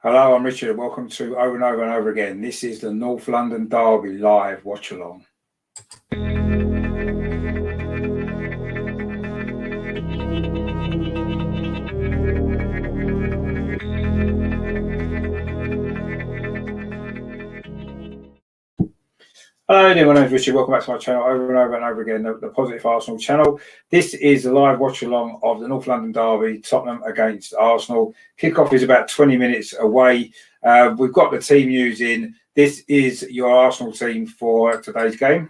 Hello, I'm Richard. Welcome to Over and Over and Over Again. This is the North London Derby live watch-along. Hello there, my name is Richard. Welcome back to my channel, Over and Over and Over Again, the Positive Arsenal channel. This is the live watch-along of the North London Derby, Tottenham against Arsenal. Kickoff is about 20 minutes away. We've got the team news in. This is your Arsenal team for today's game.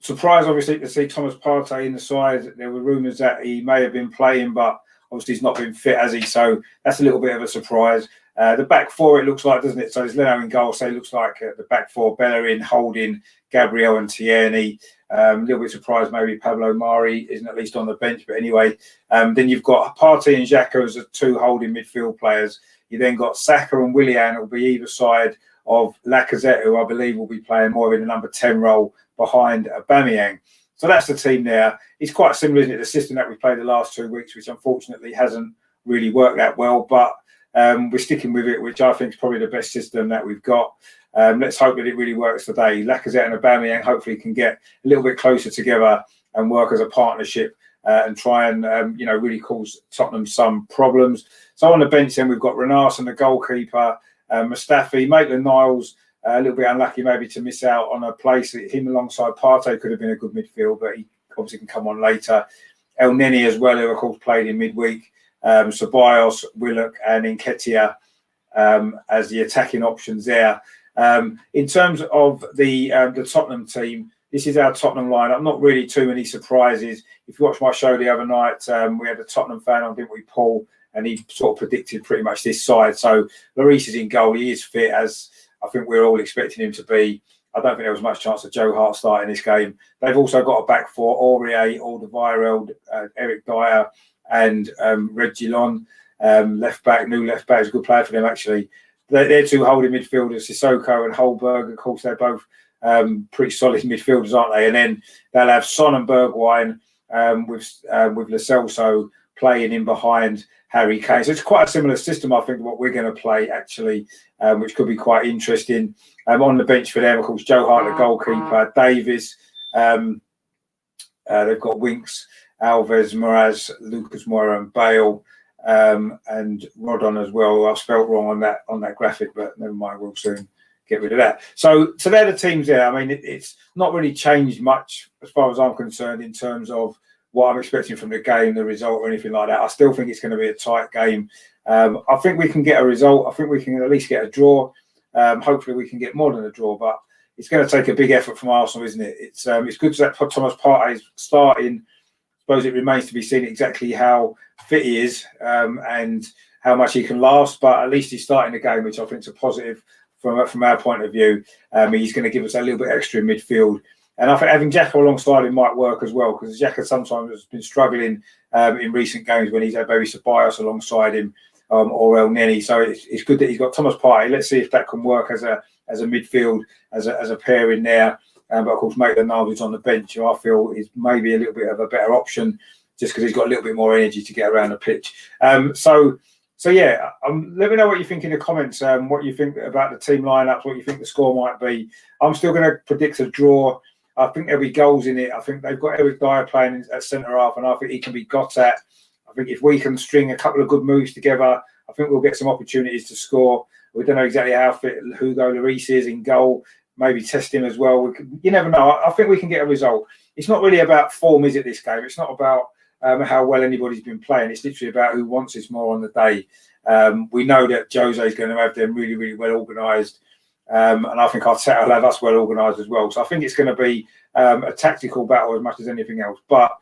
Surprised, obviously, to see Thomas Partey in the side. There were rumours that he may have been playing, but obviously he's not been fit, has he? So that's a little bit of a surprise. The back four, it looks like, doesn't it? So there's Leno in goal. So it looks like the back four, Bellerin, Holding, Gabriel and Tierney. A little bit surprised maybe Pablo Mari isn't at least on the bench. But anyway, then you've got Partey and Xhaka as the two holding midfield players. You then got Saka and Willian will be either side of Lacazette, who I believe will be playing more in the number 10 role behind Aubameyang. So that's the team there. It's quite similar, isn't it? The system that we played the last 2 weeks, which unfortunately hasn't really worked that well. But we're sticking with it, which I think is probably the best system that we've got. Let's hope that it really works today. Lacazette and Aubameyang hopefully can get a little bit closer together and work as a partnership and try and, really cause Tottenham some problems. So on the bench then we've got Renars, the goalkeeper, Mustafi, Maitland-Niles, a little bit unlucky maybe to miss out on a place. Him alongside Partey could have been a good midfield, but he obviously can come on later. El Neni as well, who of course played in midweek. Ceballos, Willock and Nketiah as the attacking options there. In terms of the Tottenham team, this is our Tottenham lineup. Not really too many surprises. If you watched my show the other night, we had a Tottenham fan on, didn't we, Paul? And he sort of predicted pretty much this side. So Lloris is in goal. He is fit, as I think we're all expecting him to be. I don't think there was much chance of Joe Hart starting this game. They've also got a back four: Aurier, Alderweireld, Eric Dyer, and Reguilon, left back, new left back, is a good player for them actually. They're two holding midfielders, Sissoko and Holberg. Of course, they're both pretty solid midfielders, aren't they? And then they'll have Son and Bergwijn with Lo Celso playing in behind Harry Kane. So it's quite a similar system, I think, to what we're going to play actually, which could be quite interesting. On the bench for them, of course, Joe Hart, the goalkeeper, Davies. They've got Winks, Alves, Moraz, Lucas Moura and Bale, and Rodon as well. I've spelt wrong on that graphic, but never mind, we'll soon get rid of that. So they're the teams there. I mean, it's not really changed much as far as I'm concerned in terms of what I'm expecting from the game, the result or anything like that. I still think it's going to be a tight game. I think we can get a result. I think we can at least get a draw. Hopefully we can get more than a draw, but it's going to take a big effort from Arsenal, isn't it? It's good that Thomas Partey is starting. I suppose it remains to be seen exactly how fit he is and how much he can last, but at least he's starting the game, which I think is a positive from our point of view. He's going to give us a little bit extra in midfield. And I think having Xhaka alongside him might work as well, because Xhaka sometimes has been struggling in recent games when he's had maybe Ceballos alongside him or El Neni. So it's good that he's got Thomas Partey. Let's see if that can work as a midfield, as a pair in there. But of course, Maitland-Niles is on the bench, who I feel is maybe a little bit of a better option, just because he's got a little bit more energy to get around the pitch. So yeah, let me know what you think in the comments. What you think about the team lineups, what you think the score might be. I'm still going to predict a draw. I think there'll be goals in it. I think they've got Eric Dyer playing at centre half, and I think he can be got at. I think if we can string a couple of good moves together, I think we'll get some opportunities to score. We don't know exactly how fit Hugo Lloris is in goal. Maybe test him as well. You never know. I think we can get a result. It's not really about form, is it, this game? It's not about how well anybody's been playing. It's literally about who wants this more on the day. We know that Jose is going to have them really, really well organised. And I think Arteta will have us well organised as well. So I think it's going to be a tactical battle as much as anything else. But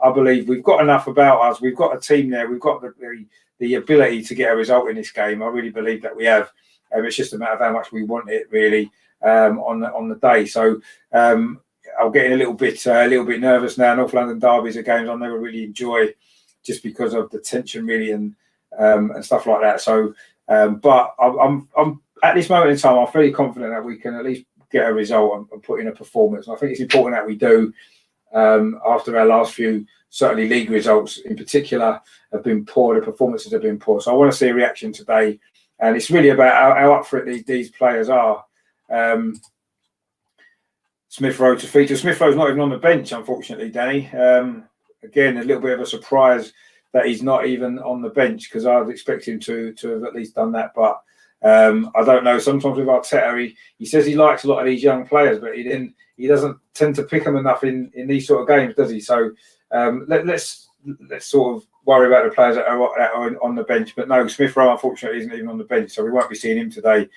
I believe we've got enough about us. We've got a team there. We've got the ability to get a result in this game. I really believe that we have. It's just a matter of how much we want it, really, on the day. So I'm getting a little bit nervous now. North London derbies are games I never really enjoy, just because of the tension, really, and stuff like that. So, but I'm at this moment in time, I'm fairly confident that we can at least get a result and put in a performance. And I think it's important that we do after our last few certainly league results in particular have been poor. The performances have been poor. So I want to see a reaction today, and it's really about how up for it these players are. Smith Rowe to feature. Smith Rowe's not even on the bench, unfortunately, Danny. Again, a little bit of a surprise that he's not even on the bench, because I was expecting him to have at least done that. But I don't know. Sometimes with Arteta, he says he likes a lot of these young players, but he doesn't tend to pick them enough in these sort of games, does he? So let's sort of worry about the players that are on the bench. But no, Smith Rowe unfortunately isn't even on the bench, so we won't be seeing him today,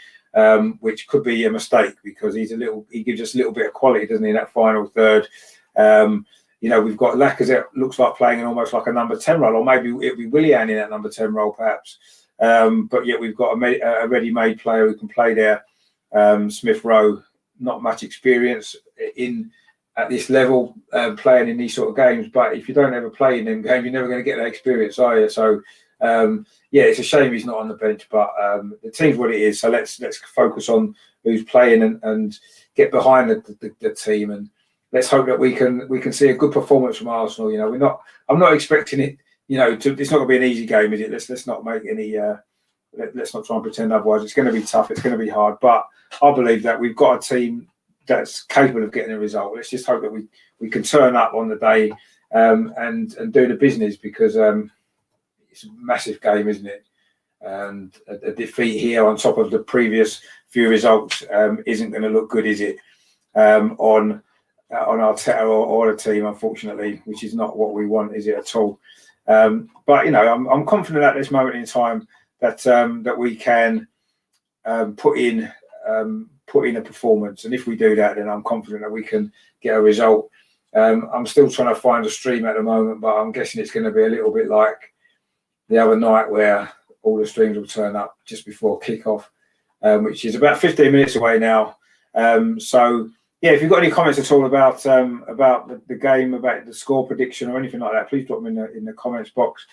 which could be a mistake, because he gives us a little bit of quality, doesn't he, in that final third. We've got Lacazette, looks like playing in almost like a number 10 role, or maybe it'll be Willian in that number 10 role, perhaps. But yet we've got a ready-made player who can play there. Smith Rowe, not much experience at this level, playing in these sort of games. But if you don't ever play in them games, you're never going to get that experience, are you? So, it's a shame he's not on the bench. But the team's what it is. So let's focus on who's playing and get behind the team, and let's hope that we can see a good performance from Arsenal. I'm not expecting it. It's not going to be an easy game, is it? Let's not make any. Let's not try and pretend otherwise. It's going to be tough. It's going to be hard. But I believe that we've got a team that's capable of getting a result. Let's just hope that we can turn up on the day and do the business, because it's a massive game, isn't it? And a defeat here on top of the previous few results isn't going to look good, is it? On Arteta or the team, unfortunately, which is not what we want, is it at all? But I'm confident at this moment in time that we can put in a performance, and if we do that, then I'm confident that we can get a result. I'm still trying to find a stream at the moment, but I'm guessing it's going to be a little bit like the other night, where all the streams will turn up just before kick-off, which is about 15 minutes away now. If you've got any comments at all about the game, about the score prediction or anything like that, please drop them in the comments box.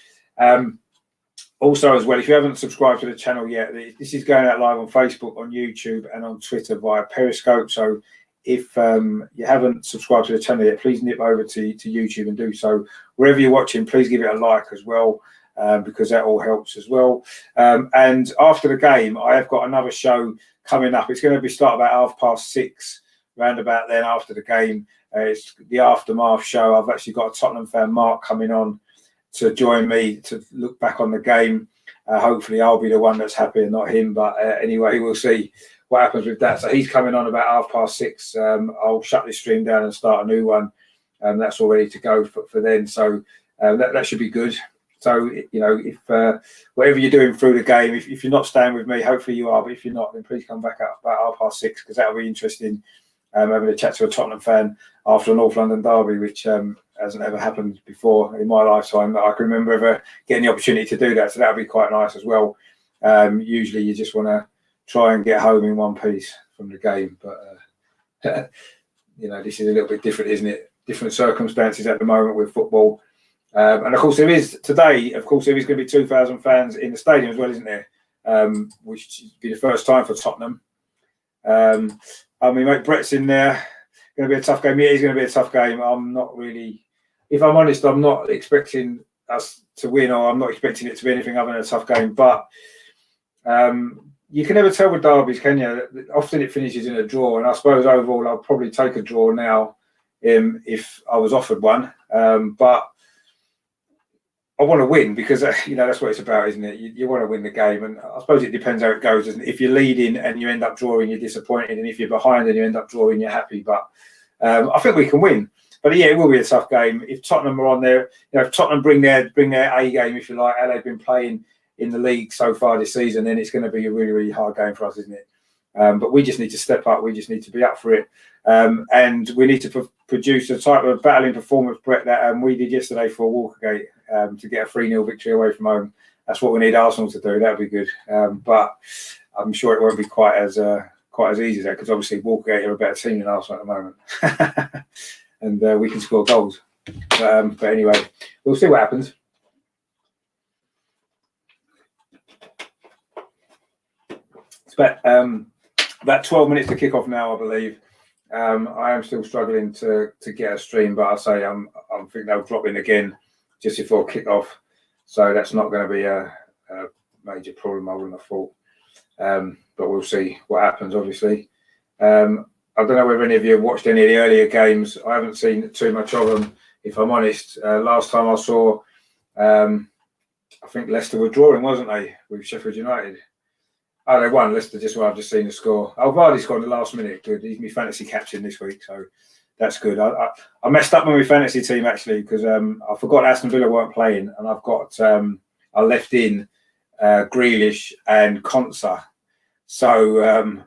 Also, as well, if you haven't subscribed to the channel yet, this is going out live on Facebook, on YouTube, and on Twitter via Periscope. So if you haven't subscribed to the channel yet, please nip over to YouTube and do so. Wherever you're watching, please give it a like as well, because that all helps as well. And after the game, I have got another show coming up. It's going to be start about 6:30. Round about then, after the game, it's the aftermath show. I've actually got a Tottenham fan, Mark, coming on to join me to look back on the game. Hopefully I'll be the one that's happy and not him, but anyway, we'll see what happens with that. So he's coming on about 6:30. I'll shut this stream down and start a new one, and that's all ready to go for then. So that should be good. So if whatever you're doing through the game, if you're not staying with me, hopefully you are, but if you're not, then please come back up about 6:30, because that'll be interesting. Having a chat to a Tottenham fan after a North London derby, which hasn't ever happened before in my lifetime that I can remember ever getting the opportunity to do that. So that'll be quite nice as well. Usually you just want to try and get home in one piece from the game, but this is a little bit different, isn't it? Different circumstances at the moment with football, and of course there is today. Of course there is going to be 2,000 fans in the stadium as well, isn't there? Which will be the first time for Tottenham. Mate Brett's in there. Going to be a tough game. Yeah, it's going to be a tough game. I'm not really, if I'm honest, I'm not expecting us to win, or I'm not expecting it to be anything other than a tough game. But you can never tell with derbies, can you? Often it finishes in a draw, and I suppose overall I'll probably take a draw now if I was offered one. But I want to win, because that's what it's about, isn't it? You want to win the game, and I suppose it depends how it goes, doesn't it? If you're leading and you end up drawing, you're disappointed, and if you're behind and you end up drawing, you're happy. But I think we can win. But yeah, it will be a tough game. If Tottenham are on there, if Tottenham bring their A game, if you like, how they've been playing in the league so far this season, then it's going to be a really, really hard game for us, isn't it? But we just need to step up. We just need to be up for it, and we need to produce the type of battling performance, Brett, that we did yesterday for Walkergate. To get a 3-0 victory away from home. That's what we need Arsenal to do. That would be good. But I'm sure it won't be quite as easy as that, because obviously Walkergate are a better team than Arsenal at the moment. And we can score goals. But anyway, we'll see what happens. It's about 12 minutes to kick off now, I believe. I am still struggling to get a stream, but I say I'm I think they'll drop in again just before kick-off. So that's not going to be a major problem, I wouldn't have thought. But we'll see what happens, obviously. I don't know whether any of you have watched any of the earlier games. I haven't seen too much of them, if I'm honest. Last time I saw, I think Leicester were drawing, wasn't they, with Sheffield United? Oh, they won. Leicester just won. I've just seen the score. Oh, Vardy's got in the last minute. Good. He's my fantasy captain this week, so that's good. I messed up with my fantasy team, actually, because I forgot Aston Villa weren't playing, and I've got I left in Grealish and Konsa. So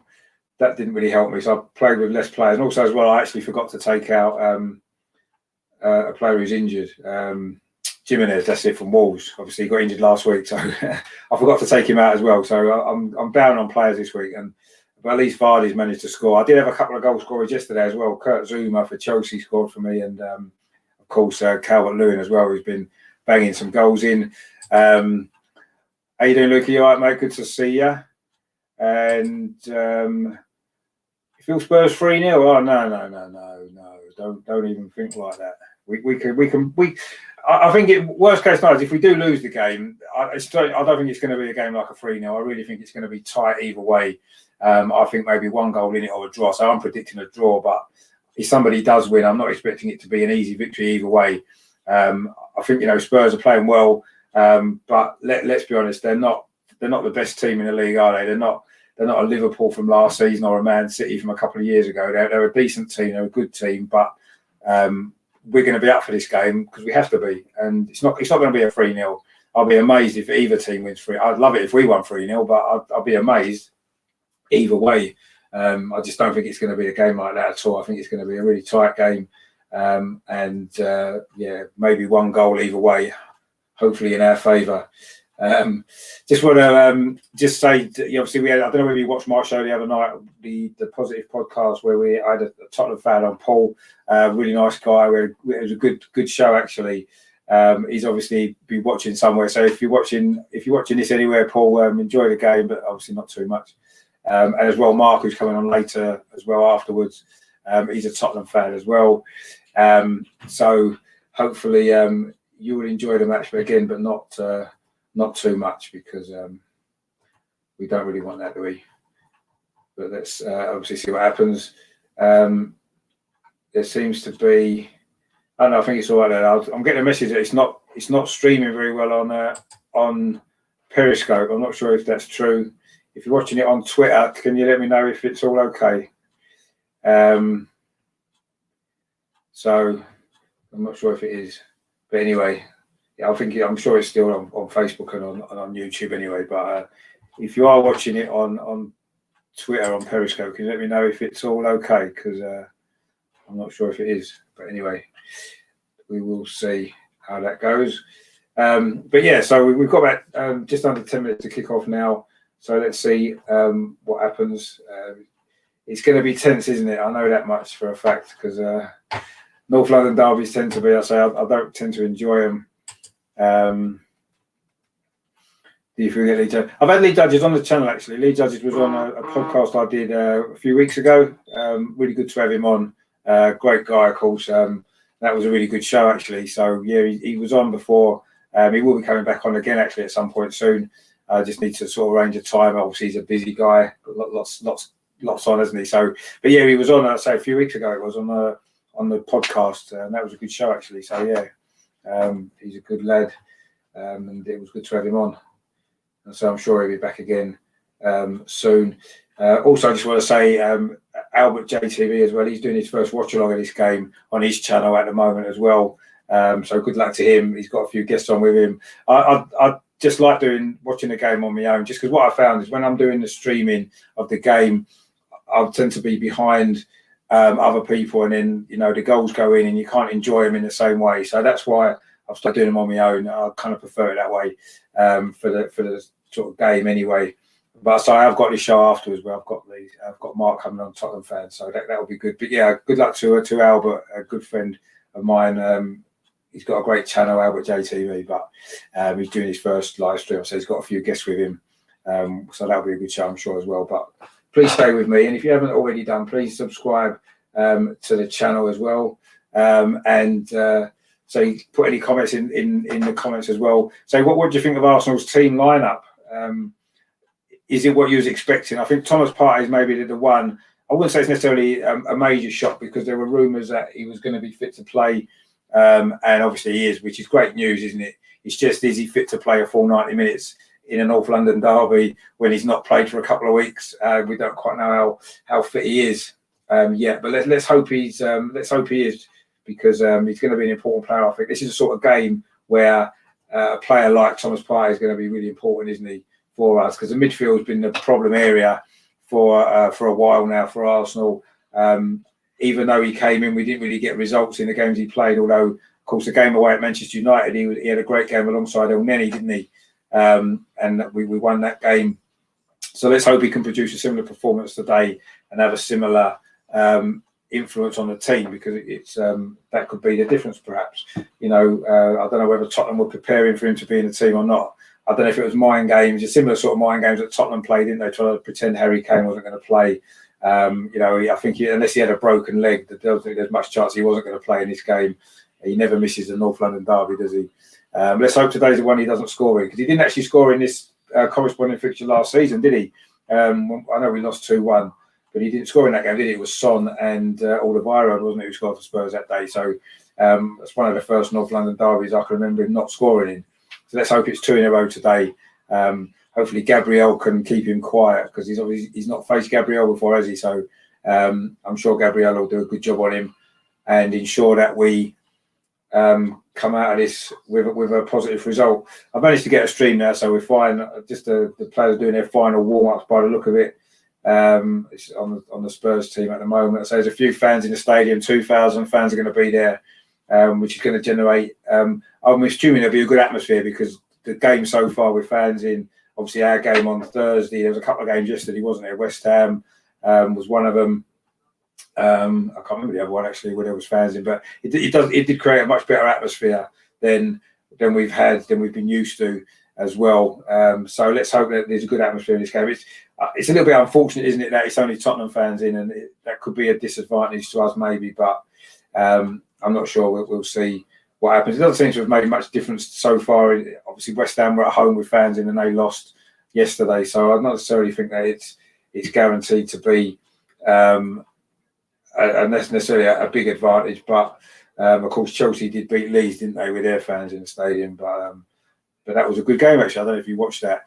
that didn't really help me. So I played with less players. And also as well, I actually forgot to take out a player who's injured. Jimenez, that's it, from Wolves. Obviously, he got injured last week, so I forgot to take him out as well. So I'm down on players this week, but at least Vardy's managed to score. I did have a couple of goal scorers yesterday as well. Kurt Zouma for Chelsea scored for me, and of course Calvert-Lewin as well, who's been banging some goals in. How you doing, Luke? You all right, mate? Good to see you. And you feel Spurs 3-0? Oh no! Don't even think like that. I think worst case scenario, if we do lose the game, I don't think it's going to be a game like a 3-0. I really think it's going to be tight either way. I think maybe one goal in it or a draw. So I'm predicting a draw, but if somebody does win, I'm not expecting it to be an easy victory either way. I think Spurs are playing well, but let's be honest, they're not the best team in the league, are they? They're not a Liverpool from last season or a Man City from a couple of years ago. They're a decent team, they're a good team, but we're going to be up for this game because we have to be, and it's not going to be a 3-0. I'll be amazed if either team wins 3. I'd love it if we won 3-0, but I'll be amazed either way. I just don't think it's going to be a game like that at all. I think it's going to be a really tight game, and maybe one goal either way, hopefully in our favour. Just want to say, obviously, I don't know whether you watched my show the other night, the Positive podcast, where I had a Tottenham fan on, Paul, really nice guy. It was a good show, actually. He's obviously been watching somewhere, so if you're watching this anywhere, Paul, enjoy the game, but obviously not too much. And as well, Mark, who's coming on later as well afterwards, he's a Tottenham fan as well. So hopefully you will enjoy the match, but again, but not too much, because we don't really want that, do we? But let's obviously see what happens. There seems to be, I don't know, I think it's all right there. I'm getting a message that it's not streaming very well on Periscope. I'm not sure if that's true. If you're watching it on Twitter, can you let me know if it's all okay? So I'm not sure if it is, but anyway, I'm sure it's still on Facebook and on YouTube anyway. But if you are watching it on Twitter, on Periscope, can you let me know if it's all okay? Because I'm not sure if it is. But anyway, we will see how that goes. But yeah, so we've got about just under 10 minutes to kick off now. So let's see what happens. It's going to be tense, isn't it? I know that much for a fact, because North London derbies tend to be. I don't tend to enjoy them. Do you forget Lee Judges? I've had Lee Judges on the channel, actually. Lee Judges was on a podcast I did a few weeks ago. Really good to have him on. Great guy, of course. That was a really good show, actually. So yeah, he was on before. He will be coming back on again, actually, at some point soon. I just need to sort of arrange a time. Obviously, he's a busy guy, but lots on, hasn't he? So, but yeah, he was on. I'd say a few weeks ago. It was on the podcast, and that was a good show, actually. So yeah, he's a good lad, and it was good to have him on. And so I'm sure he'll be back again soon. Also, I just want to say, Albert JTV as well. He's doing his first watch along of this game on his channel at the moment as well. So good luck to him. He's got a few guests on with him. I just like watching the game on my own, just because what I found is when I'm doing the streaming of the game, I tend to be behind other people, and then the goals go in and you can't enjoy them in the same way. So that's why I've started doing them on my own. I kind of prefer it that way for the sort of game anyway. But so I've got this show afterwards where I've got Mark coming on, Tottenham fan, so that will be good. But yeah, good luck to Albert, a good friend of mine. He's got a great channel, Albert JTV, but he's doing his first live stream, so he's got a few guests with him. So that'll be a good show, I'm sure, as well. But please stay with me, and if you haven't already done, please subscribe to the channel as well, and So put any comments in the comments as well. So what do you think of Arsenal's team lineup? Is it what you was expecting? I think Thomas Partey is maybe the one. I wouldn't say it's necessarily a major shock, because there were rumours that he was going to be fit to play, and obviously he is, which is great news, isn't it? It's just, is he fit to play a full 90 minutes in a North London derby when he's not played for a couple of weeks? We don't quite know how fit he is yet, but let's hope he is, because he's going to be an important player. I think this is a sort of game where a player like Thomas Partey is going to be really important, isn't he, for us? Because the midfield has been the problem area for a while now for Arsenal. Even though he came in, we didn't really get results in the games he played. Although, of course, the game away at Manchester United, he had a great game alongside El Neni, didn't he? And we won that game. So let's hope he can produce a similar performance today and have a similar influence on the team, because it's that could be the difference, perhaps. I don't know whether Tottenham were preparing for him to be in the team or not. I don't know if it was mind games, a similar sort of mind games that Tottenham played, didn't they? Trying to pretend Harry Kane wasn't going to play. I think unless he had a broken leg, I don't think there's much chance he wasn't going to play in this game. He never misses the North London derby, does he? Let's hope today's the one he doesn't score in, because he didn't actually score in this corresponding fixture last season, did he? I know we lost 2-1, but he didn't score in that game, did he? It was Son and Alderweireld, wasn't it, who scored for Spurs that day? So that's one of the first North London derbies I can remember him not scoring in. So let's hope it's 2 in a row today. Hopefully Gabriel can keep him quiet, because he's not faced Gabriel before, has he? So I'm sure Gabriel will do a good job on him and ensure that we come out of this with a positive result. I've managed to get a stream now, so we're fine. Just the players doing their final warm-ups by the look of it. It's on the Spurs team at the moment. So there's a few fans in the stadium. 2,000 fans are going to be there, which is going to generate. I'm assuming there'll be a good atmosphere, because the game so far with fans in. Obviously, our game on Thursday. There was a couple of games yesterday, wasn't there? West Ham was one of them. I can't remember the other one actually, where there was fans in, but it did create a much better atmosphere than we've been used to as well. So let's hope that there's a good atmosphere in this game. It's a little bit unfortunate, isn't it, that it's only Tottenham fans in, and that could be a disadvantage to us maybe, but I'm not sure. We'll see what happens. It doesn't seem to have made much difference so far. Obviously, West Ham were at home with fans in, and they lost yesterday, so I don't necessarily think that it's guaranteed to be necessarily a big advantage. But of course, Chelsea did beat Leeds, didn't they, with their fans in the stadium? But that was a good game, actually. I don't know if you watched that.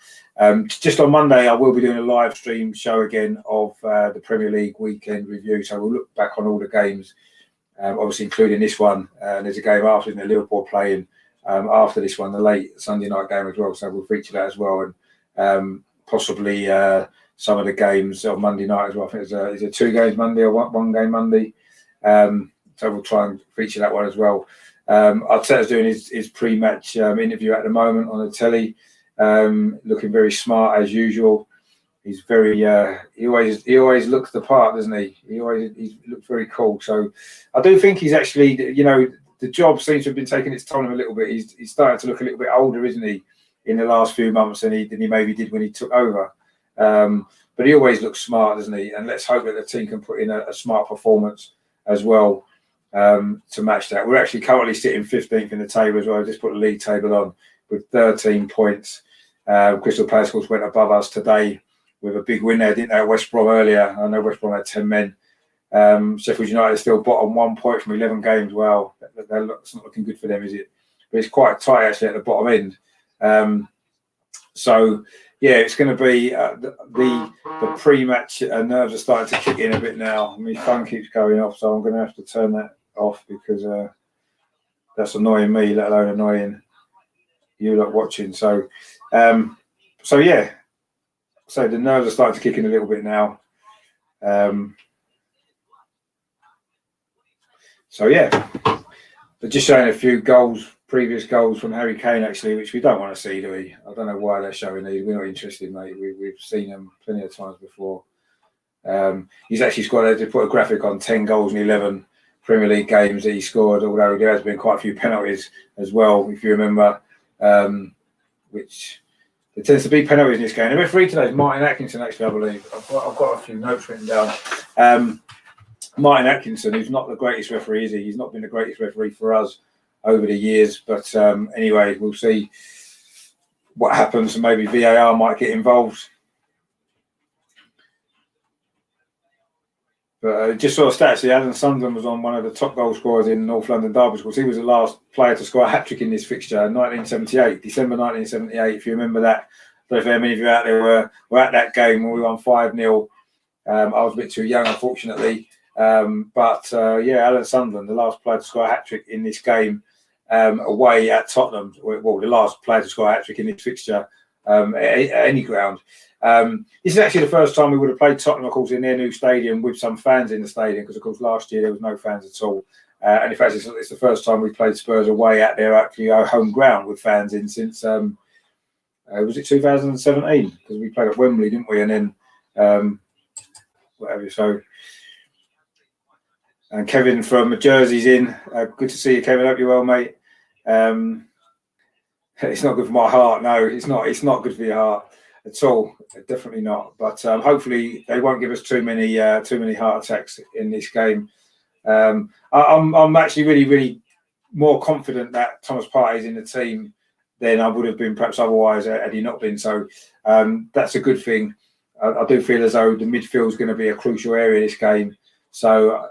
Just on Monday, I will be doing a live stream show again of the Premier League weekend review. So we'll look back on all the games, obviously including this one. There's a game after, in the Liverpool playing after this one, the late Sunday night game as well. So we'll feature that as well, and possibly some of the games on Monday night as well. I think there's a 2 games Monday or one game Monday. So we'll try and feature that one as well. Arteta's doing his pre-match interview at the moment on the telly, looking very smart as usual. He's very he always looks the part, doesn't he? He looks very cool. So I do think he's actually, the job seems to have been taking its toll on him a little bit. He's starting to look a little bit older, isn't he, in the last few months than he maybe did when he took over. But he always looks smart, doesn't he? And let's hope that the team can put in a smart performance as well to match that. We're actually currently sitting 15th in the table as well. I just put the league table on with 13 points. Crystal Palace, of course, went above us today with a big win there, didn't they, at West Brom earlier? I know West Brom had 10 men. Sheffield United still bottom 1 point from 11 games. Well, it's not looking good for them, is it? But it's quite tight actually at the bottom end. So yeah, it's going to be the pre-match nerves are starting to kick in a bit now. My phone keeps going off, so I'm going to have to turn that off, because that's annoying me, let alone annoying you lot watching. So yeah. So the nerves are starting to kick in a little bit now. So yeah, but just showing a few previous goals from Harry Kane actually, which we don't want to see, do we? I don't know why they're showing these. We're not interested, mate. We've seen them plenty of times before. He's actually scored. They put a graphic on 10 goals in 11 Premier League games that he scored. Although there has been quite a few penalties as well, if you remember, which. There tends to be penalties in this game. The referee today is Martin Atkinson, actually, I believe. I've got a few notes written down. Martin Atkinson, who's not the greatest referee, is he? He's not been the greatest referee for us over the years. But anyway, we'll see what happens. Maybe VAR might get involved. But just sort of stats, Alan Sunderland was on one of the top goal scorers in North London derbies because he was the last player to score a hat-trick in this fixture in 1978, December 1978, if you remember that. I don't know if many of you out there were at that game when we won 5-0. I was a bit too young, unfortunately. But Alan Sunderland, the last player to score a hat-trick in this game away at Tottenham. Well, the last player to score a hat-trick in this fixture at any ground. This is actually the first time we would have played Tottenham, of course, in their new stadium with some fans in the stadium, because, of course, last year there was no fans at all. And in fact, it's the first time we played Spurs away at their actually home ground with fans in since, was it 2017? Because we played at Wembley, didn't we? And then, whatever. So, and Kevin from Jersey's in. Good to see you, Kevin. Hope you're well, mate. It's not good for my heart. No, it's not. It's not good for your heart at all. Definitely not. But hopefully they won't give us too many heart attacks in this game. I'm actually really more confident that Thomas Partey's in the team than I would have been perhaps otherwise had he not been. So that's a good thing. I do feel as though the midfield is going to be a crucial area in this game. So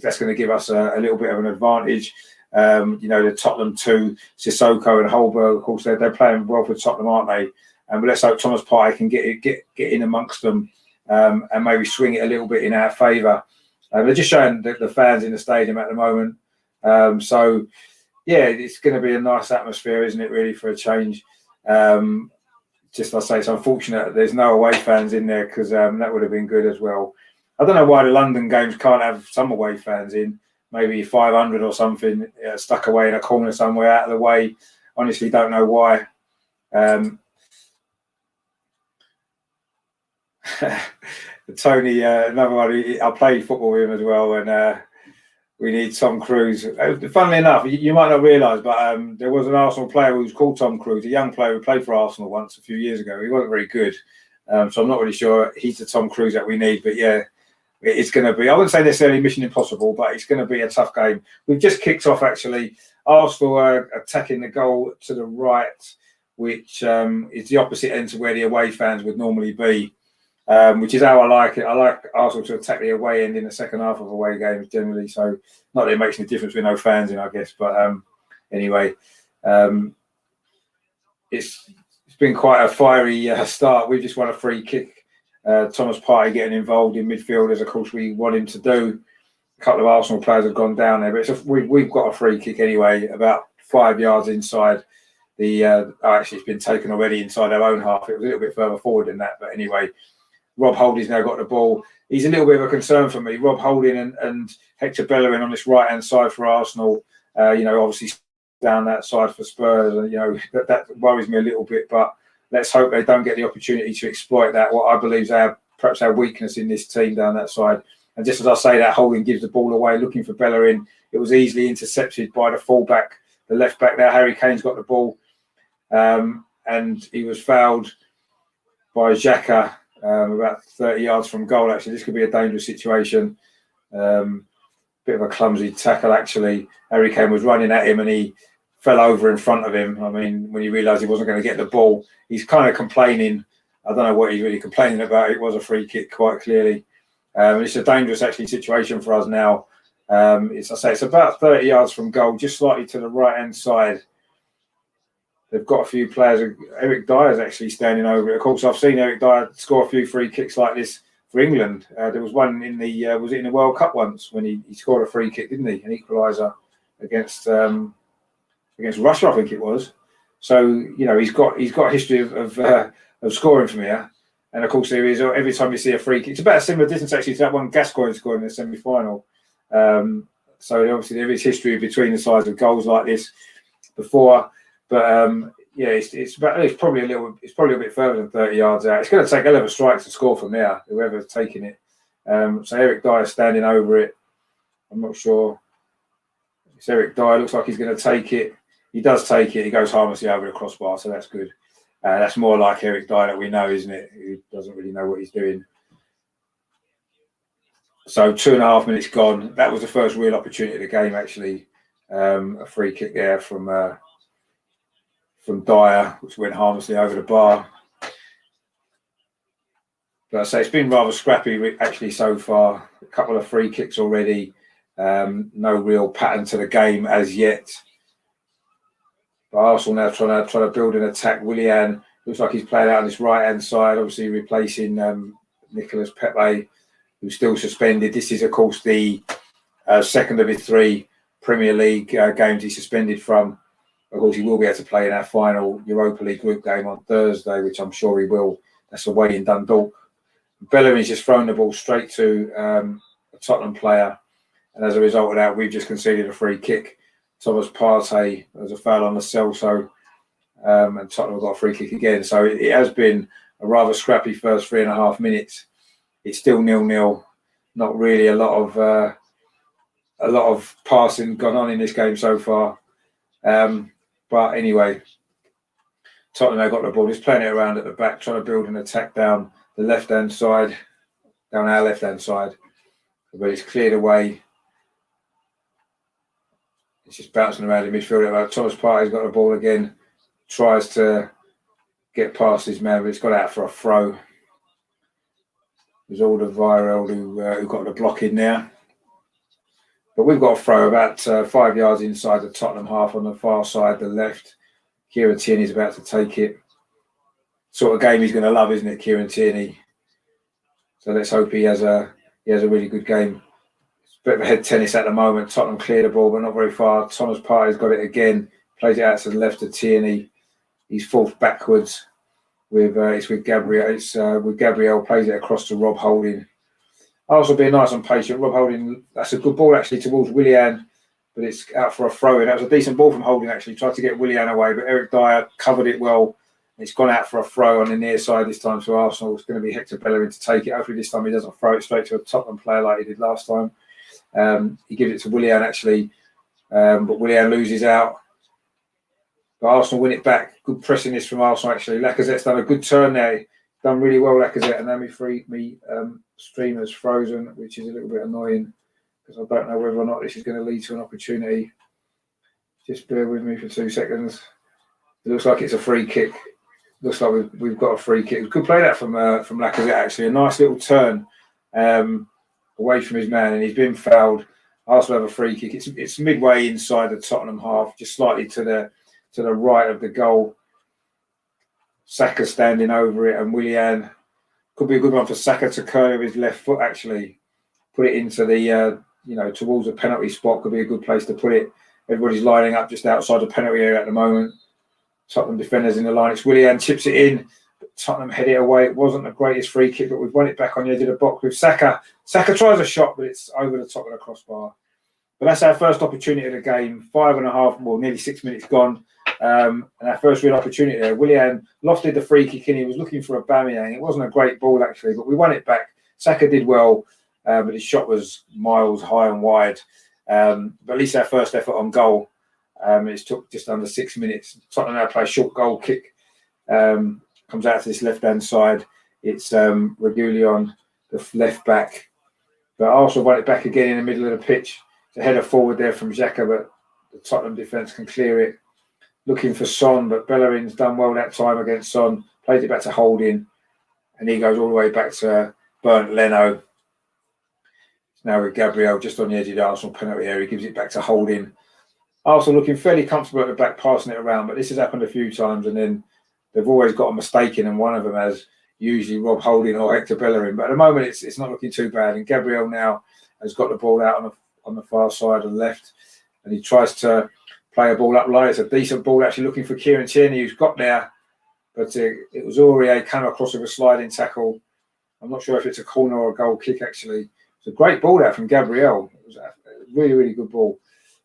that's going to give us a little bit of an advantage. The Tottenham two, Sissoko and Holberg, of course, they're playing well for Tottenham, aren't they? But let's hope Thomas Partey can get in amongst them and maybe swing it a little bit in our favour. They're just showing the fans in the stadium at the moment. So, yeah, it's going to be a nice atmosphere, isn't it, really, for a change? Just, I say, it's unfortunate there's no away fans in there because that would have been good as well. I don't know why the London games can't have some away fans in. Maybe 500 or something stuck away in a corner somewhere out of the way. Honestly, don't know why. Tony, another one. I played football with him as well, and we need Tom Cruise. Funnily enough, you might not realise, but there was an Arsenal player who was called Tom Cruise, a young player who played for Arsenal once a few years ago. He wasn't very good, so I'm not really sure he's the Tom Cruise that we need. But yeah, it's going to be, I wouldn't say necessarily mission impossible, but it's going to be a tough game. We've just kicked off, actually. Arsenal are attacking the goal to the right, which is the opposite end to where the away fans would normally be, which is how I like it. I like Arsenal to attack the away end in the second half of away games generally. So not that it makes any difference with no fans in, I guess. But anyway, it's been quite a fiery start. We just won a free kick. Thomas Partey getting involved in midfield, as of course we want him to do. A couple of Arsenal players have gone down there, but we've got a free kick anyway, about 5 yards inside the. Actually, it's been taken already inside our own half. It was a little bit further forward than that, but anyway, Rob Holding's now got the ball. He's a little bit of a concern for me. Rob Holding and Hector Bellerin on this right hand side for Arsenal. Obviously down that side for Spurs. That worries me a little bit, but let's hope they don't get the opportunity to exploit that, what I believe is perhaps our weakness in this team down that side. And just as I say that, Holding gives the ball away, looking for Bellerin. It was easily intercepted by the fullback, the left back there. Harry Kane's got the ball. And he was fouled by Xhaka about 30 yards from goal, actually. This could be a dangerous situation. Bit of a clumsy tackle, actually. Harry Kane was running at him and he fell over in front of him. I mean, when he realised he wasn't going to get the ball, he's kind of complaining. I don't know what he's really complaining about. It was a free kick, quite clearly. It's a dangerous, actually, situation for us now. It's about 30 yards from goal, just slightly to the right-hand side. They've got a few players. Eric Dyer's actually standing over it. Of course, I've seen Eric Dyer score a few free kicks like this for England. There was one in the was it in the World Cup once when he scored a free kick, didn't he? An equaliser against Russia, I think it was. So he's got a history of scoring from here. And of course, there is every time you see a free kick, it's about a similar distance actually to that one Gascoigne scored in the semi-final. So obviously there is history between the sides of goals like this before. But it's probably a little bit further than 30 yards out. It's going to take a hell of a strike to score from there, whoever's taking it. So Eric Dyer standing over it. I'm not sure. It's Eric Dyer. Looks like he's going to take it. He does take it. He goes harmlessly over the crossbar, so that's good. That's more like Eric Dyer that we know, isn't it? He doesn't really know what he's doing. So 2.5 minutes gone. That was the first real opportunity of the game, actually. A free kick there from Dyer, which went harmlessly over the bar. But I say it's been rather scrappy actually so far. A couple of free kicks already. No real pattern to the game as yet. But Arsenal now trying to build an attack. Willian looks like he's playing out on this right-hand side, obviously replacing Nicolas Pepe, who's still suspended. This is, of course, the second of his 3 Premier League games he's suspended from. Of course, he will be able to play in our final Europa League group game on Thursday, which I'm sure he will. That's away in Dundalk. Bellerin's just thrown the ball straight to a Tottenham player. And as a result of that, we've just conceded a free kick. Thomas Partey, there's a foul on the Celso, and Tottenham have got a free kick again. So it has been a rather scrappy first 3.5 minutes. It's still 0-0. Not really a lot of passing gone on in this game so far. But anyway, Tottenham have got the ball, just playing it around at the back, trying to build an attack down the left-hand side, down our left-hand side. But it's cleared away. It's just bouncing around in midfield. Thomas Partey's got the ball again, tries to get past his man, but it's got out for a throw. It was Alderweireld who got the block in there. But we've got a throw about 5 yards inside the Tottenham half on the far side, the left. Kieran Tierney's about to take it. Sort of game he's going to love, isn't it, Kieran Tierney? So let's hope he has a really good game. It's a bit of a head tennis at the moment. Tottenham cleared the ball, but not very far. Thomas Partey's got it again. Plays it out to the left of Tierney. He's forced backwards. It's with Gabriel. It's with Gabriel. Plays it across to Rob Holding. Also being nice and patient. Rob Holding. That's a good ball actually towards Willian, but it's out for a throw in. That was a decent ball from Holding actually. Tried to get Willian away, but Eric Dyer covered it well. It's gone out for a throw on the near side this time to Arsenal. It's going to be Hector Bellerin to take it. Hopefully this time he doesn't throw it straight to a Tottenham player like he did last time. He gives it to Willian actually, but Willian loses out. But Arsenal win it back. Good pressing this from Arsenal actually. Lacazette's done a good turn there. Done really well, Lacazette. And now me stream has frozen, which is a little bit annoying because I don't know whether or not this is going to lead to an opportunity. Just bear with me for 2 seconds. It looks like it's a free kick. Looks like we've got a free kick. Good play that from Lacazette actually. A nice little turn away from his man, and he's been fouled. Arsenal have a free kick. It's midway inside the Tottenham half, just slightly to the right of the goal. Saka standing over it, and Willian could be a good one for Saka to curve his left foot actually. Put it into the towards the penalty spot. Could be a good place to put it. Everybody's lining up just outside the penalty area at the moment. Tottenham defenders in the line. It's Willian chips it in. Tottenham head it away. It wasn't the greatest free kick, but we've won it back on the edge of the box with Saka. Saka tries a shot, but it's over the top of the crossbar. But that's our first opportunity of the game. 5.5, well, nearly 6 minutes gone. And our first real opportunity there. Willian lofted the free kick in. He was looking for a Aubameyang. It wasn't a great ball, actually, but we won it back. Saka did well, but his shot was miles high and wide. But at least our first effort on goal. It took just under 6 minutes. Tottenham now play a short goal kick. Comes out to this left-hand side. It's Reguilon, the left back. But Arsenal won it back again in the middle of the pitch. It's a header forward there from Xhaka, but the Tottenham defence can clear it. Looking for Son, but Bellerin's done well that time against Son. Plays it back to Holding, and he goes all the way back to Bernd Leno. Now with Gabriel just on the edge of the Arsenal penalty area. He gives it back to Holding. Arsenal looking fairly comfortable at the back, passing it around, but this has happened a few times, and then they've always got a mistake in, and one of them has usually Rob Holding or Hector Bellerin. But at the moment, it's not looking too bad. And Gabriel now has got the ball out on the far side and left, and he tries to play a ball up low. It's a decent ball, actually looking for Kieran Tierney, who's got there, but it was Aurier came across with a sliding tackle. I'm not sure if it's a corner or a goal kick, actually. It's a great ball out from Gabriel. It was a really, really good ball.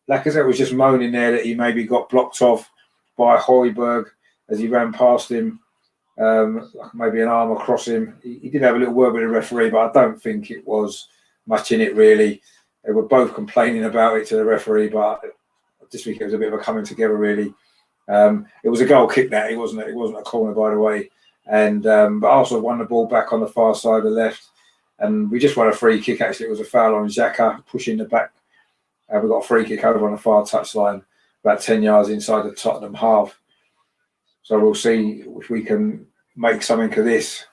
Lacazette was just moaning there that he maybe got blocked off by Højbjerg as he ran past him, maybe an arm across him. He did have a little word with the referee, but I don't think it was much in it, really. They were both complaining about it to the referee, but this week it was a bit of a coming together, really. It was a goal kick that. It wasn't a corner, by the way. And but Arsenal won the ball back on the far side, the left. And we just won a free kick, actually. It was a foul on Xhaka, pushing the back We've got a free kick over on the far touchline, about 10 yards inside the Tottenham half. So we'll see if we can make something of this.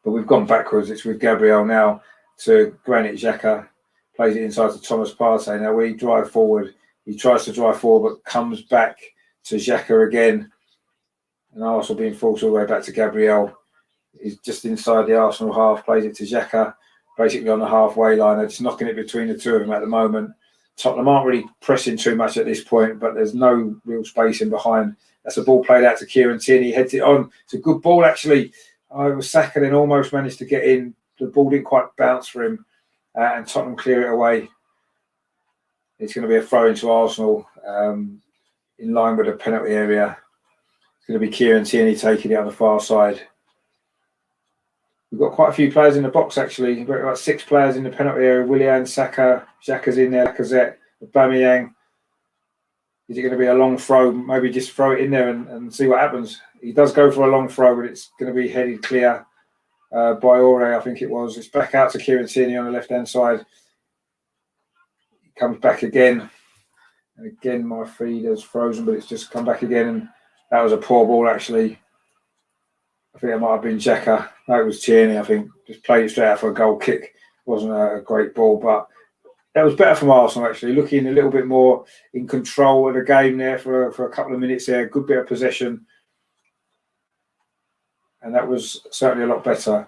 But we've gone backwards. It's with Gabriel now to Granit Xhaka. Plays it inside to Thomas Partey. Now we drive forward. He tries to drive forward, but comes back to Xhaka again. And Arsenal being forced all the way back to Gabriel. He's just inside the Arsenal half. Plays it to Xhaka, basically on the halfway line. They're just knocking it between the two of them at the moment. Tottenham aren't really pressing too much at this point, but there's no real space in behind. That's a ball played out to Kieran Tierney. Heads it on. It's a good ball, actually. It was Saka then almost managed to get in. The ball didn't quite bounce for him. And Tottenham clear it away. It's going to be a throw into Arsenal in line with the penalty area. It's going to be Kieran Tierney taking it on the far side. We've got quite a few players in the box, actually. We've got about 6 players in the penalty area. Willian, Saka, Xhaka's in there, Lacazette, Aubameyang. Is it going to be a long throw? Maybe just throw it in there and see what happens. He does go for a long throw, but it's going to be headed clear by Ore, I think it was. It's back out to Kieran Tierney on the left-hand side. He comes back again. And again, my feed has frozen, but it's just come back again. And that was a poor ball, actually. I think it might have been Xhaka. No, it was Tierney, I think. Just played it straight out for a goal kick. Wasn't a great ball, but that was better from Arsenal, actually. Looking a little bit more in control of the game there for a couple of minutes there. Good bit of possession. And that was certainly a lot better.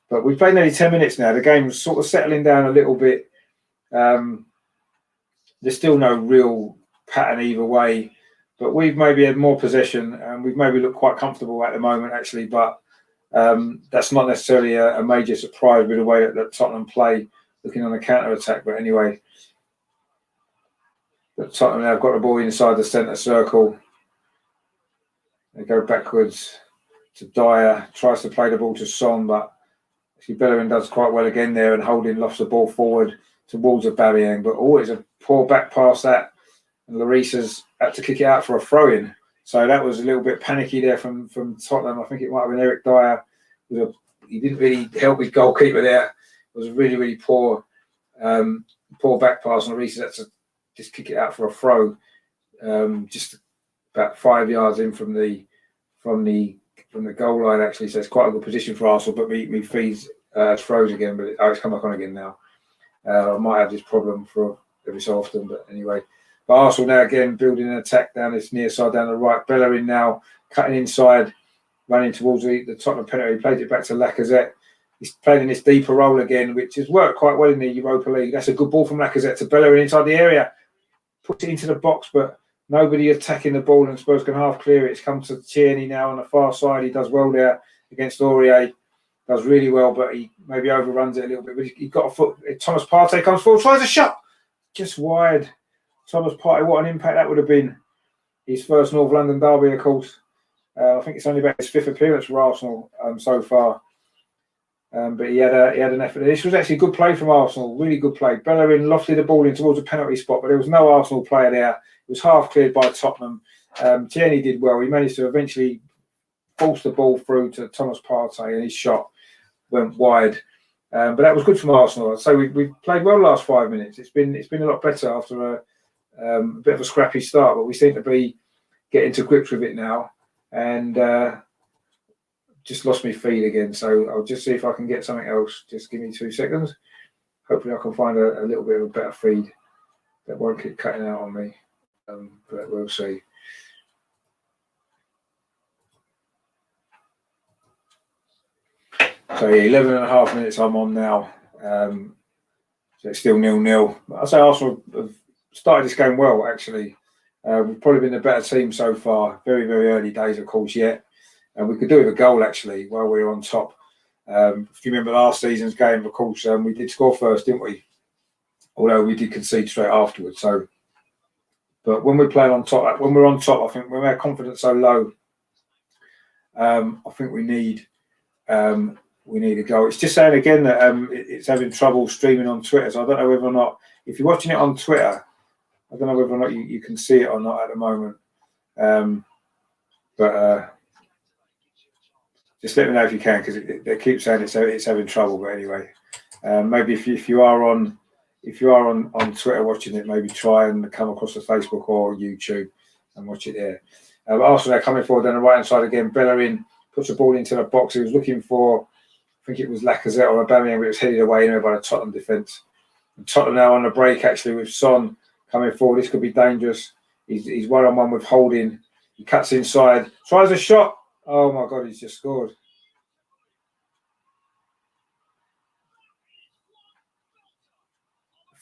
But we've played nearly 10 minutes now. The game's sort of settling down a little bit. There's still no real pattern either way. But we've maybe had more possession and we've maybe looked quite comfortable at the moment, actually. But that's not necessarily a major surprise with the way that Tottenham play, looking on the counter-attack. But anyway, Tottenham now have got the ball inside the centre circle. They go backwards to Dyer, tries to play the ball to Son, but actually Bellerin does quite well again there, and Holding lofts the ball forward towards Aubameyang, but always a poor back pass that, and Lloris has had to kick it out for a throw-in. So that was a little bit panicky there from Tottenham. I think it might have been Eric Dyer. He didn't really help his goalkeeper there. It was a really, really poor back pass, and Lloris had to just kick it out for a throw, just about 5 yards in from the goal line, actually. So it's quite a good position for Arsenal, but me feeds throws again, but it's come back on again now. I might have this problem for every so often, but anyway. But Arsenal now again building an attack down this near side, down the right. Bellerin now cutting inside, running towards the Tottenham penalty. He plays it back to Lacazette. He's playing in this deeper role again, which has worked quite well in the Europa League. That's a good ball from Lacazette to Bellerin inside the area. Puts it into the box, but nobody attacking the ball, and Spurs can half clear it. It's come to Tierney now on the far side. He does well there against Aurier. Does really well, but he maybe overruns it a little bit. But he got a foot. Thomas Partey comes forward, tries a shot. Just wide. Thomas Partey, what an impact that would have been. His first North London derby, of course. I think it's only about his 5th appearance for Arsenal so far. But he had an effort. This was actually a good play from Arsenal. Really good play. Bellerin lofted the ball in towards the penalty spot, but there was no Arsenal player there. It was half cleared by Tottenham. Tierney did well. He managed to eventually force the ball through to Thomas Partey, and his shot went wide. But that was good from Arsenal. So we've played well the last 5 minutes. It's been a lot better after a bit of a scrappy start, but we seem to be getting to grips with it now. And just lost my feed again. So I'll just see if I can get something else. Just give me 2 seconds. Hopefully I can find a little bit of a better feed that won't keep cutting out on me. But we'll see. So yeah, 11 and a half minutes I'm on now. So it's still 0-0. I say Arsenal have started this game well, actually. We've probably been the better team so far. Very, very early days, of course, yet. And we could do with a goal, actually, while we were on top. If you remember last season's game, of course, we did score first, didn't we? Although we did concede straight afterwards. So, but when we're playing on top, I think when our confidence so low, I think we need a goal. It's just saying again that it's having trouble streaming on Twitter. So I don't know whether or not, if you're watching it on Twitter, I don't know whether or not you can see it or not at the moment. But just let me know if you can, because they keep saying it's having trouble. But anyway, maybe if you are on if you are on Twitter watching it, maybe try and come across the Facebook or YouTube and watch it there. Arsenal, they're coming forward down the right-hand side again. Bellerin puts the ball into the box. He was looking for, I think it was Lacazette or Aubameyang, but it was headed away anyway by the Tottenham defence. And Tottenham now on the break, actually, with Son coming forward. This could be dangerous. He's one-on-one with Holding. He cuts inside, tries a shot. Oh, my God, he's just scored.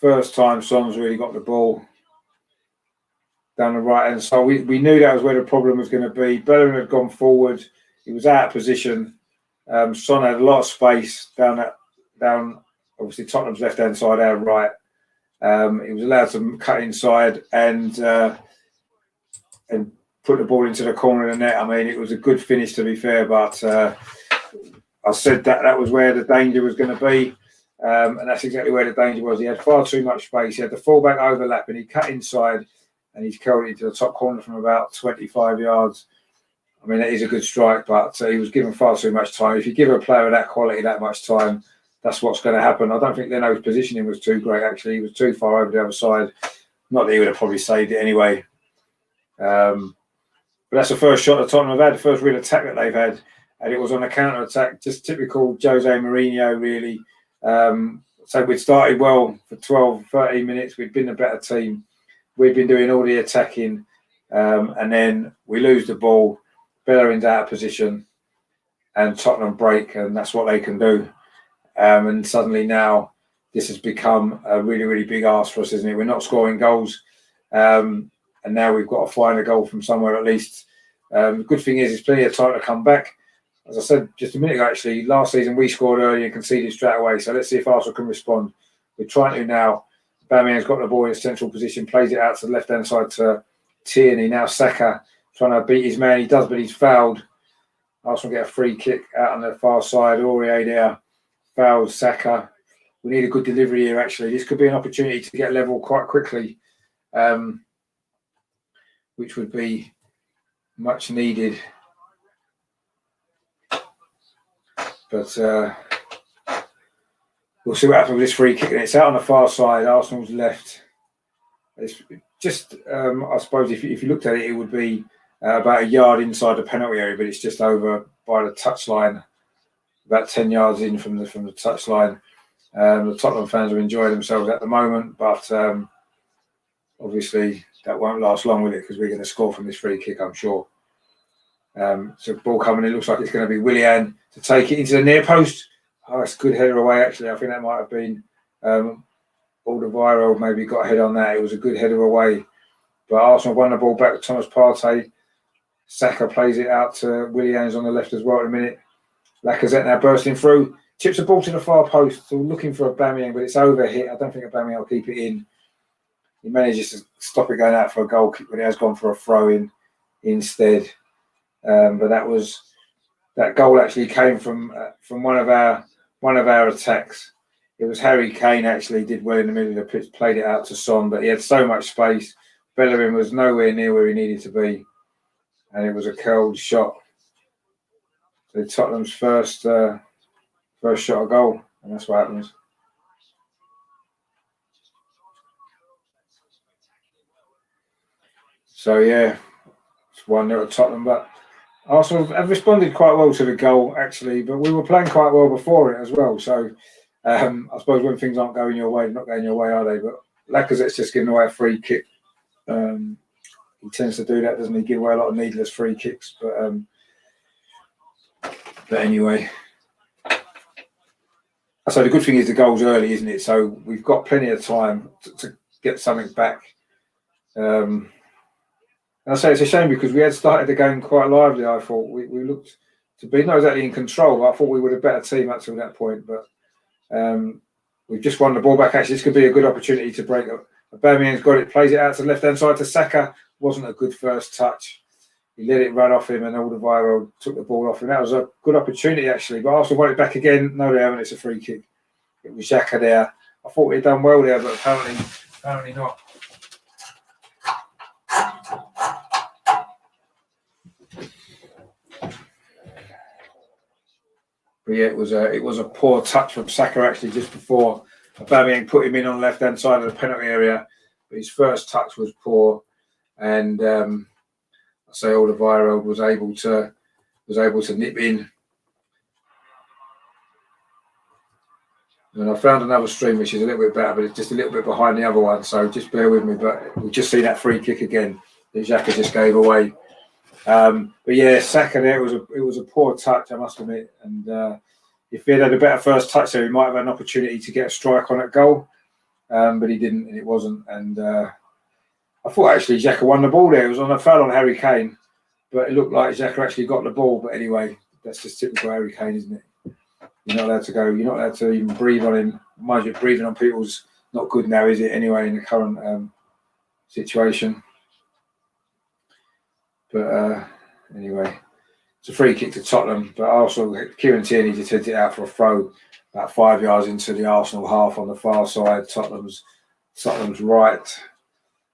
First time Son's really got the ball down the right hand side. We knew that was where the problem was going to be. Bellerin had gone forward. He was out of position. Son had a lot of space down obviously Tottenham's left hand side, our right. He was allowed to cut inside and put the ball into the corner of the net. I mean, it was a good finish, to be fair, but I said that was where the danger was going to be. And that's exactly where the danger was. He had far too much space. He had the fullback overlapping. He cut inside and he's curled it into the top corner from about 25 yards. I mean, that is a good strike, but he was given far too much time. If you give a player of that quality that much time, that's what's going to happen. I don't think Leno's positioning was too great, actually. He was too far over the other side. Not that he would have probably saved it anyway. But that's the first shot that Tottenham have had, the first real attack that they've had. And it was on a counter-attack, just typical Jose Mourinho, really. So we'd started well for 12, 13 minutes. We'd been a better team. We'd been doing all the attacking. And then we lose the ball. Bellerin's out of position. And Tottenham break. And that's what they can do. And suddenly now this has become a really, really big ask for us, isn't it? We're not scoring goals. And now we've got to find a goal from somewhere at least. The good thing is there's plenty of time to come back. As I said just a minute ago, actually, last season we scored early and conceded straight away. So let's see if Arsenal can respond. We're trying to now. Aubameyang's got the ball in a central position, plays it out to the left-hand side to Tierney. Now Saka trying to beat his man. He does, but he's fouled. Arsenal get a free kick out on the far side. Aurier there fouls Saka. We need a good delivery here, actually. This could be an opportunity to get level quite quickly, which would be much needed. But we'll see what happens with this free kick. And it's out on the far side, Arsenal's left. It's just, I suppose, if you looked at it, it would be about a yard inside the penalty area, but it's just over by the touchline, about 10 yards in from the touchline. The Tottenham fans are enjoying themselves at the moment, but obviously that won't last long with it because we're going to score from this free kick, I'm sure. So ball coming in, looks like it's going to be Willian to take it into the near post. Oh, it's a good header away, actually. I think that might have been Alderweireld maybe got a head on that. It was a good header away. But Arsenal won the ball back with Thomas Partey. Saka plays it out to Williams on the left as well in a minute. Lacazette now bursting through. Chips the ball to the far post. So looking for Aubameyang, but it's overhit. I don't think Aubameyang will keep it in. He manages to stop it going out for a goal kick, but it has gone for a throw-in instead. But that goal actually came from one of our attacks. It was Harry Kane actually did well in the middle of the pitch, played it out to Son, but he had so much space. Bellerin was nowhere near where he needed to be, and it was a curled shot. So Tottenham's first shot a goal, and that's what happens. So yeah, it's 1-0 Tottenham, but Arsenal have responded quite well to the goal, actually, but we were playing quite well before it as well. So I suppose when things aren't going your way, not going your way, are they? But Lacazette's just giving away a free kick. He tends to do that, doesn't he? Give away a lot of needless free kicks. But anyway. So the good thing is the goal's early, isn't it? So we've got plenty of time to get something back. And I say it's a shame because we had started the game quite lively. I thought we looked to be not exactly in control, but I thought we were a better team up to that point. But we've just won the ball back. Actually, this could be a good opportunity to break up. Aubameyang's got it, plays it out to the left-hand side to Saka. Wasn't a good first touch. He let it run off him, and Alderweireld took the ball off him. That was a good opportunity, actually. But Arsenal want it back again. No, they haven't. It's a free kick. It was Xhaka there. I thought we'd done well there, but apparently not. But yeah, it was a poor touch from Saka actually just before Aubameyang put him in on the left-hand side of the penalty area, but his first touch was poor, and I say Alderweireld was able to nip in. And I found another stream which is a little bit better, but it's just a little bit behind the other one, so just bear with me. But we'll just see that free kick again that Xhaka just gave away. But yeah, Saka there, it was a poor touch, I must admit. And if he had a better first touch there, he might have had an opportunity to get a strike on that goal. But he didn't, and it wasn't. And I thought actually Xhaka won the ball there. It was on a foul on Harry Kane, but it looked like Xhaka actually got the ball. But anyway, that's just typical Harry Kane, isn't it? You're not allowed to go. You're not allowed to even breathe on him. Mind you, breathing on people's not good now, is it? Anyway, in the current situation. But anyway, it's a free kick to Tottenham. But also, Kieran Tierney just hit it out for a throw about 5 yards into the Arsenal half on the far side. Tottenham's right.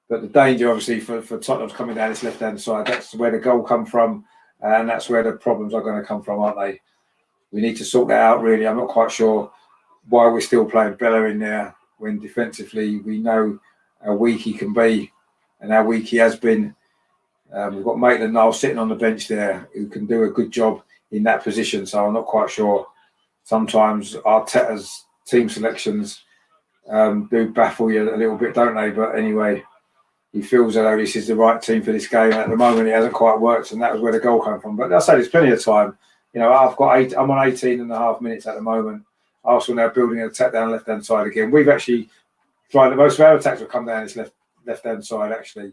But the danger, obviously, for Tottenham's coming down this left-hand side, that's where the goal come from, and that's where the problems are going to come from, aren't they? We need to sort that out, really. I'm not quite sure why we're still playing Bella in there when defensively we know how weak he can be and how weak he has been. We've got Maitland-Niles sitting on the bench there who can do a good job in that position, so I'm not quite sure. Sometimes Arteta's team selections do baffle you a little bit, don't they? But anyway, he feels as though this is the right team for this game. At the moment, it hasn't quite worked, and that was where the goal came from. But I say there's plenty of time. You know, I'm on 18 and a half minutes at the moment. Arsenal now building an attack down the left-hand side again. We've actually tried, most of our attacks have come down this left-hand side, actually,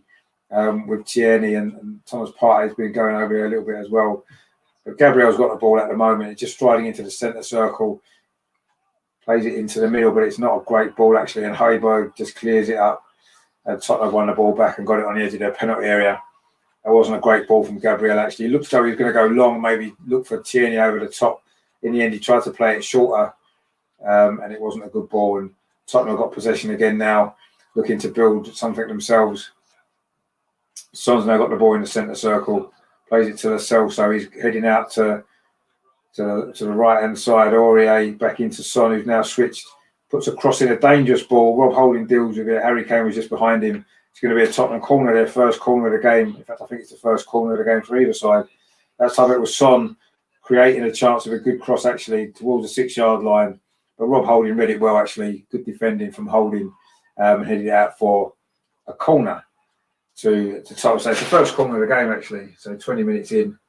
with Tierney and Thomas Partey's been going over here a little bit as well. But Gabriel's got the ball at the moment. It's just striding into the centre circle, plays it into the middle, but it's not a great ball, actually, and Højbjerg just clears it up. And Tottenham won the ball back and got it on the edge of their penalty area. That wasn't a great ball from Gabriel, actually. It looked as though he was going to go long, maybe look for Tierney over the top. In the end, he tried to play it shorter, and it wasn't a good ball. And Tottenham got possession again now, looking to build something themselves. Son's now got the ball in the centre circle, plays it to the cell, so he's heading out to the right-hand side. Aurier back into Son, who's now switched, puts a cross in, a dangerous ball. Rob Holding deals with it. Harry Kane was just behind him. It's going to be a Tottenham corner, their first corner of the game. In fact, I think it's the first corner of the game for either side. That time it was Son creating a chance of a good cross, actually, towards the 6-yard line. But Rob Holding read it well, actually. Good defending from Holding, and headed out for a corner to Tottenham. So it's the first corner of the game, actually. So 20 minutes in.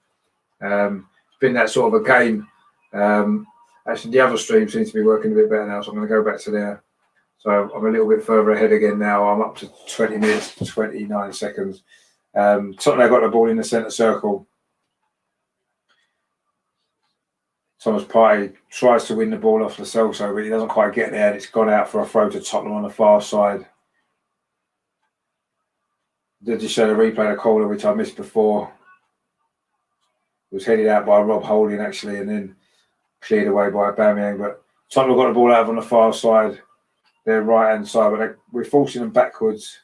It's been that sort of a game. Actually, the other stream seems to be working a bit better now, so I'm going to go back to there. So I'm a little bit further ahead again now. I'm up to 20 minutes, 29 seconds. Tottenham got the ball in the centre circle. Thomas Partey tries to win the ball off the Celso, but he doesn't quite get there, and it's gone out for a throw to Tottenham on the far side. They just showed a replay of Kohler, which I missed before. It was headed out by Rob Holding, actually, and then cleared away by Aubameyang. But Tottenham got the ball out on the far side, their right-hand side, but we're forcing them backwards.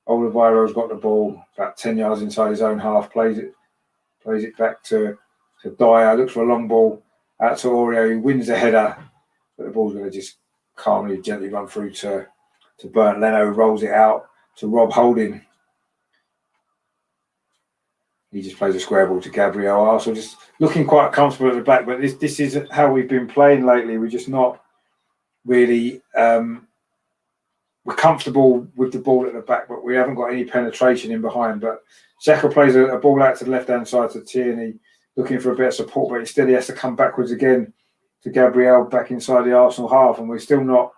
Alderweireld's got the ball about 10 yards inside his own half, plays it back to Dyer, looks for a long ball out to Aurier, who wins the header, but the ball's going to just calmly, gently run through to Bernd Leno, who rolls it out to Rob Holding. He just plays a square ball to Gabriel. Arsenal just looking quite comfortable at the back, but this is how we've been playing lately. We're just not really we're comfortable with the ball at the back, but we haven't got any penetration in behind. But Xhaka plays a ball out to the left-hand side to Tierney, looking for a bit of support, but instead he has to come backwards again to Gabriel back inside the Arsenal half, and we're still not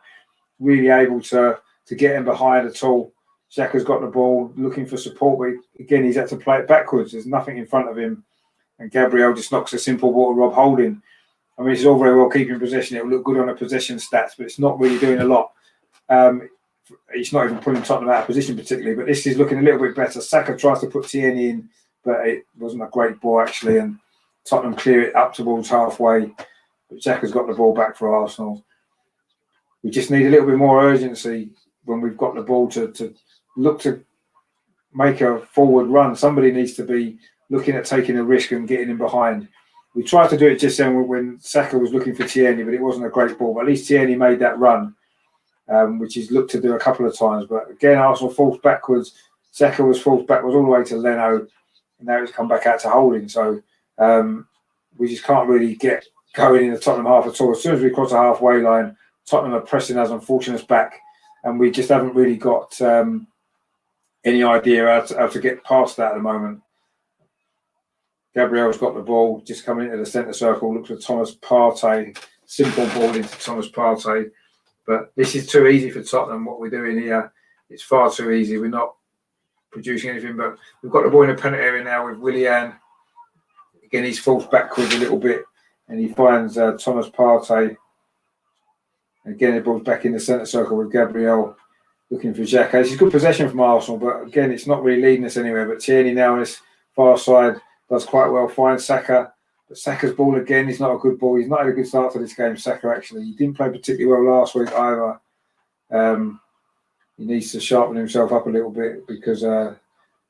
really able to get him behind at all. Xhaka's got the ball, looking for support, but again, he's had to play it backwards. There's nothing in front of him, and Gabriel just knocks a simple ball to Rob Holding. I mean, it's all very well keeping possession. It will look good on the possession stats, but it's not really doing a lot. It's not even pulling Tottenham out of position particularly, but this is looking a little bit better. Saka tries to put Tierney in, but it wasn't a great ball, actually, and Tottenham clear it up towards halfway. But Xhaka's got the ball back for Arsenal. We just need a little bit more urgency when we've got the ball to look to make a forward run. Somebody needs to be looking at taking a risk and getting in behind. We tried to do it just then when Saka was looking for Tierney, but it wasn't a great ball. But at least Tierney made that run. which he's looked to do a couple of times. But again, Arsenal falls backwards. Xhaka was falls backwards all the way to Leno, and now it's come back out to Holding. So we just can't really get going in the Tottenham half at all. As soon as we cross the halfway line, Tottenham are pressing us and forcing us back, and we just haven't really got any idea how to get past that at the moment. Gabriel's got the ball, just coming into the centre circle, looks at Thomas Partey, simple ball into Thomas Partey. But this is too easy for Tottenham, what we're doing here. It's far too easy. We're not producing anything, but we've got the ball in the penalty area now with Willian. Again, he's falls backwards a little bit, and he finds Thomas Partey. Again, the ball's back in the centre circle with Gabriel looking for Xhaka. This is good possession from Arsenal, but again, it's not really leading us anywhere. But Tierney now on this far side does quite well, finds Saka. But Saka's ball again is not a good ball. He's not had a good start to this game, Saka, actually. He didn't play particularly well last week either. He needs to sharpen himself up a little bit because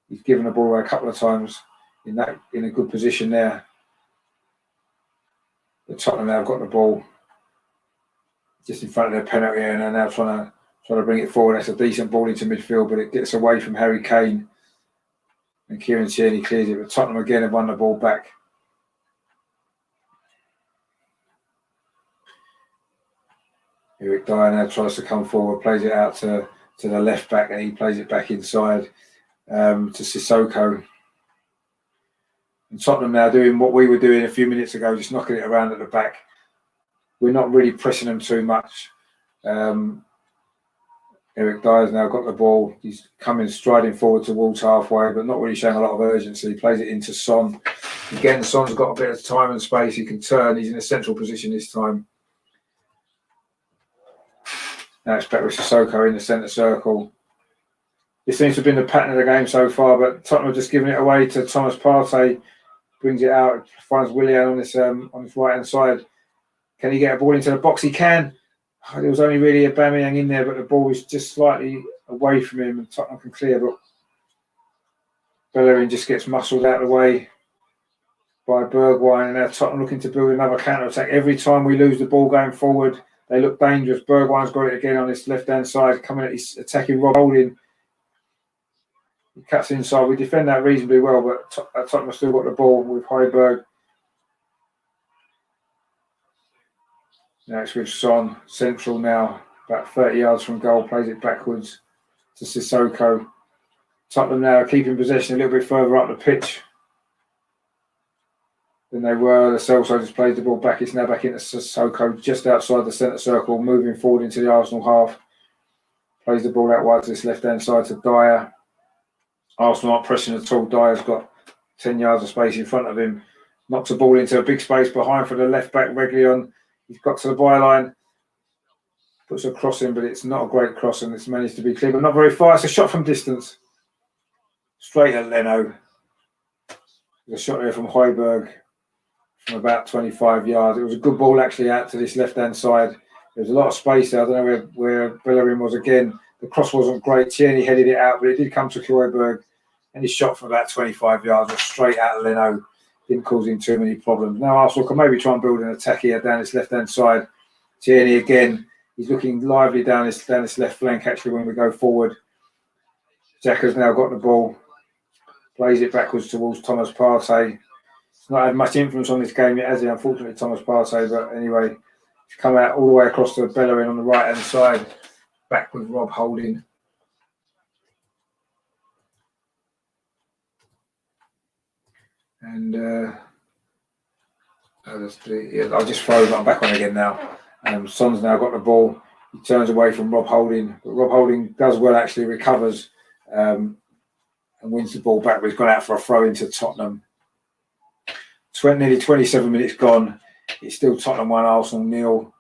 he's given the ball away a couple of times in a good position there. But Tottenham now have got the ball just in front of their penalty area, and they're now trying to bring it forward. That's a decent ball into midfield, but it gets away from Harry Kane. And Kieran Tierney clears it, but Tottenham again have won the ball back. Eric Dyer now tries to come forward, plays it out to the left back, and he plays it back inside to Sissoko. And Tottenham now doing what we were doing a few minutes ago, just knocking it around at the back. We're not really pressing them too much. Eric Dyer's now got the ball. He's coming striding forward towards halfway, but not really showing a lot of urgency. He plays it into Son. Again, Son's got a bit of time and space. He can turn. He's in a central position this time. Now it's back with Sissoko in the centre circle. This seems to have been the pattern of the game so far, but Tottenham have just given it away to Thomas Partey. Brings it out, finds Willian on his right-hand side. Can he get a ball into the box? He can. There was only really a Aubameyang in there, but the ball was just slightly away from him, and Tottenham can clear. But Bellerin just gets muscled out of the way by Bergwijn, and now Tottenham looking to build another counter-attack. Every time we lose the ball going forward, they look dangerous. Bergwijn's got it again on this left-hand side, coming at his attacking Rob Holding. He cuts inside. We defend that reasonably well, but Tottenham have still got the ball with Højbjerg. Now it's with Son, central now, about 30 yards from goal, plays it backwards to Sissoko. Tottenham now keeping possession a little bit further up the pitch than they were. The Celso just plays the ball back. It's now back into Sissoko, just outside the centre circle, moving forward into the Arsenal half. Plays the ball out wide to this left-hand side to Dyer. Arsenal aren't pressing at all. Dyer's got 10 yards of space in front of him. Knocks the ball into a big space behind for the left-back, Reguilón. He's got to the byline, puts a cross in, but it's not a great cross, and it's managed to be clear, but not very far. It's a shot from distance, straight at Leno. There's a shot there from Højbjerg from about 25 yards. It was a good ball actually out to this left-hand side. There's a lot of space there. I don't know where Bellerin was again. The cross wasn't great. Tierney headed it out, but it did come to Højbjerg, and he shot from about 25 yards, was straight out of Leno. Didn't cause him too many problems. Now Arsenal can maybe try and build an attack here down this left-hand side. Tierney again, he's looking lively down this left flank actually when we go forward. Xhaka's now got the ball, plays it backwards towards Thomas Partey. He's not had much influence on this game yet, has he? Unfortunately, Thomas Partey, but anyway, he's come out all the way across to Bellerin on the right-hand side, back with Rob Holding. And I'll just throw him back on again now. Son's now got the ball. He turns away from Rob Holding, but Rob Holding does well, actually recovers and wins the ball back, but he's gone out for a throw into Tottenham. Nearly 27 minutes gone. It's still Tottenham 1, Arsenal 0.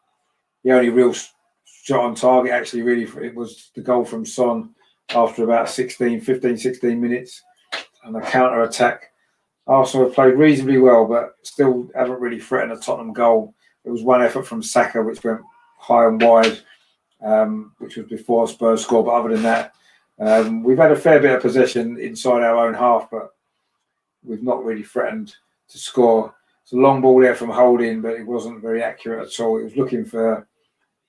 The only real shot on target, actually, really, it was the goal from Son after about 15, 16 minutes and a counter-attack. Arsenal have played reasonably well, but still haven't really threatened a Tottenham goal. There was one effort from Saka, which went high and wide, which was before Spurs scored. But other than that, we've had a fair bit of possession inside our own half, but we've not really threatened to score. It's a long ball there from Holding, but it wasn't very accurate at all. It was looking for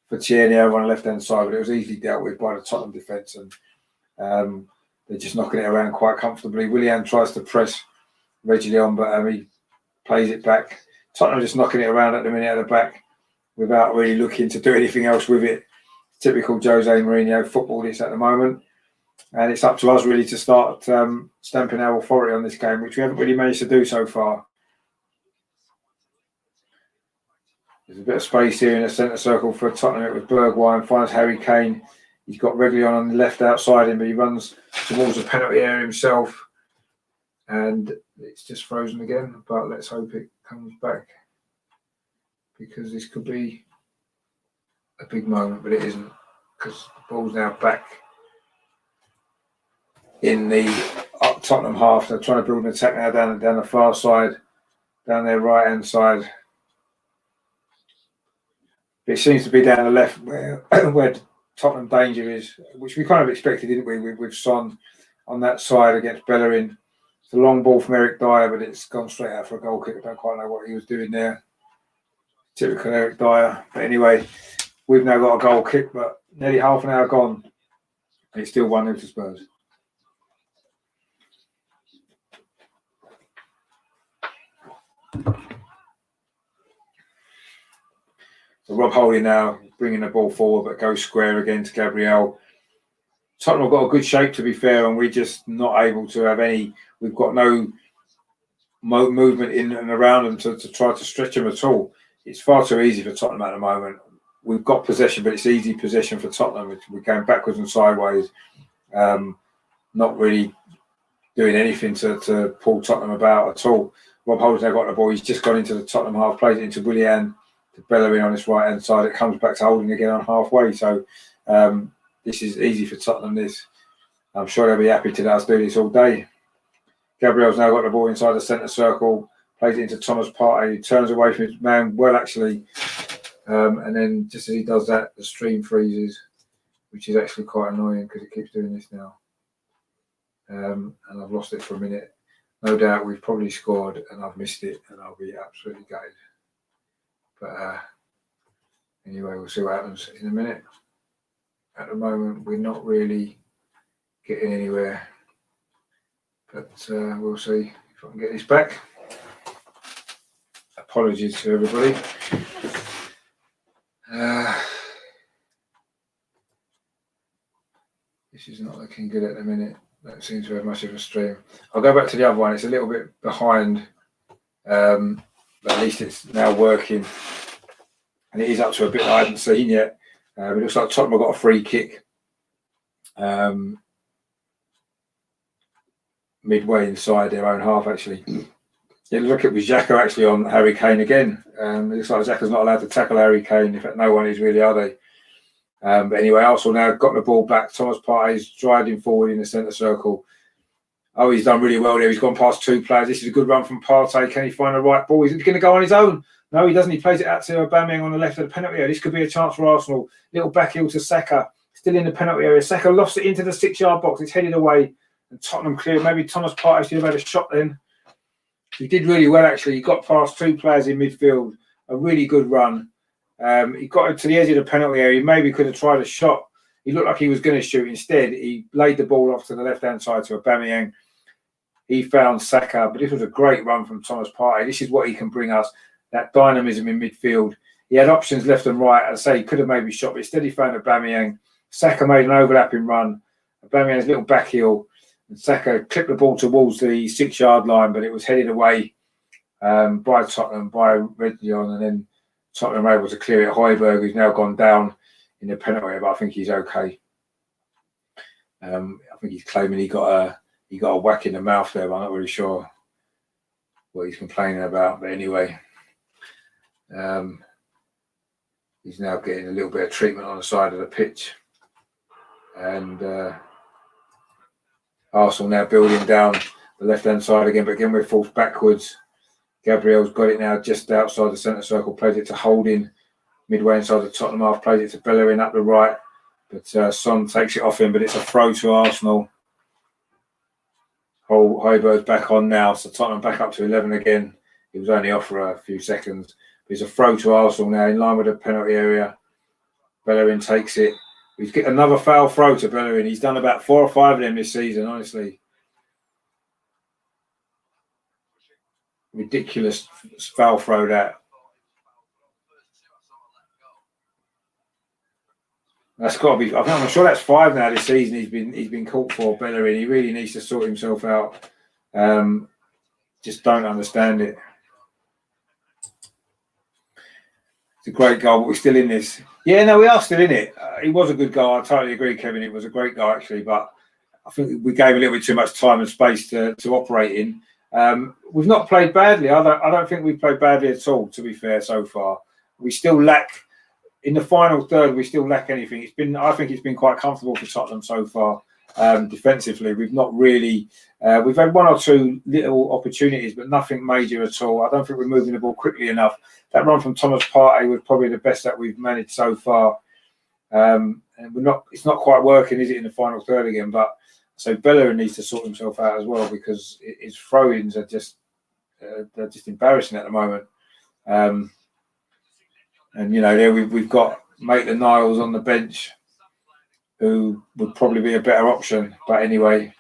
for Tierney over on the left-hand side, but it was easily dealt with by the Tottenham defence, and they're just knocking it around quite comfortably. Willian tries to press Watchalong, but he plays it back. Tottenham just knocking it around at the minute at the back without really looking to do anything else with it. Typical Jose Mourinho football this at the moment. And it's up to us really to start stamping our authority on this game, which we haven't really managed to do so far. There's a bit of space here in the centre circle for Tottenham. It was Bergwijn, finds Harry Kane. He's got Reguilón on the left outside him, but he runs towards the penalty area himself. And it's just frozen again, but let's hope it comes back, because this could be a big moment, but it isn't, because the ball's now back in the Tottenham half. They're trying to build an attack now down the far side, down their right-hand side. It seems to be down the left where Tottenham danger is, which we kind of expected, didn't we, with Son on that side against Bellerin. It's a long ball from Eric Dyer, but it's gone straight out for a goal kick. I don't quite know what he was doing there. Typical Eric Dyer. But anyway, we've now got a goal kick, but nearly half an hour gone. It's still 1-0 to Spurs. So Rob Holding now bringing the ball forward, but goes square again to Gabriel. Tottenham have got a good shape, to be fair, and we're just not able to have any. We've got no movement in and around them to try to stretch them at all. It's far too easy for Tottenham at the moment. We've got possession, but it's easy possession for Tottenham. We're going backwards and sideways, not really doing anything to pull Tottenham about at all. Rob Holding's now got the ball. He's just gone into the Tottenham half, plays it into Willian, to Bellerin on his right-hand side. It comes back to Holding again on halfway. So this is easy for Tottenham, this. I'm sure they'll be happy to let us do this all day. Gabriel's now got the ball inside the centre circle, plays it into Thomas Partey. He turns away from his man well, actually. And then just as he does that, the stream freezes, which is actually quite annoying because it keeps doing this now. And I've lost it for a minute. No doubt we've probably scored and I've missed it, and I'll be absolutely gutted. But anyway, we'll see what happens in a minute. At the moment, we're not really getting anywhere. But we'll see if I can get this back. Apologies to everybody. This is not looking good at the minute. Don't seem to have much of a stream. I'll go back to the other one. It's a little bit behind, but at least it's now working. And it is up to a bit I haven't seen yet. It looks like Tottenham got a free kick midway inside their own half, actually. Yeah, look, it was Xhaka actually on Harry Kane again. It looks like Xhaka's not allowed to tackle Harry Kane. In fact, no one is really, are they? But anyway, Arsenal now got the ball back. Thomas Partey's driving forward in the centre circle. Oh, he's done really well there. He's gone past two players. This is a good run from Partey. Can he find the right ball? He's going to go on his own. No, he doesn't. He plays it out to Aubameyang on the left of the penalty area. This could be a chance for Arsenal. Little back heel to Saka. Still in the penalty area. Saka lost it into the 6-yard box. It's headed away. And Tottenham clear. Maybe Thomas Partey should have had a shot then. He did really well, actually. He got past two players in midfield. A really good run. He got to the edge of the penalty area. He maybe could have tried a shot. He looked like he was going to shoot. Instead, he laid the ball off to the left-hand side to Aubameyang. He found Saka, but this was a great run from Thomas Partey. This is what he can bring us, that dynamism in midfield. He had options left and right. I'd say he could have maybe shot, but instead he found Aubameyang. Saka made an overlapping run. Aubameyang's little back heel. And Saka clipped the ball towards the 6-yard line, but it was headed away by Tottenham, by Reguilón, and then Tottenham were able to clear it. Højbjerg, who's now gone down in the penalty area, but I think he's okay. I think he's claiming he got a whack in the mouth there, but I'm not really sure what he's complaining about. But anyway, he's now getting a little bit of treatment on the side of the pitch. And Arsenal now building down the left-hand side again, but again we're forced backwards. Gabriel's got it now just outside the centre circle, plays it to Holding, midway inside the Tottenham half, plays it to Bellerin up the right, but Son takes it off him, but it's a throw to Arsenal. Højbjerg's back on now, so Tottenham back up to 11 again. He was only off for a few seconds. But it's a throw to Arsenal now, in line with the penalty area. Bellerin takes it. He's got another foul throw to Bellerin. He's done about 4 or 5 of them this season, honestly. Ridiculous foul throw that. That's got to be. I'm sure that's 5 now this season. He's been caught for Bellerin. He really needs to sort himself out. Just don't understand it. It's a great goal, but we're still in this. Yeah, no, we are still in it. He was a good goal. I totally agree, Kevin. It was a great goal, actually, but I think we gave a little bit too much time and space to operate in. We've not played badly. I don't think we've played badly at all, to be fair, so far. We still lack, in the final third, we still lack anything. I think it's been quite comfortable for Tottenham so far. Defensively, we've not really. We've had 1 or 2 little opportunities, but nothing major at all. I don't think we're moving the ball quickly enough. That run from Thomas Partey was probably the best that we've managed so far. And it's not quite working, is it, in the final third again? But so Bellerin needs to sort himself out as well, because his throw-ins are just embarrassing at the moment. And there we've got Maitland-Niles on the bench, who would probably be a better option. But anyway,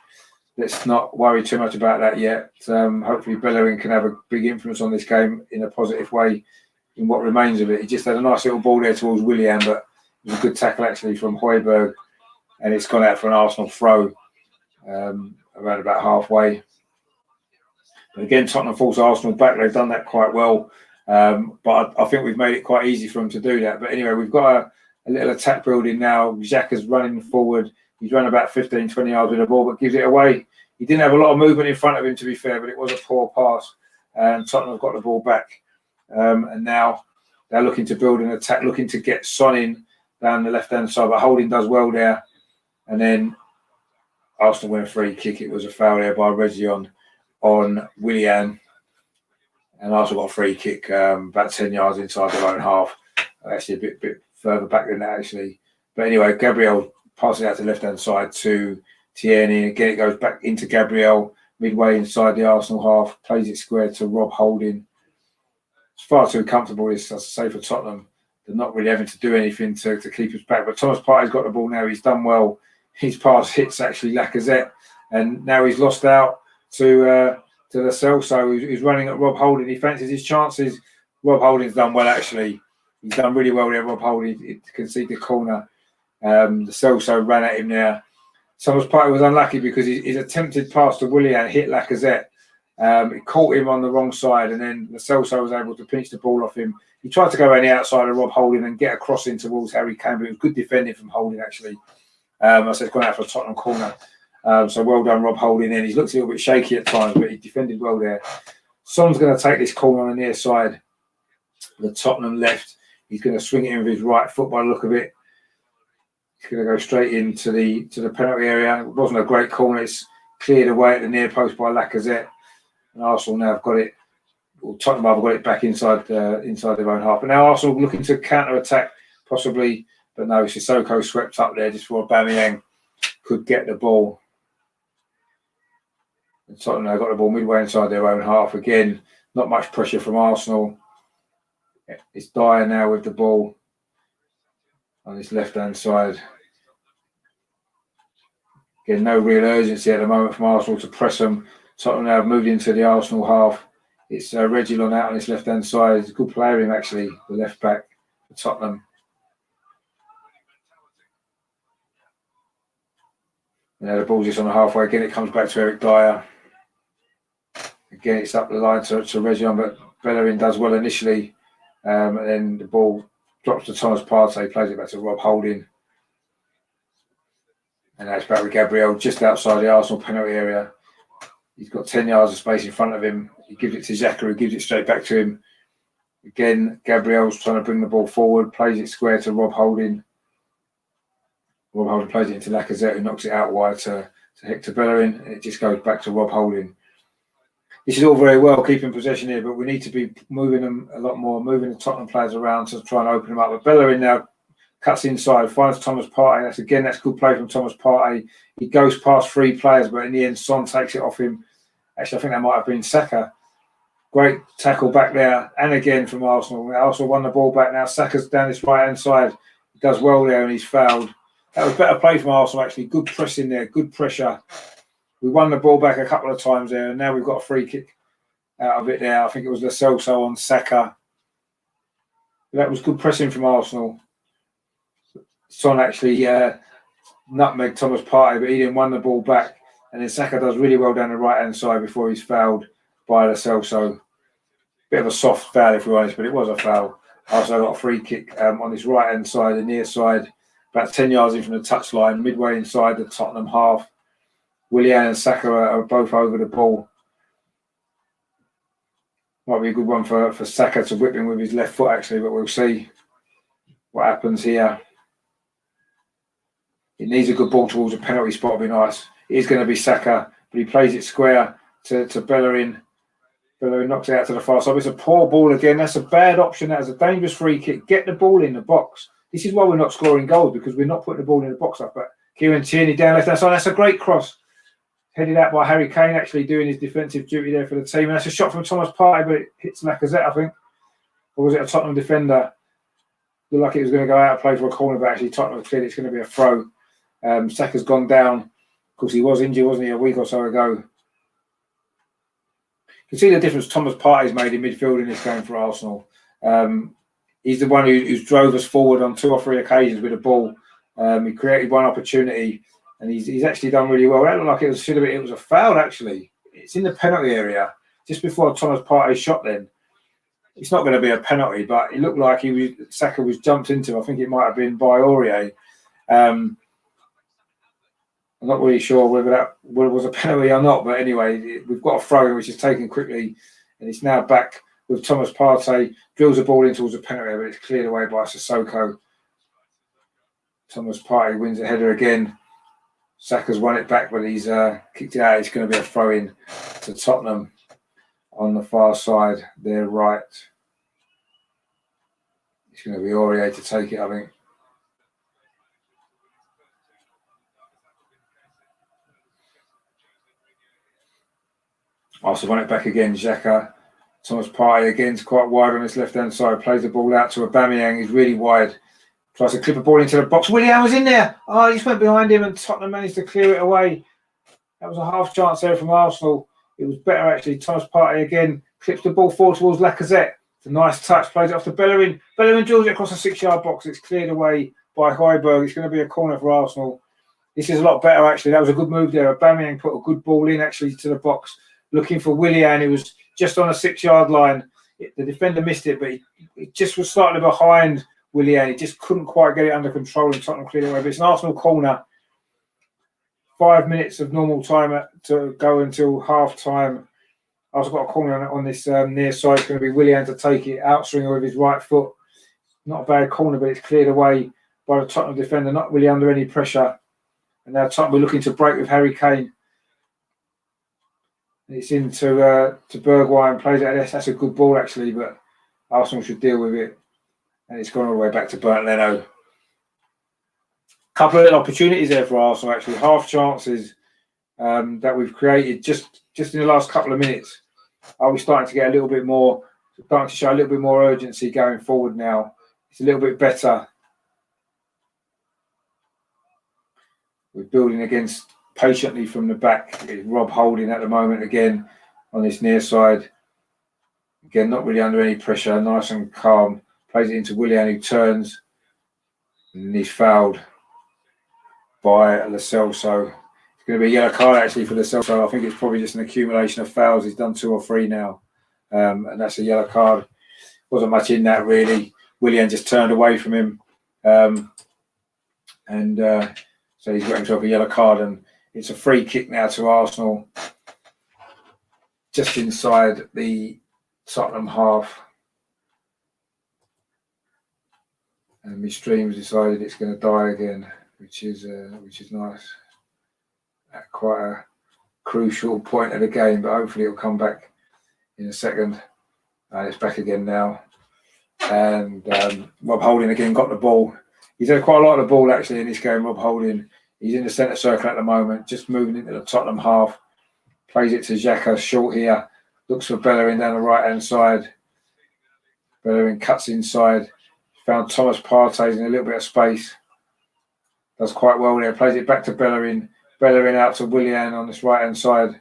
let's not worry too much about that yet. Hopefully Bellerin can have a big influence on this game in a positive way in what remains of it. He just had a nice little ball there towards Willian, but it was a good tackle actually from Højbjerg, and it's gone out for an Arsenal throw around about halfway. But again, Tottenham force Arsenal back. They've done that quite well, but I think we've made it quite easy for them to do that. But anyway, we've got a little attack building now. Xhaka's running forward. He's run about 15, 20 yards with the ball, but gives it away. He didn't have a lot of movement in front of him, to be fair, but it was a poor pass. And Tottenham have got the ball back. And now they're looking to build an attack, looking to get Son in down the left-hand side. But Holding does well there. And then Arsenal win a free kick. It was a foul there by Region on Willian. And Arsenal got a free kick about 10 yards inside their own half. Actually, a bit further back than that, actually. But anyway, Gabriel passes out to the left-hand side to Tierney. Again, it goes back into Gabriel, midway inside the Arsenal half, plays it square to Rob Holding. It's far too comfortable, as I say, for Tottenham. They're not really having to do anything to keep us back. But Thomas Partey's got the ball now. He's done well. His pass hits actually Lacazette, and now he's lost out to the cell. So he's running at Rob Holding. He fancies his chances. Rob Holding's done well, actually. He's done really well there, Rob Holding. He conceded the corner. The Celso ran at him there. Thomas Partey was unlucky because his attempted pass to Willian hit Lacazette. It caught him on the wrong side, and then the Celso was able to pinch the ball off him. He tried to go around the outside of Rob Holding and get a cross in towards Harry Kane, but it was good defending from Holding, actually. I said it's gone out for a Tottenham corner. So well done, Rob Holding. Then he's looked a little bit shaky at times, but he defended well there. Son's going to take this corner on the near side, the Tottenham left. He's going to swing it in with his right foot by the look of it. He's going to go straight into the penalty area. It wasn't a great corner. It's cleared away at the near post by Lacazette. And Arsenal now have got it. Well, Tottenham have got it back inside their own half. But now Arsenal looking to counter-attack, possibly. But no, Sissoko swept up there just before Aubameyang could get the ball. And Tottenham now got the ball midway inside their own half. Again, not much pressure from Arsenal. It's Dyer now with the ball on his left-hand side. Again, no real urgency at the moment from Arsenal to press them. Tottenham now have moved into the Arsenal half. It's Region out on his left-hand side. He's a good player, him actually, the left-back for Tottenham. Now the ball's just on the halfway. Again, it comes back to Eric Dyer. Again, it's up the line to Region, but Bellerin does well initially. And then the ball drops to Thomas Partey, plays it back to Rob Holding. And now it's back with Gabriel just outside the Arsenal penalty area. He's got 10 yards of space in front of him. He gives it to Xhaka, who gives it straight back to him. Again, Gabriel's trying to bring the ball forward, plays it square to Rob Holding. Rob Holding plays it into Lacazette, who knocks it out wide to Hector Bellerin, and it just goes back to Rob Holding. This is all very well keeping possession here, but we need to be moving them a lot more, moving the Tottenham players around to try and open them up. But Bellerin now cuts inside, finds Thomas Partey. That's good play from Thomas Partey. He goes past 3 players, but in the end, Son takes it off him. Actually, I think that might have been Saka. Great tackle back there, and again from Arsenal. Arsenal won the ball back now. Saka's down his right-hand side. does well there and he's fouled. That was better play from Arsenal, actually. Good pressing there, good pressure. We won the ball back a couple of times there, and now we've got a free kick out of it there. I think it was Lo Celso on Saka. That was good pressing from Arsenal. Son actually nutmegged Thomas Partey, but he didn't win the ball back. And then Saka does really well down the right-hand side before he's fouled by Lo Celso. Bit of a soft foul, if we're honest, but it was a foul. Arsenal got a free kick on his right-hand side, the near side, about 10 yards in from the touchline, midway inside the Tottenham half. Willian and Saka are both over the ball. Might be a good one for Saka to whip him with his left foot, actually, but we'll see what happens here. It needs a good ball towards a penalty spot, would be nice. It is going to be Saka, but he plays it square to Bellerin. Bellerin knocks it out to the far side. It's a poor ball again. That's a bad option. That's a dangerous free kick. Get the ball in the box. This is why we're not scoring goals, because we're not putting the ball in the box up. But Kieran Tierney down left-hand side. That's a great cross. Headed out by Harry Kane, actually doing his defensive duty there for the team. And that's a shot from Thomas Partey, but it hits Lacazette, I think. Or was it a Tottenham defender? Looked like it was going to go out of play for a corner, but actually Tottenham cleared it's going to be a throw. Saka's gone down. Of course, he was injured, wasn't he, a week or so ago. You can see the difference Thomas Partey's made in midfield in this game for Arsenal. He's the one who's drove us forward on 2 or 3 occasions with the ball. He created one opportunity, and he's actually done really well. That looked like it was a foul, actually. It's in the penalty area, just before Thomas Partey's shot then. It's not going to be a penalty, but it looked like Saka was jumped into. I think it might have been by Aurier. I'm not really sure whether it was a penalty or not, but anyway, we've got a throw which is taken quickly, and it's now back with Thomas Partey, drills the ball in towards the penalty, but it's cleared away by Sissoko. Thomas Partey wins the header again. Saka's won it back, but he's kicked it out. It's going to be a throw-in to Tottenham on the far side, their right. It's going to be Aurier to take it, I think. Arsenal won it back again. Xhaka, Thomas Partey again is quite wide on his left-hand side. Plays the ball out to Aubameyang. He's really wide. Tries to clip a ball into the box. Willian was in there. Oh, he just went behind him and Tottenham managed to clear it away. That was a half chance there from Arsenal. It was better, actually. Thomas Partey again clips the ball forward towards Lacazette. It's a nice touch. Plays it off to Bellerin. Bellerin drills it across the 6-yard box. It's cleared away by Højbjerg. It's going to be a corner for Arsenal. This is a lot better, actually. That was a good move there. Aubameyang put a good ball in, actually, to the box. Looking for Willian, who was just on a 6-yard line. The defender missed it, but he just was slightly behind Willian. He just couldn't quite get it under control and Tottenham cleared away. But it's an Arsenal corner. 5 minutes of normal time to go until half-time. Arsenal got a corner on this near side. It's going to be Willian to take it, outswinger with his right foot. Not a bad corner, but it's cleared away by the Tottenham defender, not really under any pressure. And now Tottenham are looking to break with Harry Kane. It's into Bergwijn, plays it. That's a good ball, actually, but Arsenal should deal with it. And it's gone all the way back to Bernd Leno. Couple of little opportunities there for Arsenal, actually. Half chances that we've created just in the last couple of minutes. Are we starting to get a little bit more, starting to show a little bit more urgency going forward now? It's a little bit better. We're building against patiently from the back. It's Rob Holding at the moment again on this near side. Again, not really under any pressure, nice and calm. Plays it into Willian, who turns, and he's fouled by Lo Celso. It's going to be a yellow card, actually, for Lo Celso. I think it's probably just an accumulation of fouls. He's done 2 or 3 now, and that's a yellow card. Wasn't much in that, really. Willian just turned away from him, so he's got himself a yellow card, and it's a free kick now to Arsenal, just inside the Tottenham half. And my stream's decided it's going to die again, which is nice. At quite a crucial point of the game, but hopefully it'll come back in a second. And it's back again now. And Rob Holding again got the ball. He's had quite a lot of the ball, actually, in this game, Rob Holding. He's in the centre circle at the moment, just moving into the Tottenham half. Plays it to Xhaka, short here. Looks for Bellerin down the right-hand side. Bellerin cuts inside. Found Thomas Partey in a little bit of space. Does quite well there. Plays it back to Bellerin. Bellerin out to Willian on this right-hand side.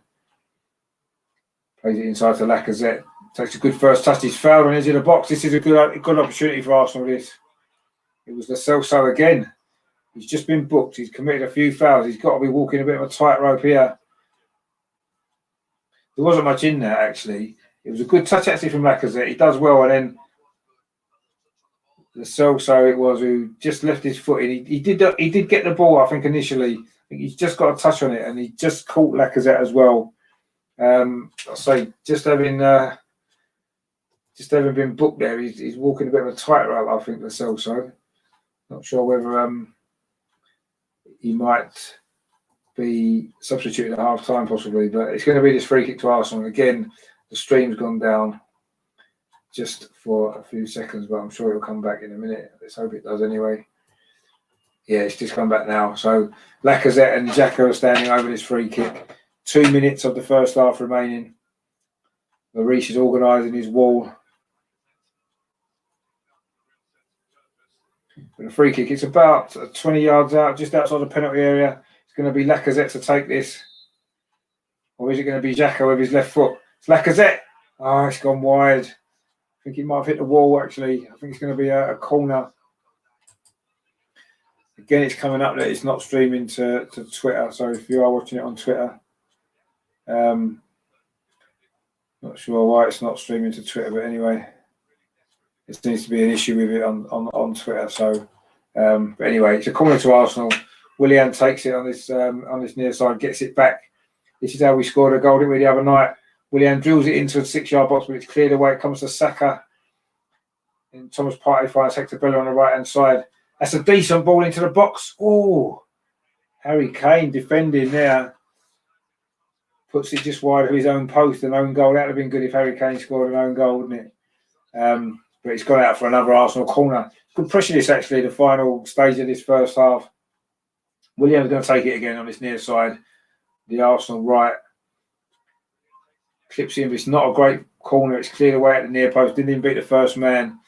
Plays it inside to Lacazette. Takes a good first touch. He's fouled on the edge of the box. This is a good opportunity for Arsenal, this. It was Lo Celso again. He's just been booked. He's committed a few fouls. He's got to be walking a bit of a tightrope here. There wasn't much in there, actually. It was a good touch, actually, from Lacazette. He does well, and then Lo Celso it was who just left his foot in. He did get the ball, I think, initially. I think he's just got a touch on it, and he just caught Lacazette as well. I'll say just having been booked there, he's walking a bit of a tightrope, I think, Lo Celso. Not sure whether he might be substituted at half time, possibly, but it's going to be this free kick to Arsenal. Again, the stream's gone down just for a few seconds, but I'm sure it'll come back in a minute. Let's hope it does anyway. Yeah, it's just come back now. So Lacazette and Xhaka are standing over this free kick. 2 minutes of the first half remaining. Maurice is organising his wall. For the free kick, it's about 20 yards out, just outside the penalty area. It's going to be Lacazette to take this. Or is it going to be Xhaka with his left foot? It's Lacazette. Oh, it's gone wide. I think he might have hit the wall, actually. I think it's going to be a corner. Again, it's coming up that it's not streaming to Twitter. So if you are watching it on Twitter, not sure why it's not streaming to Twitter, but anyway, it seems to be an issue with it on Twitter. So, but anyway, it's a corner to Arsenal. Willian takes it on this near side, gets it back. This is how we scored a goal, didn't we, the other night? Willian drills it into a 6-yard box, but it's cleared away. It comes to Saka. And Thomas Partey finds Hector Bellerin on the right-hand side. That's a decent ball into the box. Oh, Harry Kane defending there. Puts it just wide of his own post, an own goal. That would have been good if Harry Kane scored an own goal, wouldn't it? But it's gone out for another Arsenal corner. Good pressure this, actually, the final stage of this first half. William's going to take it again on this near side. The Arsenal right. Clips in. It's not a great corner. It's cleared away at the near post. Didn't even beat the first man.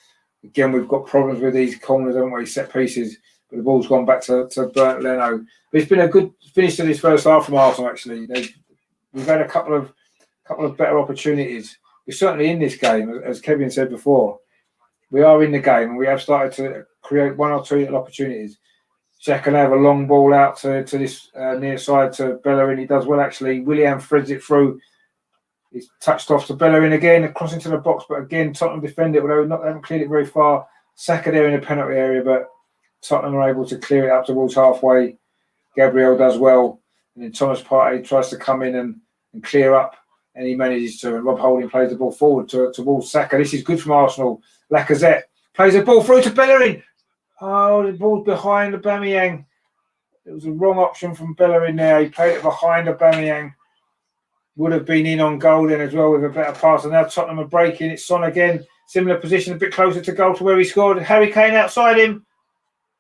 Again, we've got problems with these corners, haven't we? Set pieces. But the ball's gone back to Bernd Leno. But it's been a good finish to this first half from Arsenal, actually. We've had a couple of better opportunities. We're certainly in this game, as Kevin said before. We are in the game, and we have started to create one or two little opportunities. Jack can have a long ball out to this near side to Bellerin. He does well, actually. Willian threads it through. He's touched off to Bellerin again, across into the box, but again, Tottenham defend it, although they haven't cleared it very far. Saka there in the penalty area, but Tottenham are able to clear it up towards halfway. Gabriel does well, and then Thomas Partey tries to come in and clear up, and he manages to. And Rob Holding plays the ball forward towards Saka. This is good from Arsenal. Lacazette plays the ball through to Bellerin. Oh, the ball's behind Aubameyang. It was a wrong option from Bellerin there. He played it behind Aubameyang. Would have been in on goal then as well with a better pass. And now Tottenham are breaking. It's Son again. Similar position, a bit closer to goal to where he scored. Harry Kane outside him.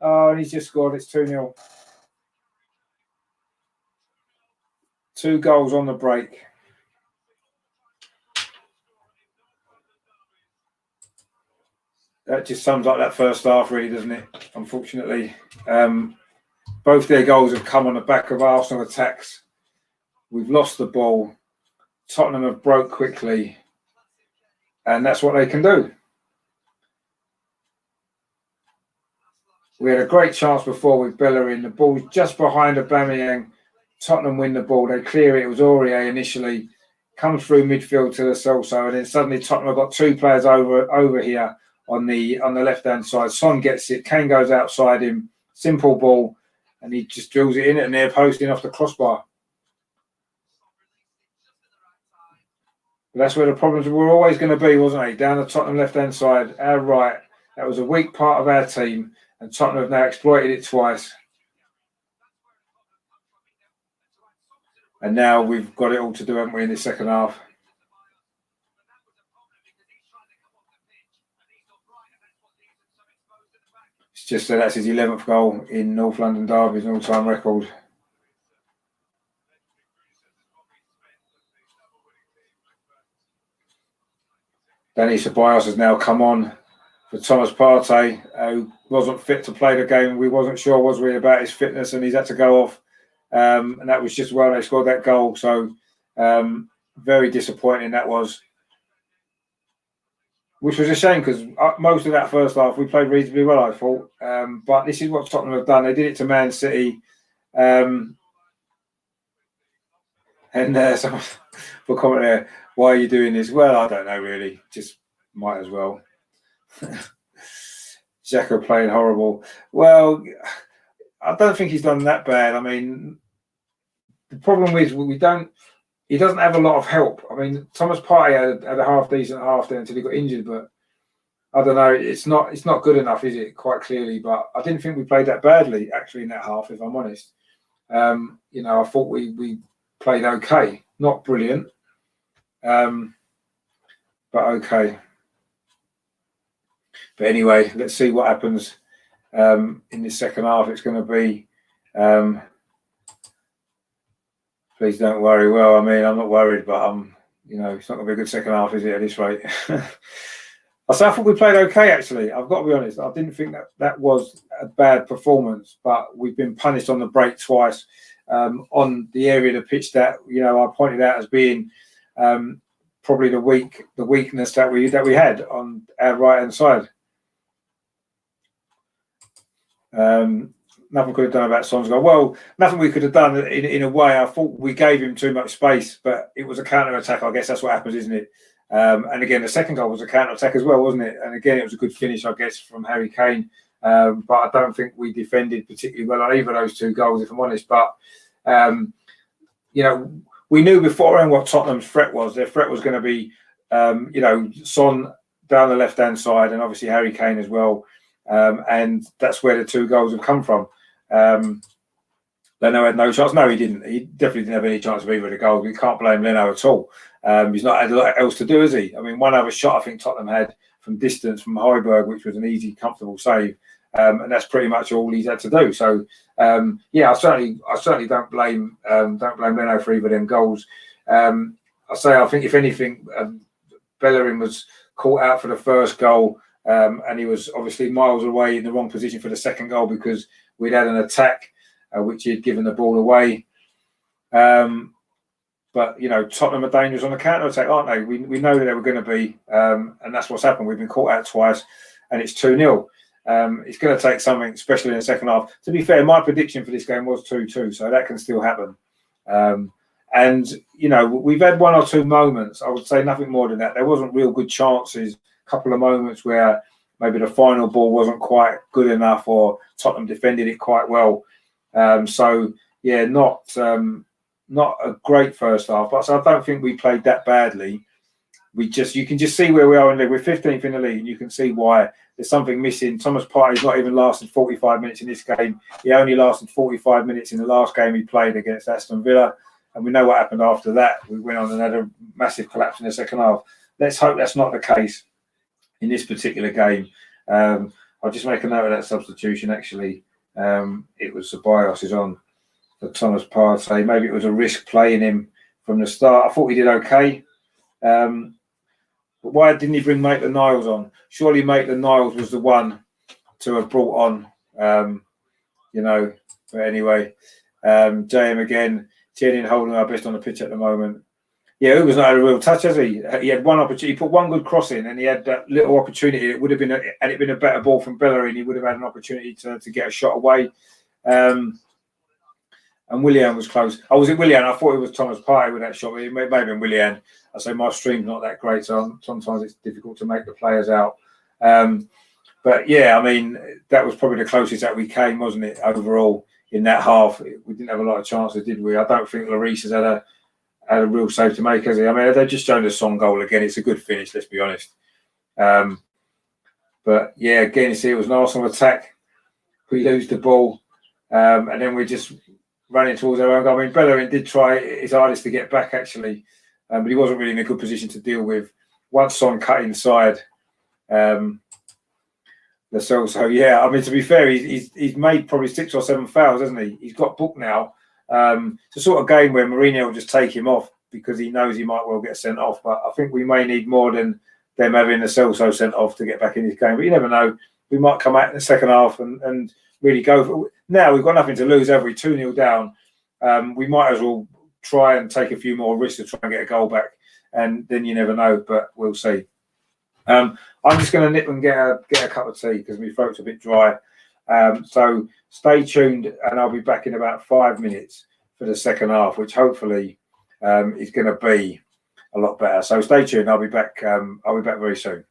Oh, and he's just scored. It's 2-0. 2 goals on the break. That just sums up that first half, really, doesn't it? Unfortunately. Both their goals have come on the back of Arsenal attacks. We've lost the ball. Tottenham have broke quickly. And that's what they can do. We had a great chance before with Bellerin. The ball's just behind Aubameyang. Tottenham win the ball. They clear it. It was Aurier initially. Comes through midfield to Lo Celso. And then suddenly Tottenham have got 2 players over here on the left-hand side. Son gets it. Kane goes outside him. Simple ball. And he just drills it in at the near post, in off the crossbar. But that's where the problems were always going to be, wasn't it? Down the Tottenham left-hand side, our right. That was a weak part of our team, and Tottenham have now exploited it twice. And now we've got it all to do, haven't we, in the second half? It's just that that's his 11th goal in North London derbies, an all-time record. Danny Ceballos has now come on for Thomas Partey, who wasn't fit to play the game. We wasn't sure, was we, about his fitness, and he's had to go off. And that was just well they scored that goal. So very disappointing that was. Which was a shame because most of that first half we played reasonably well, I thought. But this is what Tottenham have done. They did it to Man City. And someone will comment there, why are you doing this? Well, I don't know really. Just might as well. Xhaka playing horrible. Well, I don't think he's done that bad. I mean, the problem is he doesn't have a lot of help. I mean, Thomas Partey had a half-decent half there until he got injured, but I don't know. It's not good enough, is it? Quite clearly, but I didn't think we played that badly, actually, in that half, if I'm honest. I thought we played okay. Not brilliant, but okay. But anyway, let's see what happens in the second half. It's going to be... please don't worry. Well, I mean, I'm not worried, but it's not going to be a good second half, is it, at this rate? I thought we played okay, actually. I've got to be honest. I didn't think that was a bad performance, but we've been punished on the break twice on the area of the pitch that I pointed out as being probably the weakness that we had on our right hand side. Nothing could have done about Son's goal. Well, nothing we could have done in a way. I thought we gave him too much space, but it was a counter-attack. I guess that's what happens, isn't it? And again, the second goal was a counter-attack as well, wasn't it? And again, it was a good finish, I guess, from Harry Kane. But I don't think we defended particularly well on either of those two goals, if I'm honest. But, we knew beforehand what Tottenham's threat was. Their threat was going to be, Son down the left-hand side and obviously Harry Kane as well. And that's where the two goals have come from. Leno had no chance. No, he didn't. He definitely didn't have any chance of either of the goals. We can't blame Leno at all. He's not had a lot else to do, has he? I mean, one other shot I think Tottenham had from distance from Højbjerg, which was an easy, comfortable save, and that's pretty much all he's had to do. So, I certainly don't blame Leno for either of them goals. I think if anything, Bellerin was caught out for the first goal. And he was obviously miles away in the wrong position for the second goal because we'd had an attack which he had given the ball away. But Tottenham are dangerous on the counter attack, aren't they? We know that they were going to be, and that's what's happened. We've been caught out twice, and it's 2-0. It's going to take something, especially in the second half. To be fair, my prediction for this game was 2-2, so that can still happen. And we've had one or two moments. I would say nothing more than that. There wasn't real good chances. Couple of moments where maybe the final ball wasn't quite good enough or Tottenham defended it quite well. Not a great first half, but so I don't think we played that badly. You can just see where we are in the league. We're 15th in the league, and you can see why there's something missing. Thomas Partey's not even lasted 45 minutes in this game. He only lasted 45 minutes in the last game he played against Aston Villa, and we know what happened after that. We went on and had a massive collapse in the second half. Let's hope that's not the case in this particular game. I'll just make a note of that substitution, actually. It was Ceballos is on for Thomas Partey. Maybe it was a risk playing him from the start. I thought he did okay. But why didn't he bring Maitland-Niles on? Surely Maitland-Niles was the one to have brought on, But anyway, JM again, Tierney holding our best on the pitch at the moment. Yeah, Uber's not had a real touch, has he? He had one opportunity. He put one good cross in, and he had that little opportunity. It would have been, had it been a better ball from Bellerin, he would have had an opportunity to get a shot away. And Willian was close. Was it Willian? I thought it was Thomas Partey with that shot. It may have been Willian. I say my stream's not that great, so sometimes it's difficult to make the players out. But yeah, I mean, that was probably the closest that we came, wasn't it? Overall, in that half, we didn't have a lot of chances, did we? I don't think Lloris has had a real save to make, has he? I mean, they've just shown the Son goal again. It's a good finish, let's be honest. But yeah, again, you see, it was an Arsenal attack. We lose the ball, and then we're just running towards our own goal. I mean, Bellerin did try his hardest to get back, actually, but he wasn't really in a good position to deal with. Once Son cut inside, so yeah, I mean, to be fair, he's made probably 6 or 7 fouls, hasn't he? He's got booked now. It's a sort of game where Mourinho will just take him off because he knows he might well get sent off. But I think we may need more than them having the Celso sent off to get back in this game. But you never know. We might come out in the second half and really go for it. Now we've got nothing to lose, have we? 2-0 down. We might as well try and take a few more risks to try and get a goal back. And then you never know, but we'll see. I'm just going to nip and get a cup of tea because my throat's a bit dry. So stay tuned, and I'll be back in about 5 minutes for the second half, which hopefully is going to be a lot better. So stay tuned. I'll be back. I'll be back very soon.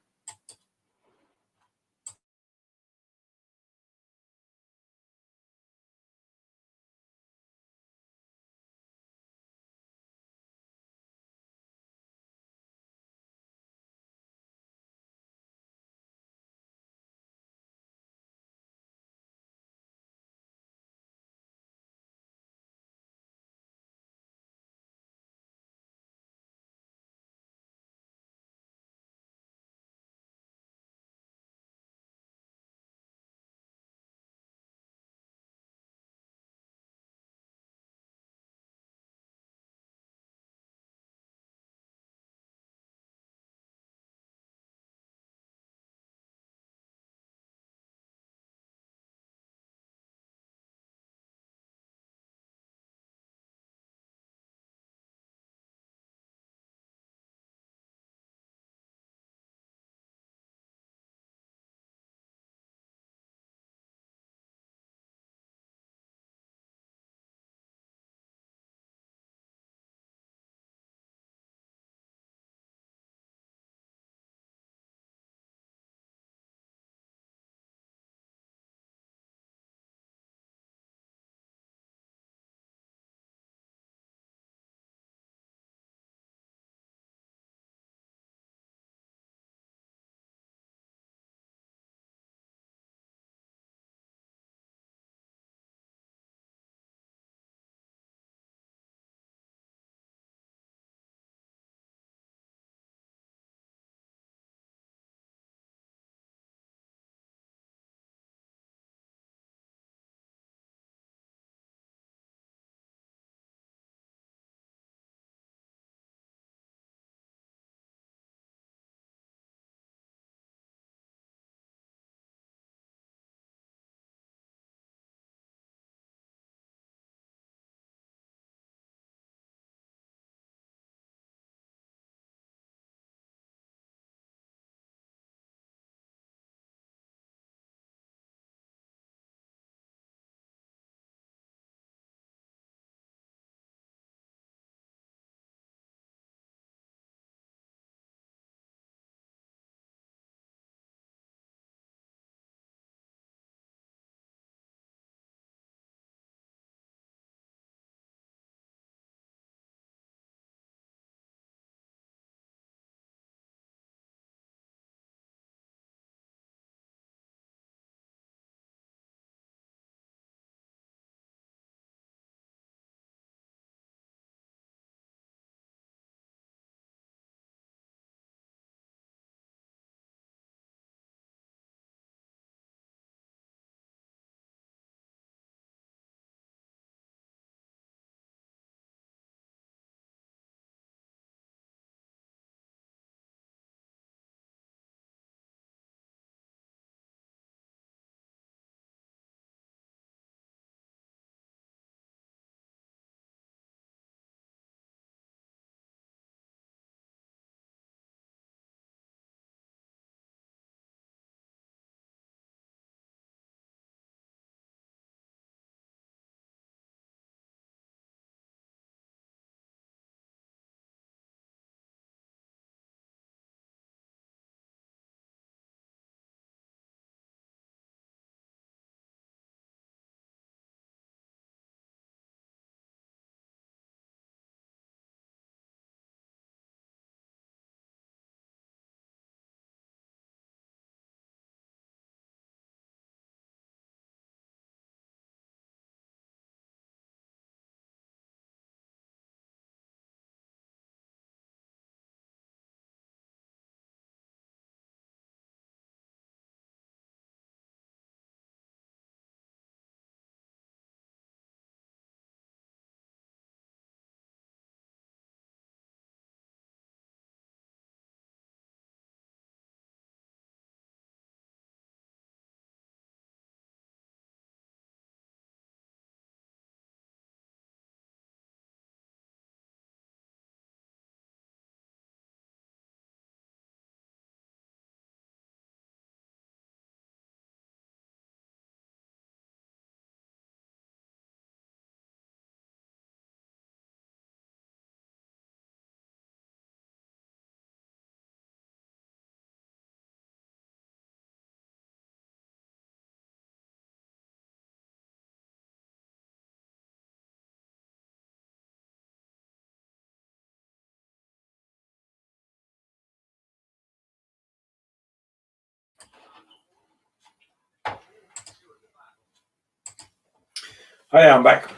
Hi, I'm back.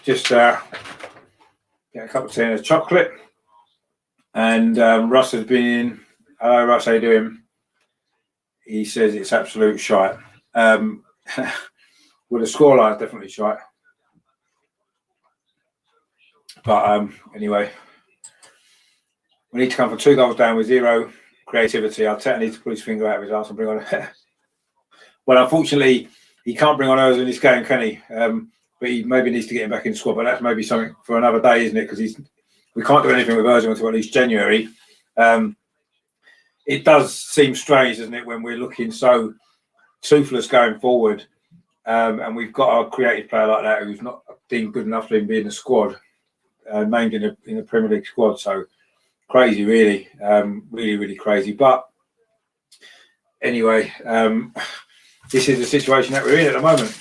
Just get a cup of tea and a chocolate. And Russ has been in. Hello, Russ, how you doing? He says it's absolute shite. Well, the scoreline is definitely shite. But anyway, we need to come from 2 goals down with zero creativity. Arteta needs to pull his finger out of his arse and bring on. Well, unfortunately, he can't bring on Ozil in this game, can he? But he maybe needs to get him back in the squad. But that's maybe something for another day, isn't it? Because we can't do anything with Ozil until at least January. It does seem strange, doesn't it, when we're looking so toothless going forward, and we've got a creative player like that who's not deemed good enough to even be in the squad, named in the Premier League squad. So crazy, really, really crazy. But anyway, this is the situation that we're in at the moment.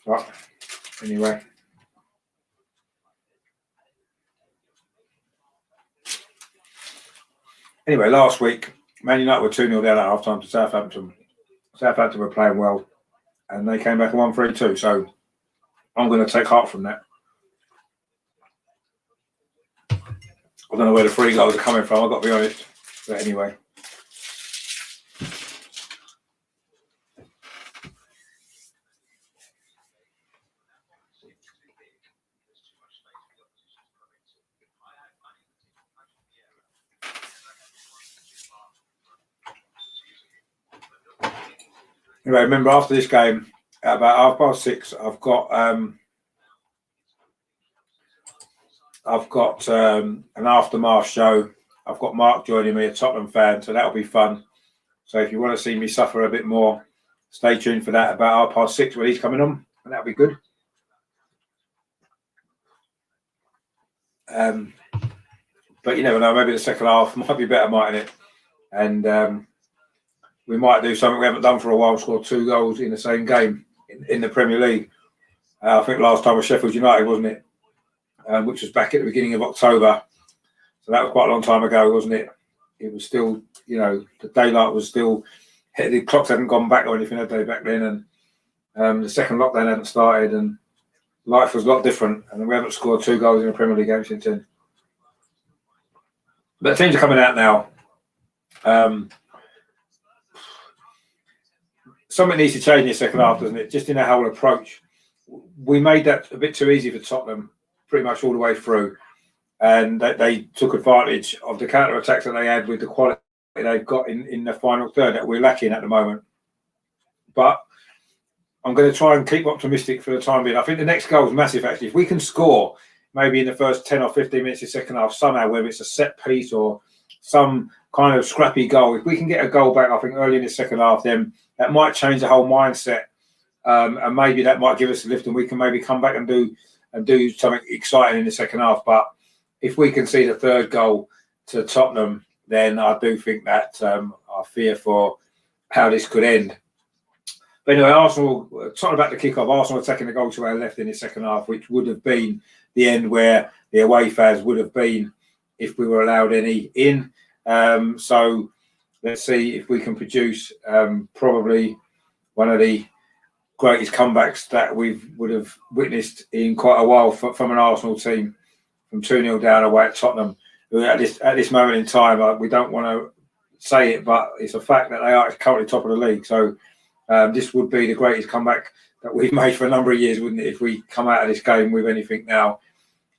But anyway. Anyway, last week, Man United were 2-0 down at half-time to Southampton. Southampton were playing well, and they came back and won 3-2. So I'm going to take heart from that. I don't know where the 3 goals are coming from, I've got to be honest. But anyway. Anyway, remember after this game, at about 6:30, I've got an aftermath show. I've got Mark joining me, a Tottenham fan, so that'll be fun. So if you want to see me suffer a bit more, stay tuned for that about 6:30 when he's coming on, and that'll be good. But you never know, maybe the second half might be better, mightn't it? And we might do something we haven't done for a while, score 2 goals in the same game in the Premier League. I think last time was Sheffield United, wasn't it? Which was back at the beginning of October. So that was quite a long time ago, wasn't it? It was still, the daylight was still, the clocks hadn't gone back or anything, had they, back then? And the second lockdown hadn't started, and life was a lot different. And we haven't scored 2 goals in a Premier League game since then. But the teams are coming out now. Something needs to change in the second half, doesn't it? Just in our whole approach. We made that a bit too easy for Tottenham, pretty much all the way through. And they took advantage of the counter-attacks that they had with the quality they've got in the final third that we're lacking at the moment. But I'm going to try and keep optimistic for the time being. I think the next goal is massive, actually. If we can score maybe in the first 10 or 15 minutes of the second half somehow, whether it's a set piece or some kind of scrappy goal, if we can get a goal back, I think, early in the second half, then that might change the whole mindset. And maybe that might give us a lift, and we can maybe come back and do something exciting in the second half. But if we can see the 3rd goal to Tottenham, then I do think that I fear for how this could end. But anyway, Arsenal, talking about the kick-off, Arsenal attacking the goal to our left in the second half, which would have been the end where the away fans would have been if we were allowed any in. So let's see if we can produce probably one of the greatest comebacks that we would have witnessed in quite a while from an Arsenal team, from 2-0 down away at Tottenham. At this moment in time, we don't want to say it, but it's a fact that they are currently top of the league. So this would be the greatest comeback that we've made for a number of years, wouldn't it, if we come out of this game with anything now.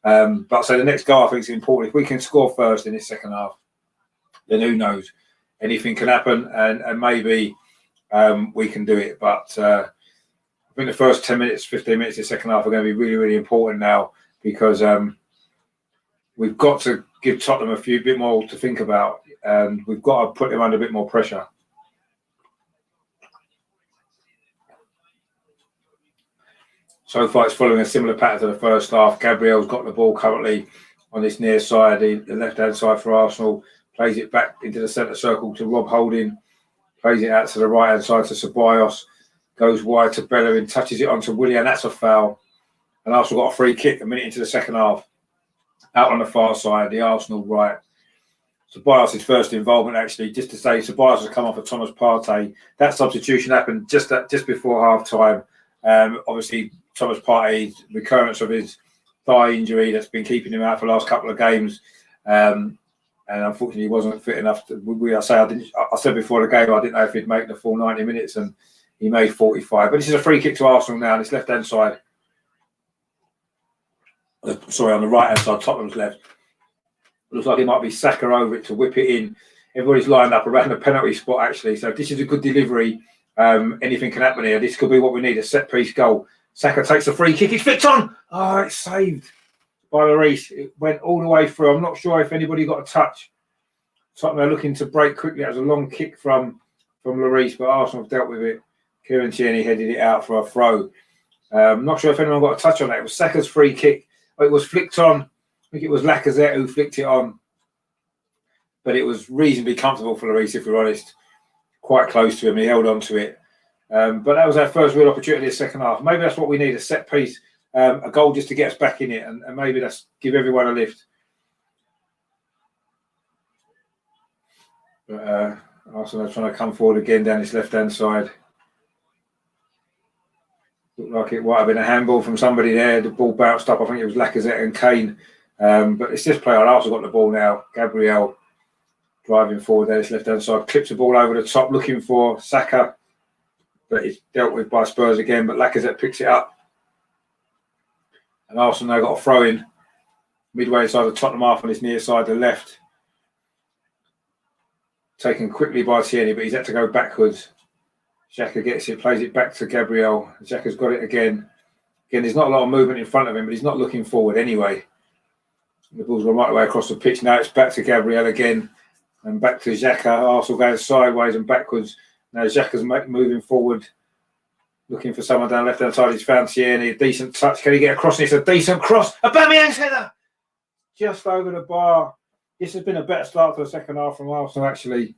But so the next goal, I think, is important. If we can score first in this second half, then who knows? Anything can happen, and maybe we can do it. But I think the first 10 minutes, 15 minutes of the second half are going to be really, really important now, because we've got to give Tottenham a bit more to think about, and we've got to put them under a bit more pressure. So far, it's following a similar pattern to the first half. Gabriel's got the ball currently on this near side, the left-hand side for Arsenal, plays it back into the centre circle to Rob Holding, plays it out to the right-hand side to Ceballos, goes wide to Bellerin, touches it onto Willian. That's a foul. And Arsenal got a free kick a minute into the second half, out on the far side, the Arsenal right. Ceballos' first involvement, actually, just to say Ceballos has come off of Thomas Partey. That substitution happened just before half-time. Obviously, Thomas Partey's recurrence of his thigh injury that's been keeping him out for the last couple of games. And unfortunately, he wasn't fit enough. I said before the game, I didn't know if he'd make the full 90 minutes, and he made 45. But this is a free kick to Arsenal now, and it's left-hand side. Sorry, on the right-hand side, Tottenham's left. Looks like it might be Saka over it to whip it in. Everybody's lined up around the penalty spot, actually. So if this is a good delivery, anything can happen here. This could be what we need, a set-piece goal. Saka takes a free kick. It's flicked on. Oh, it's saved by Lloris. It went all the way through. I'm not sure if anybody got a touch. Tottenham are looking to break quickly. It was a long kick from Lloris, but Arsenal have dealt with it. Kieran Tierney headed it out for a throw. Not sure if anyone got a touch on that. It was Saka's free kick. It was flicked on. I think it was Lacazette who flicked it on. But it was reasonably comfortable for Lloris, if we're honest. Quite close to him. He held on to it. But that was our first real opportunity in the second half. Maybe that's what we need, a set piece, a goal just to get us back in it. And maybe that's give everyone a lift. But Arsenal are trying to come forward again down this left-hand side. Looked like it might have been a handball from somebody there. The ball bounced up. I think it was Lacazette and Kane. But it's this player. Arsenal got the ball now. Gabriel driving forward there. This left-hand side. Clips the ball over the top looking for Saka. But it's dealt with by Spurs again. But Lacazette picks it up. And Arsenal now got a throw in. Midway inside the Tottenham half on his near side, the left. Taken quickly by Tierney, but he's had to go backwards. Xhaka gets it, plays it back to Gabriel. Xhaka's got it again. Again, there's not a lot of movement in front of him, but he's not looking forward anyway. The ball's gone right the way across the pitch. Now it's back to Gabriel again. And back to Xhaka. Arsenal going sideways and backwards. Now Xhaka's moving forward. Looking for someone down left-hand side. He's found Tierney. A decent touch. Can he get across? It's a decent cross. Aubameyang's header! Just over the bar. This has been a better start to the second half from Arsenal, actually.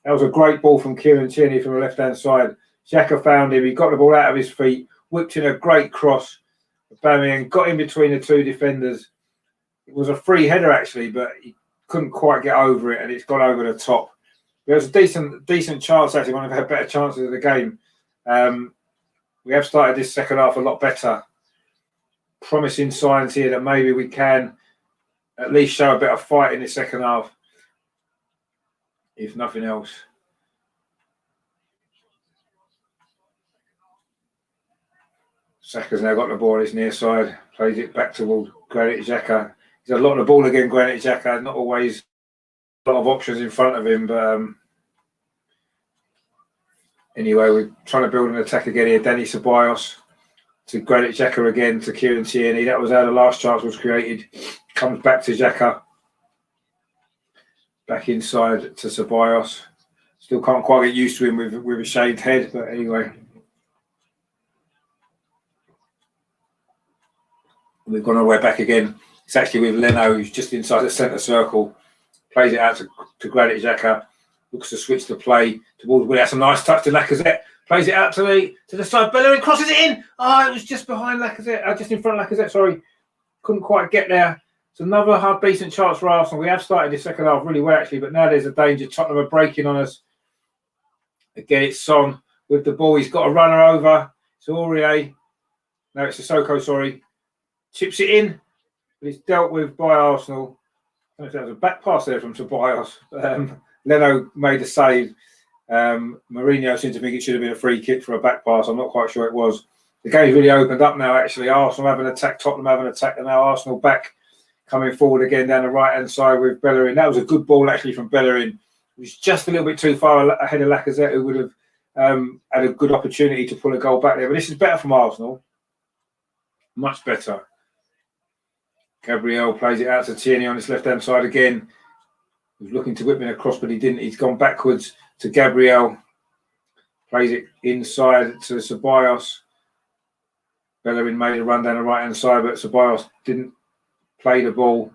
That was a great ball from Kieran Tierney from the left-hand side. Xhaka found him. He got the ball out of his feet. Whipped in a great cross. Aubameyang got in between the two defenders. It was a free header, actually, but he couldn't quite get over it, and it's gone over the top. There was a decent chance, actually. One of our better chances of the game. We have started this second half a lot better. Promising signs here that maybe we can at least show a bit of fight in the second half, if nothing else. Saka's now got the ball on his near side, plays it back towards Granit Xhaka. He's had a lot of the ball again, Granit Xhaka. Not always a lot of options in front of him, but anyway, we're trying to build an attack again here. Danny Ceballos to Granit Xhaka again, to Kieran Tierney. That was how the last chance was created. Comes back to Xhaka. Back inside to Ceballos. Still can't quite get used to him with a shaved head, but anyway. We've gone all the way back again. It's actually with Leno, who's just inside the centre circle. Plays it out to Granit Xhaka. Looks to switch the play towards Willian. That's a nice touch to Lacazette. Plays it out to the side. Bellerin crosses it in. Oh, it was just behind Lacazette. Just in front of Lacazette, sorry. Couldn't quite get there. It's another decent chance for Arsenal. We have started the second half really well, actually, but now there's a danger. Tottenham are breaking on us. Again, it's Son with the ball. He's got a runner over. It's Aurier. No, it's Sissoko, sorry. Chips it in, but it's dealt with by Arsenal. I don't know if that was a back pass there from Ceballos. Leno made a save. Mourinho seemed to think it should have been a free kick for a back pass. I'm not quite sure it was. The game's really opened up now, actually. Arsenal haven't attacked, Tottenham haven't attacked, and now Arsenal back coming forward again down the right-hand side with Bellerin. That was a good ball, actually, from Bellerin. It was just a little bit too far ahead of Lacazette, who would have had a good opportunity to pull a goal back there. But this is better from Arsenal. Much better. Gabriel plays it out to Tierney on his left-hand side again. He was looking to whip me across, but he didn't. He's gone backwards to Gabriel. Plays it inside to Ceballos. Bellerin made a run down the right-hand side, but Ceballos didn't play the ball.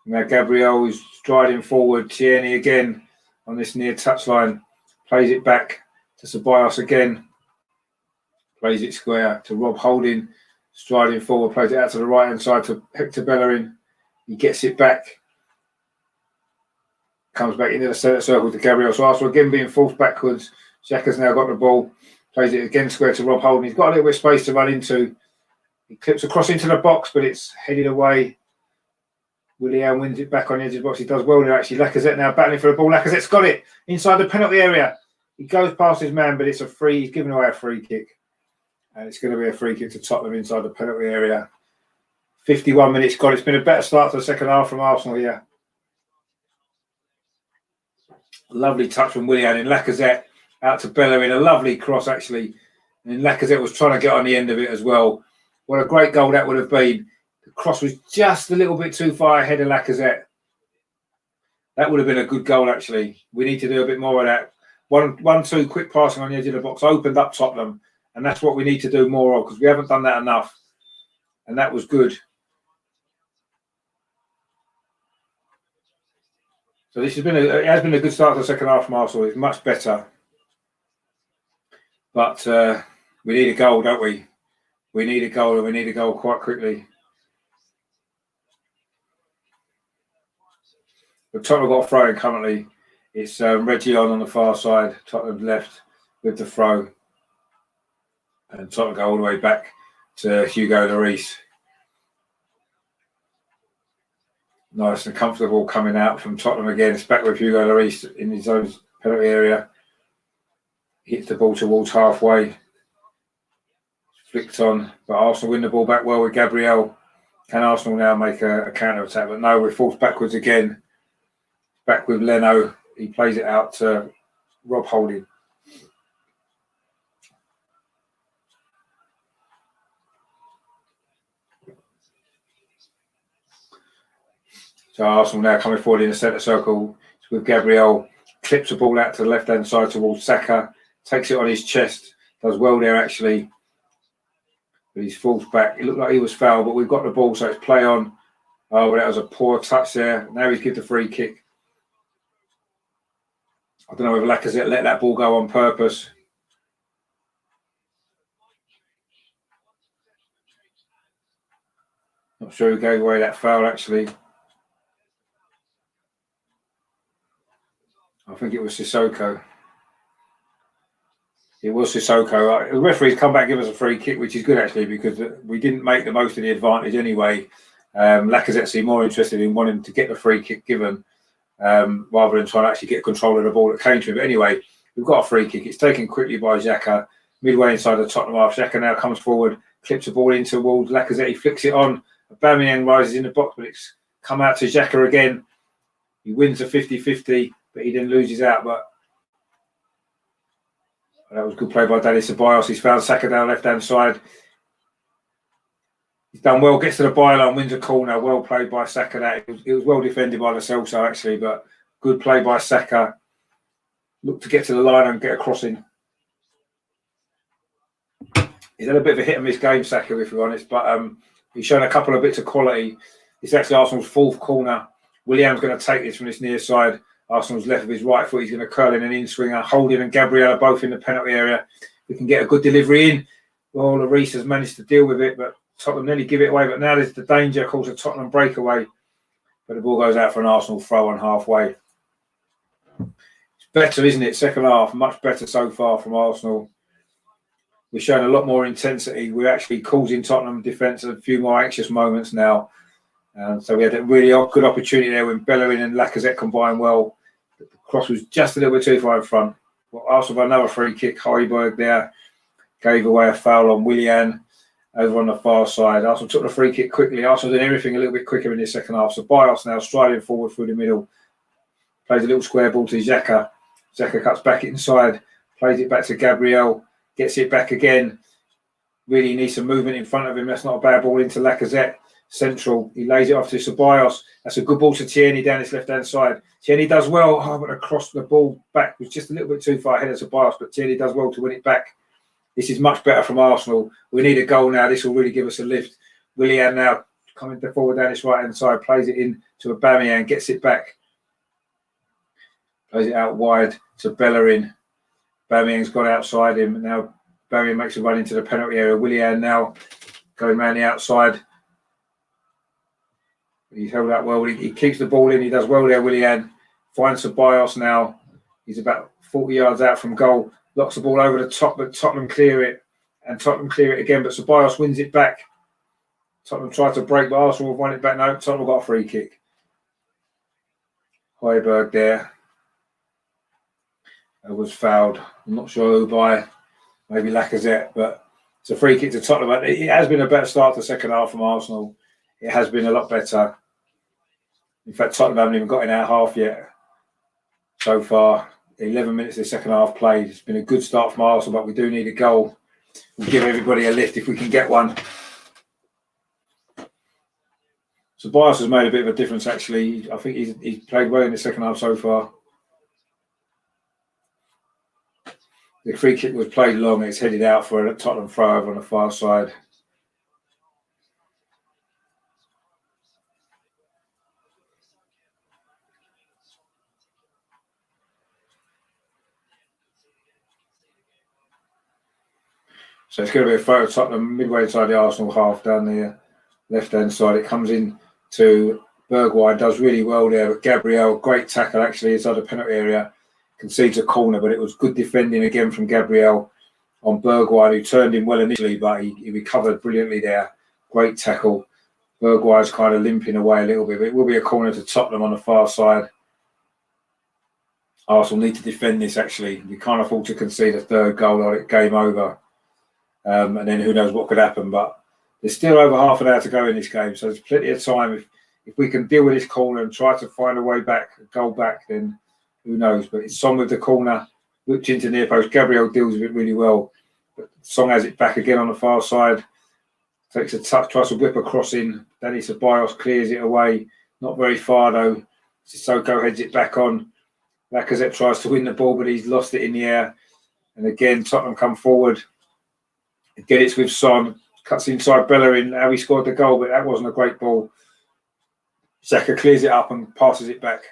Now Gabriel is striding forward. Tierney again on this near touchline. Plays it back to Ceballos again. Plays it square to Rob Holding. Striding forward. Plays it out to the right-hand side to Hector Bellerin. He gets it back. comes back into the centre circle to Gabriel. So Arsenal again being forced backwards. Xhaka's now got the ball, plays it again square to Rob Holding. He's got a little bit of space to run into. He clips across into the box, but it's headed away. Willian wins it back on the edge of the box. He does well there, actually. Lacazette now battling for the ball. Lacazette's got it inside the penalty area. He goes past his man, but it's a free. He's giving away a free kick. And it's going to be a free kick to Tottenham inside the penalty area. 51 minutes gone. It's been a better start to the second half from Arsenal here. Lovely touch from Willian and Lacazette out to Bellerin. A lovely cross, actually. And Lacazette was trying to get on the end of it as well. What a great goal that would have been. The cross was just a little bit too far ahead of Lacazette. That would have been a good goal, actually. We need to do a bit more of that. 1-2 quick passing on the edge of the box opened up Tottenham. And that's what we need to do more of, because we haven't done that enough. And that was good. So this has been it has been a good start to the second half from Arsenal. It's much better. But we need a goal, don't we? We need a goal, and we need a goal quite quickly. But Tottenham got a throw in currently. It's Reguilon on the far side. Tottenham left with the throw. And Tottenham go all the way back to Hugo Lloris. Nice and comfortable coming out from Tottenham again. It's back with Hugo Lloris in his own penalty area. Hits the ball towards halfway. Flicked on, but Arsenal win the ball back well with Gabriel. Can Arsenal now make a counter attack? But no, we're forced backwards again. Back with Leno. He plays it out to Rob Holding. So Arsenal now coming forward in the centre circle with Gabriel. Clips the ball out to the left-hand side towards Saka. Takes it on his chest. Does well there, actually. But he's falls back. It looked like he was fouled, but we've got the ball, so it's play on. Oh, but that was a poor touch there. Now he's given the free kick. I don't know whether Lacazette let that ball go on purpose. Not sure who gave away that foul, actually. I think it was Sissoko. It was Sissoko. The referee's come back and give us a free kick, which is good, actually, because we didn't make the most of the advantage anyway. Lacazette seemed more interested in wanting to get the free kick given rather than trying to actually get control of the ball that came to him. But anyway, we've got a free kick. It's taken quickly by Xhaka, midway inside the Tottenham half. Xhaka now comes forward, clips the ball in towards Lacazette. He flicks it on. Aubameyang rises in the box, but it's come out to Xhaka again. He wins a 50-50, but he then loses out. But that was good play by Dani Ceballos. He's found Saka down left-hand side. He's done well, gets to the byline, wins a corner. Well played by Saka. That it was well defended by Lo Celso, actually, but good play by Saka. Look to get to the line and get a crossing. He's had a bit of a hit and miss game, Saka, if we're honest, but he's shown a couple of bits of quality. It's actually Arsenal's fourth corner. Willian's going to take this from this near side. Arsenal's left with his right foot. He's going to curl in an in-swinger. Holding and Gabriel are both in the penalty area. We can get a good delivery in. Well, Lloris has managed to deal with it, but Tottenham nearly give it away. But now there's the danger, of course, a Tottenham breakaway. But the ball goes out for an Arsenal throw on halfway. It's better, isn't it? Second half, much better so far from Arsenal. We're showing a lot more intensity. We're actually causing Tottenham defence a few more anxious moments now. So we had a really good opportunity there when Bellerin and Lacazette combined well. The cross was just a little bit too far in front. Well, Arsenal got another free kick. Højbjerg there gave away a foul on Willian over on the far side. Arsenal took the free kick quickly. Arsenal did everything a little bit quicker in the second half. So Ceballos now striding forward through the middle. Plays a little square ball to Xhaka. Xhaka cuts back inside. Plays it back to Gabriel. Gets it back again. Really needs some movement in front of him. That's not a bad ball into Lacazette. Central. He lays it off to Ceballos. That's a good ball to Tierney down his left-hand side. Tierney does well. Oh, but across the ball back was just a little bit too far ahead of Ceballos, but Tierney does well to win it back. This is much better from Arsenal. We need a goal now. This will really give us a lift. Willian now coming forward down his right-hand side, plays it in to Aubameyang, gets it back. Plays it out wide to Bellerin. Aubameyang's gone outside him. Now Aubameyang makes a run into the penalty area. Willian now going around the outside. He's held up well. He keeps the ball in. He does well there, Willian. finds Ceballos now. He's about 40 yards out from goal. Locks the ball over the top, but Tottenham clear it. And Tottenham clear it again, but Ceballos wins it back. Tottenham tried to break, but Arsenal have won it back. No, Tottenham got a free kick. Højbjerg there. Was fouled. I'm not sure who by, maybe Lacazette, but it's a free kick to Tottenham. It has been a better start to the second half from Arsenal. It has been a lot better. In fact, Tottenham haven't even got in our half yet. So far, 11 minutes of the second half played. It's been a good start from Arsenal, but we do need a goal. We'll give everybody a lift if we can get one. So Ceballos has made a bit of a difference, actually. I think he's played well in the second half so far. The free kick was played long. It's headed out for a Tottenham throw over on the far side. So it's going to be a throw of Tottenham midway inside the Arsenal half down the left-hand side. It comes in to Bergwijn, does really well there. But Gabriel, great tackle actually inside the penalty area. Concedes a corner, but it was good defending again from Gabriel on Bergwijn, who turned him well initially, but he recovered brilliantly there. Great tackle. Bergwijn's kind of limping away a little bit, but it will be a corner to Tottenham on the far side. Arsenal need to defend this, actually. You can't afford to concede a third goal or it game over. And then who knows what could happen. But there's still over half an hour to go in this game, so there's plenty of time. If we can deal with this corner and try to find a way back, a goal back, then who knows. But it's Son with the corner, whipped into near post. Gabriel deals with it really well. But Son has it back again on the far side. Takes a touch, tries to whip a cross in. Danny Ceballos clears it away. Not very far though. Sissoko heads it back on. Lacazette tries to win the ball, but he's lost it in the air. And again, Tottenham come forward. Again, it's with Son. Cuts inside Bellerin. How he scored the goal, but that wasn't a great ball. Xhaka clears it up and passes it back.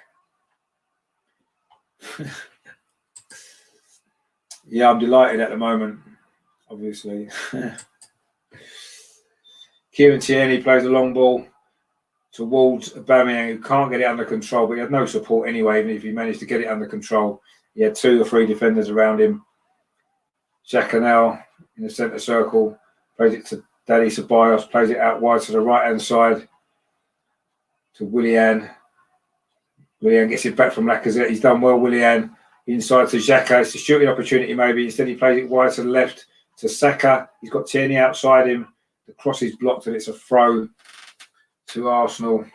Yeah, I'm delighted at the moment, obviously. Kieran Tierney plays a long ball towards Aubameyang, who can't get it under control, but he had no support anyway, even if he managed to get it under control. He had 2 or 3 defenders around him. Xhaka now in the centre circle, plays it to Danny Ceballos, plays it out wide to the right-hand side to Willian. Willian gets it back from Lacazette. He's done well, Willian. Inside to Xhaka. It's a shooting opportunity maybe. Instead he plays it wide to the left to Saka. He's got Tierney outside him. The cross is blocked and it's a throw to Arsenal.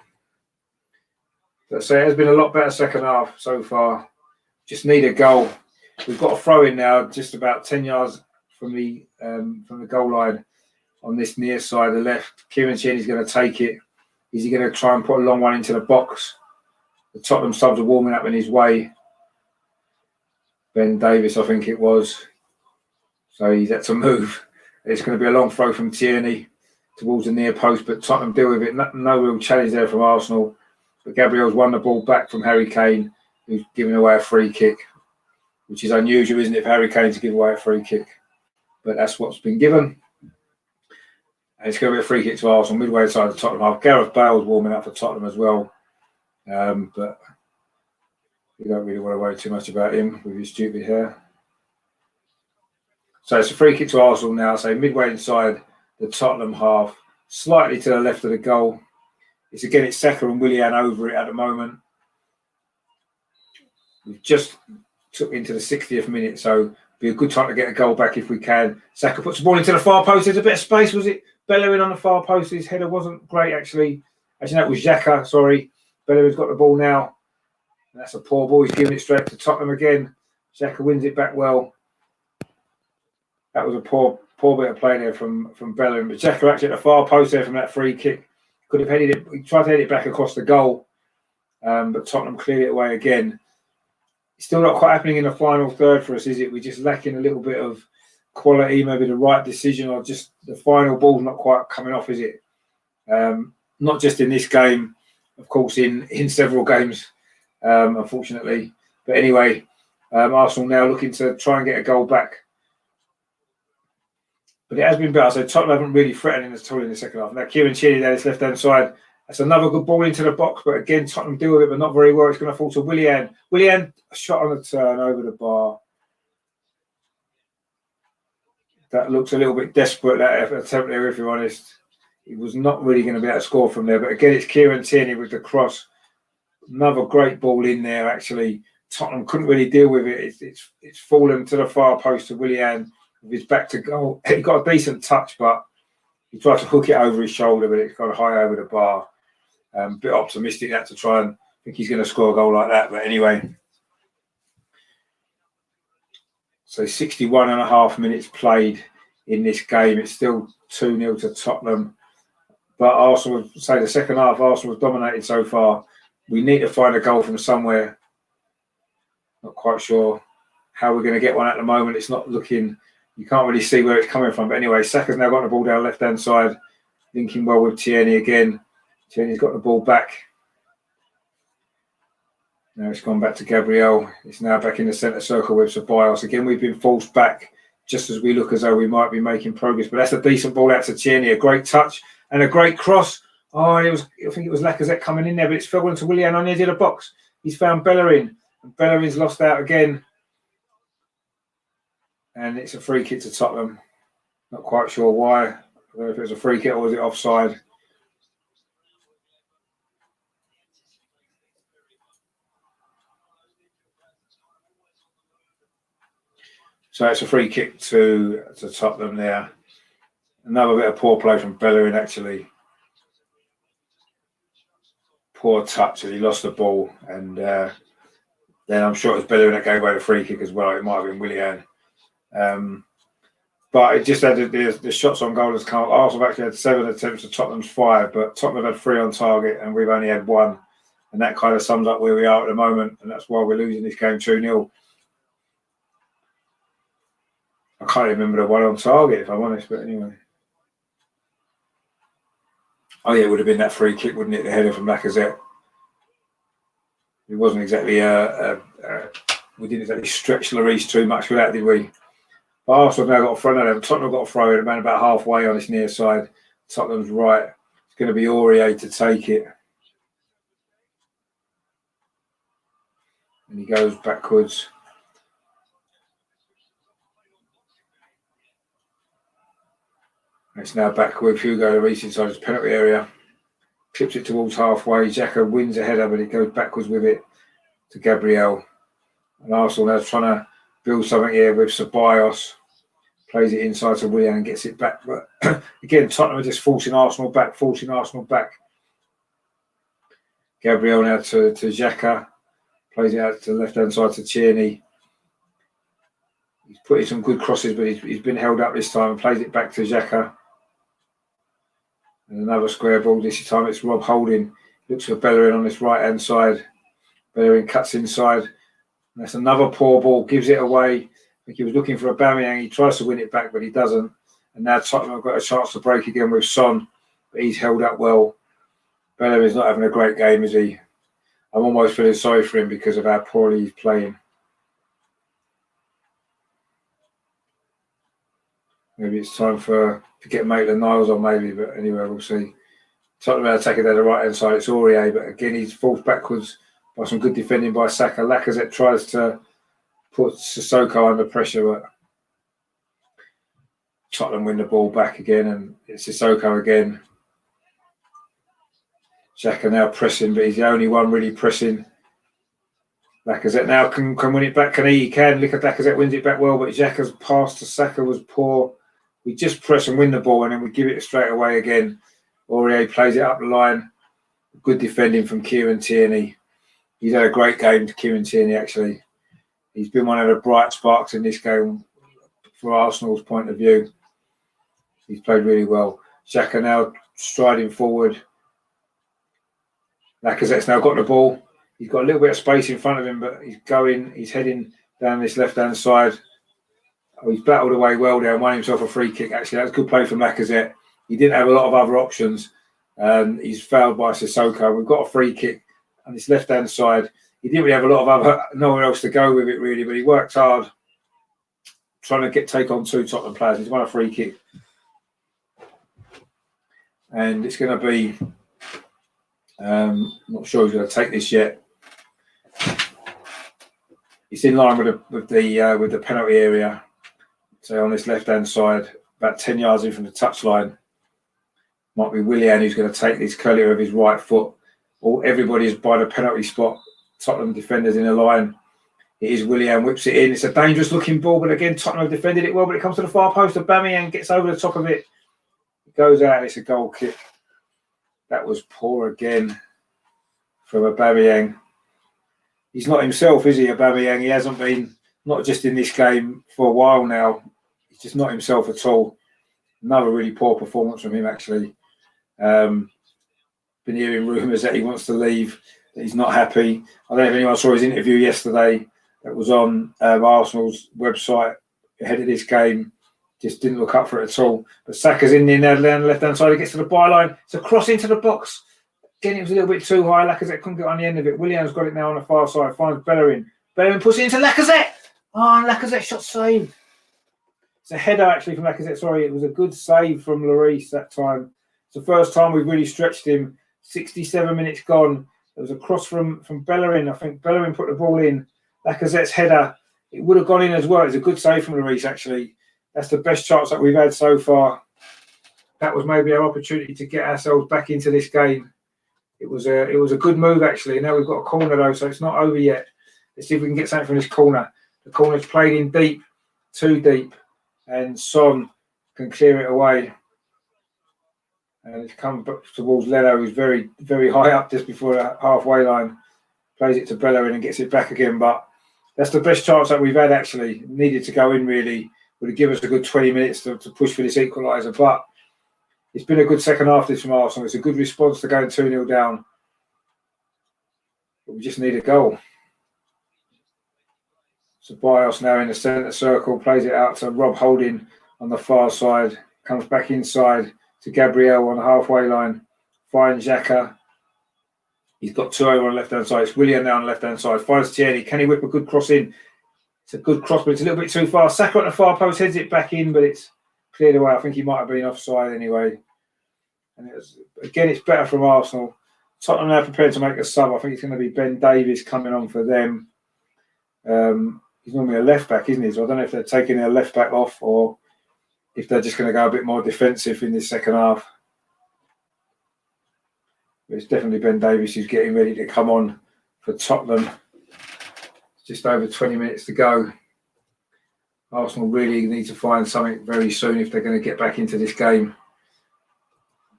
Let's say it has been a lot better second half so far. Just need a goal. We've got a throw in now, just about 10 yards from the goal line on this near side, the left. Kieran Tierney's going to take it. Is he going to try and put a long one into the box? The Tottenham subs are warming up in his way. Ben Davis, I think it was. So he's had to move. It's going to be a long throw from Tierney towards the near post, but Tottenham deal with it. No real challenge there from Arsenal. But Gabriel's won the ball back from Harry Kane, who's giving away a free kick, which is unusual, isn't it, for Harry Kane to give away a free kick? But that's what's been given. And it's going to be a free kick to Arsenal, midway inside the Tottenham half. Gareth Bale's warming up for Tottenham as well. But we don't really want to worry too much about him with his stupid hair. So it's a free kick to Arsenal now, so midway inside the Tottenham half, slightly to the left of the goal. It's Saka and Willian over it at the moment. We've just took into the 60th minute, so be a good time to get a goal back if we can. Saka puts the ball into the far post. There's a bit of space, was it? Bellerin on the far post. His header wasn't great, actually. Actually, that was Xhaka, sorry. Bellerin's got the ball now. That's a poor ball. He's giving it straight to Tottenham again. Xhaka wins it back well. That was a poor bit of play there from Bellerin. But Xhaka actually at the far post there from that free kick. Could have headed it. He tried to head it back across the goal. But Tottenham cleared it away again. It's still not quite happening in the final third for us, is it? We're just lacking a little bit of quality, maybe the right decision, or just the final ball's not quite coming off, is it? Not just in this game, of course, in several games, unfortunately. But anyway, Arsenal now looking to try and get a goal back. But it has been better. So Tottenham haven't really threatened at all in the second half. Now Kieran Tierney down his left-hand side That's another good ball into the box, but again, Tottenham deal with it, but not very well. It's going to fall to Willian. Willian, a shot on the turn over the bar. That looks a little bit desperate, that attempt there, if you're honest. He was not really going to be able to score from there, but again, it's Kieran Tierney with the cross. Another great ball in there, actually. Tottenham couldn't really deal with it. It's fallen to the far post to Willian with his back to goal. He got a decent touch, but he tried to hook it over his shoulder, but it's gone high over the bar. A bit optimistic that to try and think he's going to score a goal like that. But anyway, so 61 and a half minutes played in this game. It's still 2-0 to Tottenham. But Arsenal, say the second half, Arsenal have dominated so far. We need to find a goal from somewhere. Not quite sure how we're going to get one at the moment. It's not looking, you can't really see where it's coming from. But anyway, Saka's now got the ball down left-hand side, linking well with Tierney again. Tierney's got the ball back. Now it's gone back to Gabriel. It's now back in the centre circle with Ceballos. Again, we've been forced back just as we look as though we might be making progress. But that's a decent ball out to Tierney. A great touch and a great cross. Oh, I think it was Lacazette coming in there, but it's fell into Willian on the edge of the box. He's found Bellerin. And Bellerin's lost out again. And it's a free kick to Tottenham. Not quite sure why. I don't know if it was a free kick or was it offside. So it's a free kick to Tottenham there. Another bit of poor play from Bellerin, actually. Poor touch, and he lost the ball. And then I'm sure it was Bellerin that gave away the free kick as well. It might have been Willian. But it just had the shots on goal has come. Arsenal have actually had 7 attempts to Tottenham's 5, but Tottenham have had 3 on target and we've only had 1. And that kind of sums up where we are at the moment. And that's why we're losing this game 2-0. I can't remember the 1 on target, if I'm honest, but anyway. Oh, yeah, it would have been that free kick, wouldn't it? The header from Lacazette. It wasn't exactly, we didn't exactly stretch Lloris too much with that, did we? But Arsenal now got a front of them. Tottenham got a throw in about halfway on this near side. Tottenham's right. It's going to be Aurier to take it. And he goes backwards. It's now back with Hugo Lloris inside his penalty area. Clips it towards halfway. Xhaka wins a header, but it goes backwards with it to Gabriel. And Arsenal now trying to build something here with Ceballos. Plays it inside to Willian and gets it back. But again, Tottenham are just forcing Arsenal back. Gabriel now to Xhaka. Plays it out to the left-hand side to Tierney. He's putting some good crosses, but he's been held up this time and plays it back to Xhaka. And another square ball. This time it's Rob Holding. Looks for Bellerin on this right-hand side. Bellerin cuts inside. And that's another poor ball. Gives it away. I think he was looking for Aubameyang. He tries to win it back, but he doesn't. And now Tottenham have got a chance to break again with Son. But he's held up well. Bellerin's not having a great game, is he? I'm almost feeling sorry for him because of how poorly he's playing. Maybe it's time to get Maitland-Niles on, maybe, but anyway, we'll see. Tottenham are taking down the right-hand side. It's Aurier, but again, he's falls backwards by some good defending by Saka. Lacazette tries to put Sissoko under pressure, but Tottenham win the ball back again, and it's Sissoko again. Xhaka now pressing, but he's the only one really pressing. Lacazette now can win it back. He can. Look at Lacazette wins it back well, but Xhaka's pass to Saka was poor. We just press and win the ball, and then we give it straight away again. Aurier plays it up the line. Good defending from Kieran Tierney. He's had a great game to Kieran Tierney, actually. He's been one of the bright sparks in this game from Arsenal's point of view. He's played really well. Xhaka now striding forward. Lacazette's now got the ball. He's got a little bit of space in front of him, but he's heading down this left-hand side. Oh, he's battled away well there and won himself a free kick. Actually, that's a good play from Lacazette. He didn't have a lot of other options. He's fouled by Sissoko. We've got a free kick on this left-hand side. He didn't really have a lot of nowhere else to go with it, really, but he worked hard trying to take on 2 Tottenham players. He's won a free kick. And it's going to be Not sure he's going to take this yet. It's in line with the penalty area. So on this left-hand side, about 10 yards in from the touchline, might be Willian who's going to take this curlier of his right foot. Everybody's by the penalty spot. Tottenham defenders in a line. It is Willian, whips it in. It's a dangerous looking ball, but again, Tottenham have defended it well, but it comes to the far post. Aubameyang gets over the top of it. It goes out, and it's a goal kick. That was poor again from Aubameyang. He's not himself, is he, Aubameyang? He hasn't been, not just in this game, for a while now. He's just not himself at all. Another really poor performance from him, actually. Been hearing rumours that he wants to leave, that he's not happy. I don't know if anyone saw his interview yesterday that was on Arsenal's website ahead of this game. Just didn't look up for it at all. But Saka's in there now, down the left-hand side. He gets to the byline. It's a cross into the box. Again, it was a little bit too high. Lacazette couldn't get on the end of it. Willian's got it now on the far side. Finds Bellerin. Bellerin puts it into Lacazette. Oh, and Lacazette shot saved. It's a header, actually, from Lacazette. Sorry, it was a good save from Lloris that time. It's the first time we've really stretched him. 67 minutes gone. There was a cross from Bellerin. I think Bellerin put the ball in. Lacazette's header. It would have gone in as well. It's a good save from Lloris, actually. That's the best chance that we've had so far. That was maybe our opportunity to get ourselves back into this game. It was a good move, actually. Now we've got a corner, though, so it's not over yet. Let's see if we can get something from this corner. The corner's played in deep, too deep, and Son can clear it away. And it's come back towards Leno, who's very, very high up just before the halfway line. Plays it to Bellerin and gets it back again. But that's the best chance that we've had, actually. Needed to go in, really. Would have given us a good 20 minutes to push for this equaliser. But it's been a good second half this from Arsenal. It's a good response to going 2-0 down. But we just need a goal. So Bios now in the centre circle, plays it out to Rob Holding on the far side. Comes back inside to Gabriel on the halfway line. Finds Xhaka. He's got two over on the left-hand side. It's Willian now on the left-hand side. Finds Tierney. Can he whip a good cross in? It's a good cross, but it's a little bit too far. Saka at the far post heads it back in, but it's cleared away. I think he might have been offside anyway. And again, it's better from Arsenal. Tottenham now prepared to make a sub. I think it's going to be Ben Davies coming on for them. He's normally a left-back, isn't he? So I don't know if they're taking their left-back off or if they're just going to go a bit more defensive in this second half. But it's definitely Ben Davies who's getting ready to come on for Tottenham. Just over 20 minutes to go. Arsenal really need to find something very soon if they're going to get back into this game.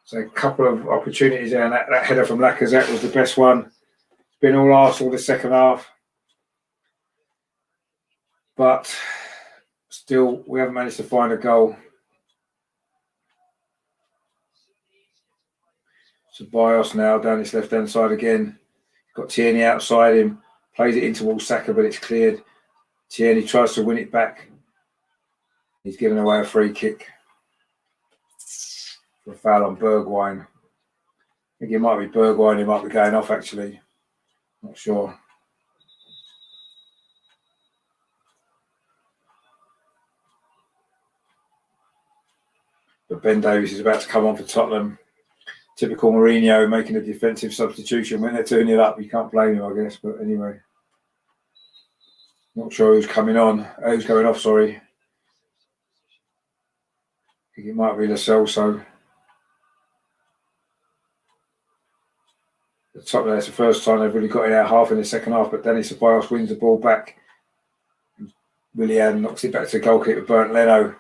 So a couple of opportunities there, and that header from Lacazette was the best one. It's been all Arsenal the second half. But still, we haven't managed to find a goal. So Bios now down his left-hand side again. Got Tierney outside him. Plays it in towards Saka, but it's cleared. Tierney tries to win it back. He's given away a free kick for a foul on Bergwijn. I think it might be Bergwijn who might be going off, actually. Not sure. But Ben Davies is about to come on for Tottenham. Typical Mourinho making a defensive substitution when they're 2-0 up. You can't blame him, I guess. But anyway, not sure who's coming on. Who's going off? Sorry. I think it might be Lo Celso. The top there, it's the first time they've really got it out half in the second half. But Denis Ceballos wins the ball back. Willian knocks it back to the goalkeeper, Bernd Leno.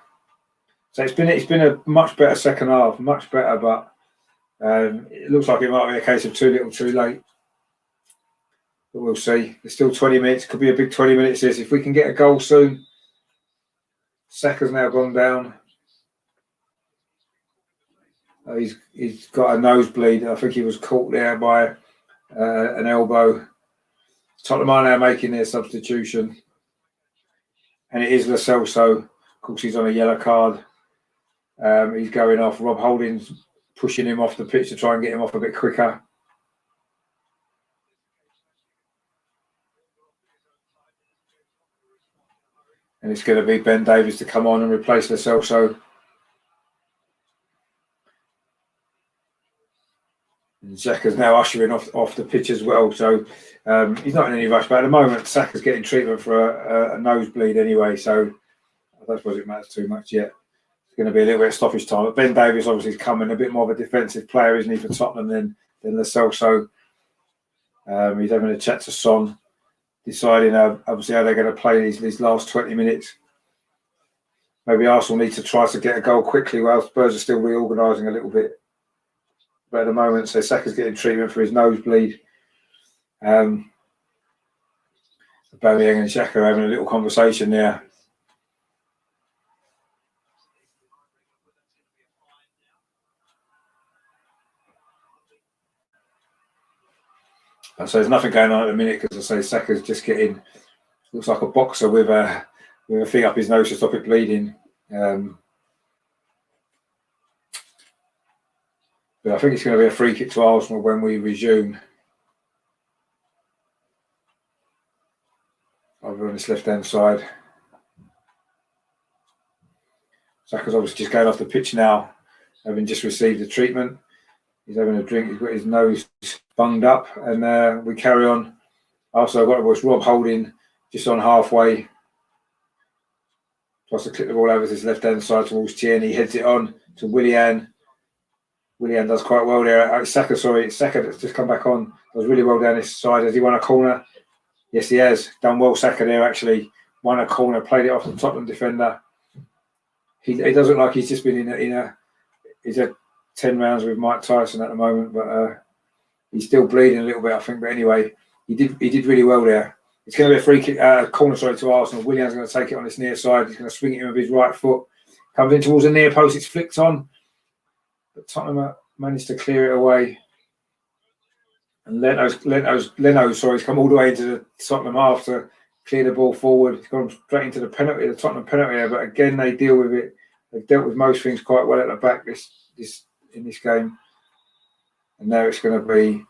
So it's been a much better second half, much better, but it looks like it might be a case of too little, too late. But we'll see. There's still 20 minutes. Could be a big 20 minutes. This, if we can get a goal soon. Saka's now gone down. He's got a nosebleed. I think he was caught there by an elbow. Tottenham are now making their substitution, and it is Lo Celso. Of course, he's on a yellow card. He's going off. Rob Holding's pushing him off the pitch to try and get him off a bit quicker. And it's going to be Ben Davies to come on and replace Lo Celso. And Xhaka's now ushering off the pitch as well, so he's not in any rush. But at the moment, Saka's getting treatment for a nosebleed anyway, so I don't suppose it matters too much yet. It's going to be a little bit of stoppage time. But Ben Davies obviously is coming a bit more of a defensive player, isn't he, for Tottenham than Lascelles. So he's having a chat to Son, deciding obviously how they're going to play these last 20 minutes. Maybe Arsenal need to try to get a goal quickly while Spurs are still reorganising a little bit. But at the moment, so Saka's getting treatment for his nosebleed. Aubameyang and Xhaka are having a little conversation there. So there's nothing going on at the minute because I say Saka's just getting, looks like a boxer with a thing up his nose to stop it bleeding. But I think it's going to be a free kick to Arsenal when we resume. Over on this left-hand side. Saka's obviously just going off the pitch now, having just received the treatment. He's having a drink, he's got his nose bunged up, and we carry on. Also, I've got to watch Rob Holding just on halfway. Tries to clip the ball over to his left-hand side towards Tierney, heads it on to Willian. Willian does quite well there. Saka that's just come back on. Does really well down this side. Has he won a corner? Yes, he has. Done well, Saka there, actually. Won a corner, played it off the Tottenham defender. He does look like he's just been he's had 10 rounds with Mike Tyson at the moment, but he's still bleeding a little bit, I think. But anyway, he did really well there. It's going to be a free kick, corner to Arsenal. Willian's going to take it on this near side. He's going to swing it in with his right foot. Comes in towards the near post. It's flicked on. But Tottenham managed to clear it away. And Leno's he's come all the way into the Tottenham half to clear the ball forward. He's gone straight into the Tottenham penalty area. But again, they deal with it. They've dealt with most things quite well at the back in this game. And now it's going to be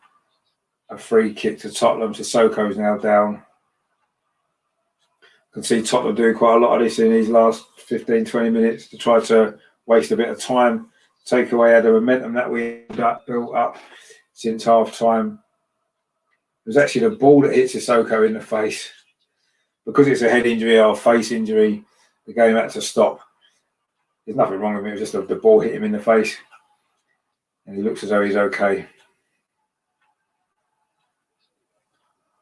a free kick to Tottenham. Sissoko's now down. You can see Tottenham doing quite a lot of this in these last 15, 20 minutes to try to waste a bit of time, take away the momentum that we built up since half time. It was actually the ball that hit Sissoko in the face. Because it's a head injury or face injury, the game had to stop. There's nothing wrong with him. It was just the ball hit him in the face. And he looks as though he's okay.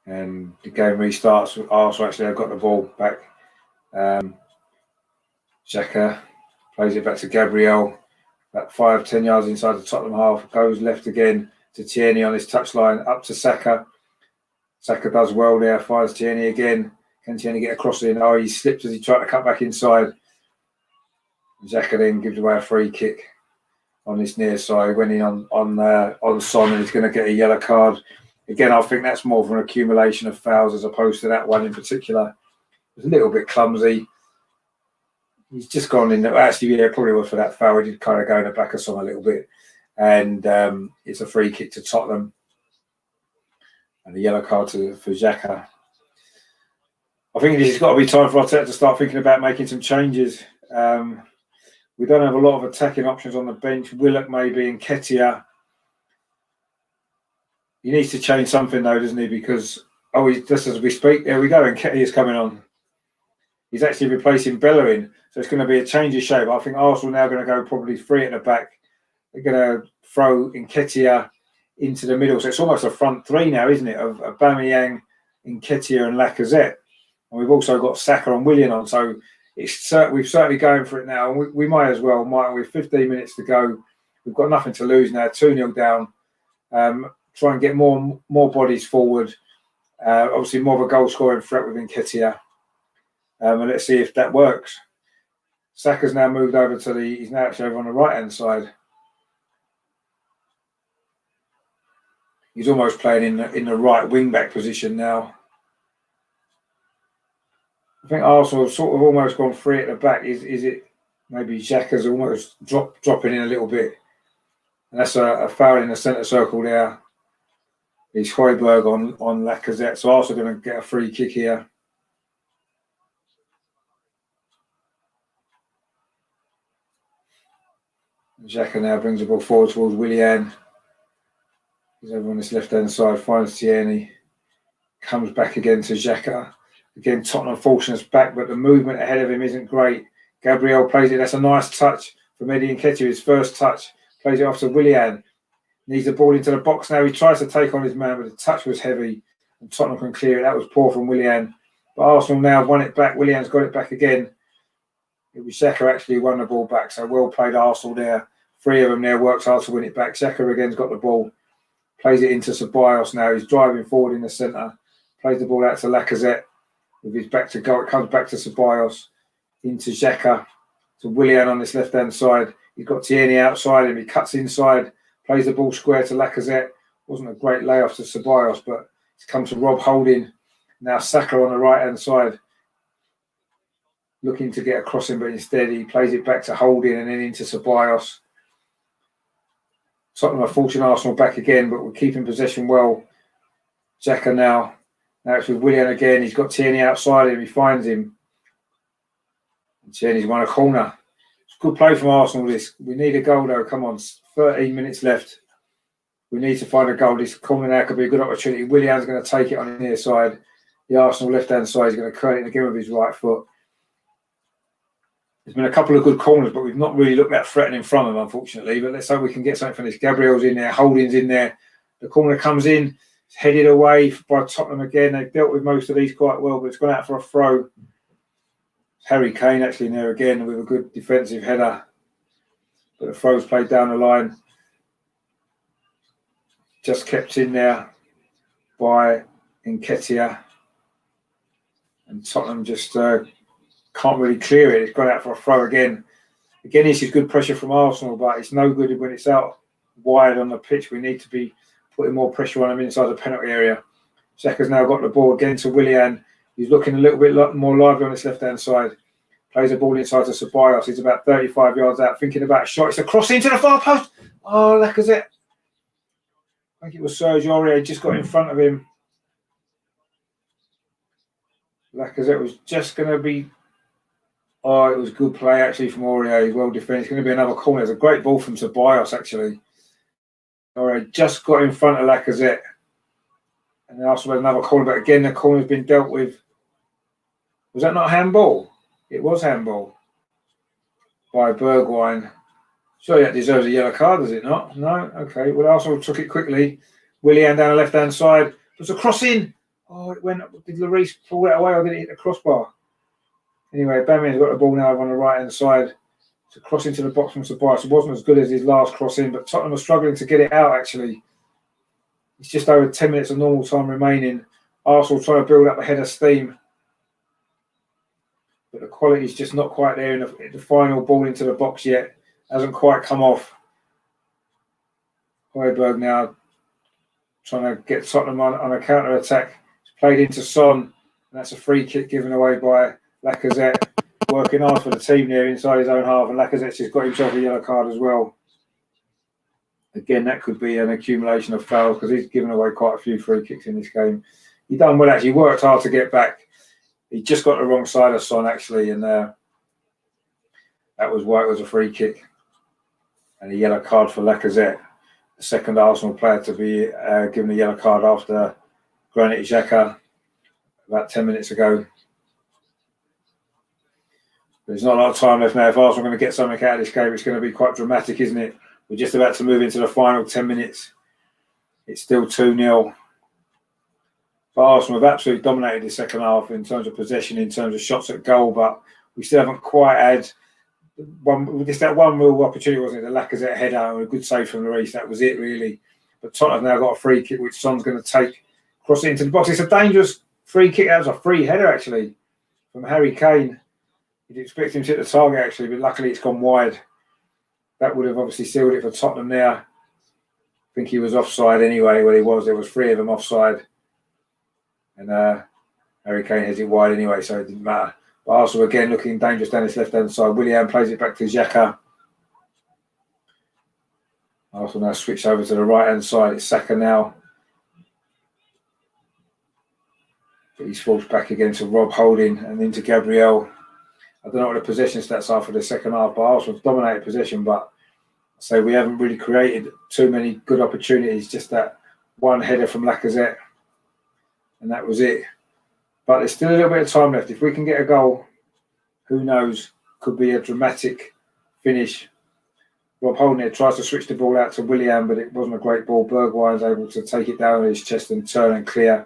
And the game restarts. Arsenal actually have got the ball back. Xhaka plays it back to Gabriel. About 5-10 yards inside the Tottenham half. Goes left again to Tierney on his touchline. Up to Saka. Saka does well there. Fires Tierney again. Can Tierney get across it? Oh, he slipped as he tried to cut back inside. Xhaka then gives away a free kick on this near side. Went in on Son, and he's going to get a yellow card. Again, I think that's more of an accumulation of fouls as opposed to that one in particular. It was a little bit clumsy. He's just gone in. Actually, yeah, probably was for that foul. He did kind of go in the back of Son a little bit. And it's a free kick to Tottenham. And a yellow card for Xhaka. I think this has got to be time for Arteta to start thinking about making some changes. We don't have a lot of attacking options on the bench. Willock maybe and Nketiah. He needs to change something though, doesn't he? Because, just as we speak, there we go, and Nketiah's coming on. He's actually replacing Bellerin. So it's going to be a change of shape. I think Arsenal now going to go probably three at the back. They're going to throw Nketiah into the middle. So it's almost a front three now, isn't it? Of Aubameyang, Nketiah and Lacazette. And we've also got Saka and Willian on. So we're certainly going for it now. And we might as well, with 15 minutes to go. We've got nothing to lose now, 2-0 down. Try and get more bodies forward. Obviously, more of a goal-scoring threat with Nketiah. And let's see if that works. Saka's now moved over he's now actually over on the right-hand side. He's almost playing in the right wing-back position now. I think Arsenal have sort of almost gone free at the back. Is it maybe Xhaka's almost dropping in a little bit? And that's a foul in the centre circle there. It's Højbjerg on Lacazette. So Arsenal going to get a free kick here. Xhaka now brings the ball forward towards Willian. He's over on this left-hand side, finds Tierney, comes back again to Xhaka. Again, Tottenham forcing us back, but the movement ahead of him isn't great. Gabriel plays it. That's a nice touch from Eddie Nketiah, his first touch. Plays it off to Willian. Needs the ball into the box now. He tries to take on his man, but the touch was heavy, and Tottenham can clear it. That was poor from Willian. But Arsenal now won it back. Willian's got it back again. It was Xhaka actually who won the ball back, so well played Arsenal there. 3 of them there worked hard to win it back. Xhaka again's got the ball. Plays it into Ceballos now. He's driving forward in the centre. Plays the ball out to Lacazette. With his back to goal, it comes back to Ceballos. Into Xhaka. To Willian on this left-hand side. He's got Tierney outside him. He cuts inside. Plays the ball square to Lacazette. Wasn't a great layoff to Ceballos, but it's come to Rob Holding. Now Saka on the right-hand side. Looking to get a crossing, but instead he plays it back to Holding and then into Ceballos. Tottenham are forcing Arsenal back again, but we're keeping possession well. Xhaka now. Now it's with Willian again. He's got Tierney outside him. He finds him. And Tierney's won a corner. It's good play from Arsenal, this. We need a goal, though. Come on. 13 minutes left. We need to find a goal. This corner now could be a good opportunity. Willian's going to take it on the near side. The Arsenal left-hand side is going to curl it again with his right foot. There's been a couple of good corners, but we've not really looked that threatening from them, unfortunately. But let's hope we can get something from this. Gabriel's in there. Holding's in there. The corner comes in. It's headed away by Tottenham again. They've dealt with most of these quite well, but it's gone out for a throw. Harry Kane actually in there again with a good defensive header. But the throw's played down the line. Just kept in there by Nketiah. And Tottenham just can't really clear it. It's gone out for a throw again. Again, this is good pressure from Arsenal, but it's no good when it's out wide on the pitch. We need to be putting more pressure on them inside the penalty area. Xhaka's now got the ball again to Willian. He's looking a little bit more lively on his left-hand side. Plays the ball inside to Ceballos. He's about 35 yards out, thinking about a shot. It's a cross into the far post. Oh, Lacazette. I think it was Serge Aurier just got in front of him. Lacazette was just going to be... Oh, it was good play actually from Aurier. He's well defended. It's going to be another corner. It's a great ball from Ceballos actually. Aurier just got in front of Lacazette. And then also had another corner, but again the corner's been dealt with. Was that not handball? It was handball by Bergwijn. Surely that deserves a yellow card, does it not? No? Okay. Well, Arsenal took it quickly. Willian down the left-hand side. There's a cross in. Oh, it went. Did Lloris pull that away or did it hit the crossbar? Anyway, Bamian's got the ball now on the right-hand side. It's a cross into the box from Ceballos. It wasn't as good as his last cross in, but Tottenham are struggling to get it out, actually. It's just over 10 minutes of normal time remaining. Arsenal trying to build up a head of steam. But the quality is just not quite there in the final ball into the box yet. Hasn't quite come off. Højbjerg now trying to get Tottenham on a counter-attack. It's played into Son. And that's a free kick given away by Lacazette. Working hard for the team there inside his own half. And Lacazette's just got himself a yellow card as well. Again, that could be an accumulation of fouls because he's given away quite a few free kicks in this game. He done well, actually. He worked hard to get back. He just got the wrong side of Son, actually. And that was why it was a free kick. And a yellow card for Lacazette. The second Arsenal player to be given a yellow card after Granit Xhaka about 10 minutes ago. There's not a lot of time left now. If Arsenal are going to get something out of this game, it's going to be quite dramatic, isn't it? We're just about to move into the final 10 minutes. It's still 2-0. But Arsenal have absolutely dominated the second half in terms of possession, in terms of shots at goal, but we still haven't quite had just that one real opportunity, wasn't it? The Lacazette header and a good save from Lloris. That was it, really. But Tottenham have now got a free kick, which Son's going to take, cross it into the box. It's a dangerous free kick. That was a free header, actually, from Harry Kane. You'd expect him to hit the target, actually, but luckily it's gone wide. That would have obviously sealed it for Tottenham there. I think he was offside anyway. Well, he was. There was 3 of them offside. And Harry Kane has it wide anyway, so it didn't matter. But Arsenal again looking dangerous down his left-hand side. Willian plays it back to Xhaka. Arsenal now switch over to the right-hand side. It's Saka now. But he's forced back again to Rob Holding and into Gabriel. I don't know what the possession stats are for the second half, but Arsenal's dominated possession. But I say we haven't really created too many good opportunities. Just that one header from Lacazette, and that was it. But there's still a little bit of time left. If we can get a goal, who knows? Could be a dramatic finish. Rob Holding tries to switch the ball out to Willian, but it wasn't a great ball. Bergwijn's able to take it down on his chest and turn and clear.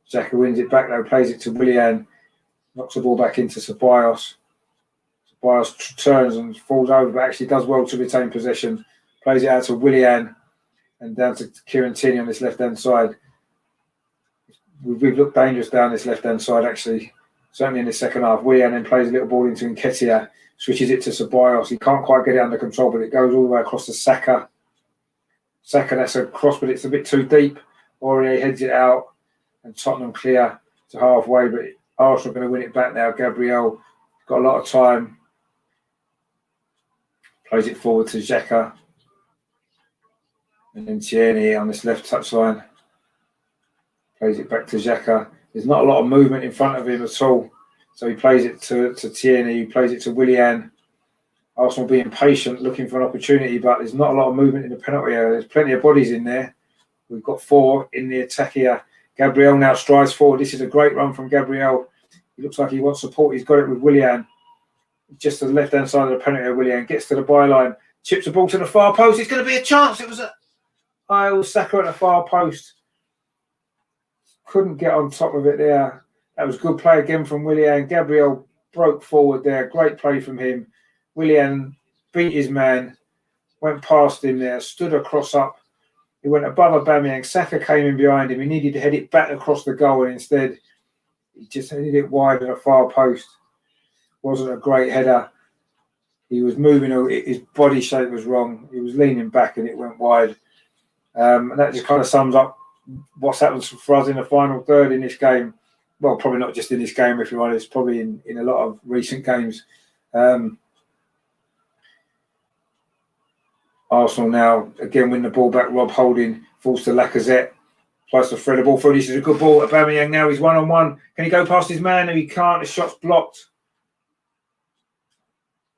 Xhaka wins it back though, plays it to Willian, knocks the ball back into Ceballos. Ceballos turns and falls over, but actually does well to retain possession. Plays it out to Willian and down to Kieran Tierney on this left-hand side. We've looked dangerous down this left-hand side, actually, certainly in the second half. Willian then plays a little ball into Nketiah, switches it to Ceballos. He can't quite get it under control, but it goes all the way across to Saka. Saka, that's a cross, but it's a bit too deep. Aurier heads it out, and Tottenham clear to halfway, but Arsenal are going to win it back now. Gabriel got a lot of time. Plays it forward to Xhaka. And then Tierney on this left touchline. Plays it back to Xhaka. There's not a lot of movement in front of him at all. So he plays it to Tierney. He plays it to Willian. Arsenal being patient, looking for an opportunity, but there's not a lot of movement in the penalty area. There's plenty of bodies in there. We've got 4 in the attack here. Gabriel now strides forward. This is a great run from Gabriel. He looks like he wants support. He's got it with Willian. Just to the left-hand side of the penalty area. Willian gets to the byline. Chips the ball to the far post. It's going to be a chance. It was a Saka at the far post. Couldn't get on top of it there. That was good play again from Willian. Gabriel broke forward there. Great play from him. Willian beat his man. Went past him there. Stood across up. He went above Aubameyang. Saka came in behind him. He needed to head it back across the goal, and instead he just headed it wide at a far post. Wasn't a great header. He was moving. His body shape was wrong. He was leaning back, and it went wide. And that just kind of sums up what's happened for us in the final third in this game. Well, probably not just in this game, if you're honest. Probably in a lot of recent games. Arsenal now again win the ball back. Rob Holding falls to Lacazette. Tries to thread the ball through. This is a good ball. Aubameyang now he's 1-on-1. Can he go past his man? No, he can't. The shot's blocked.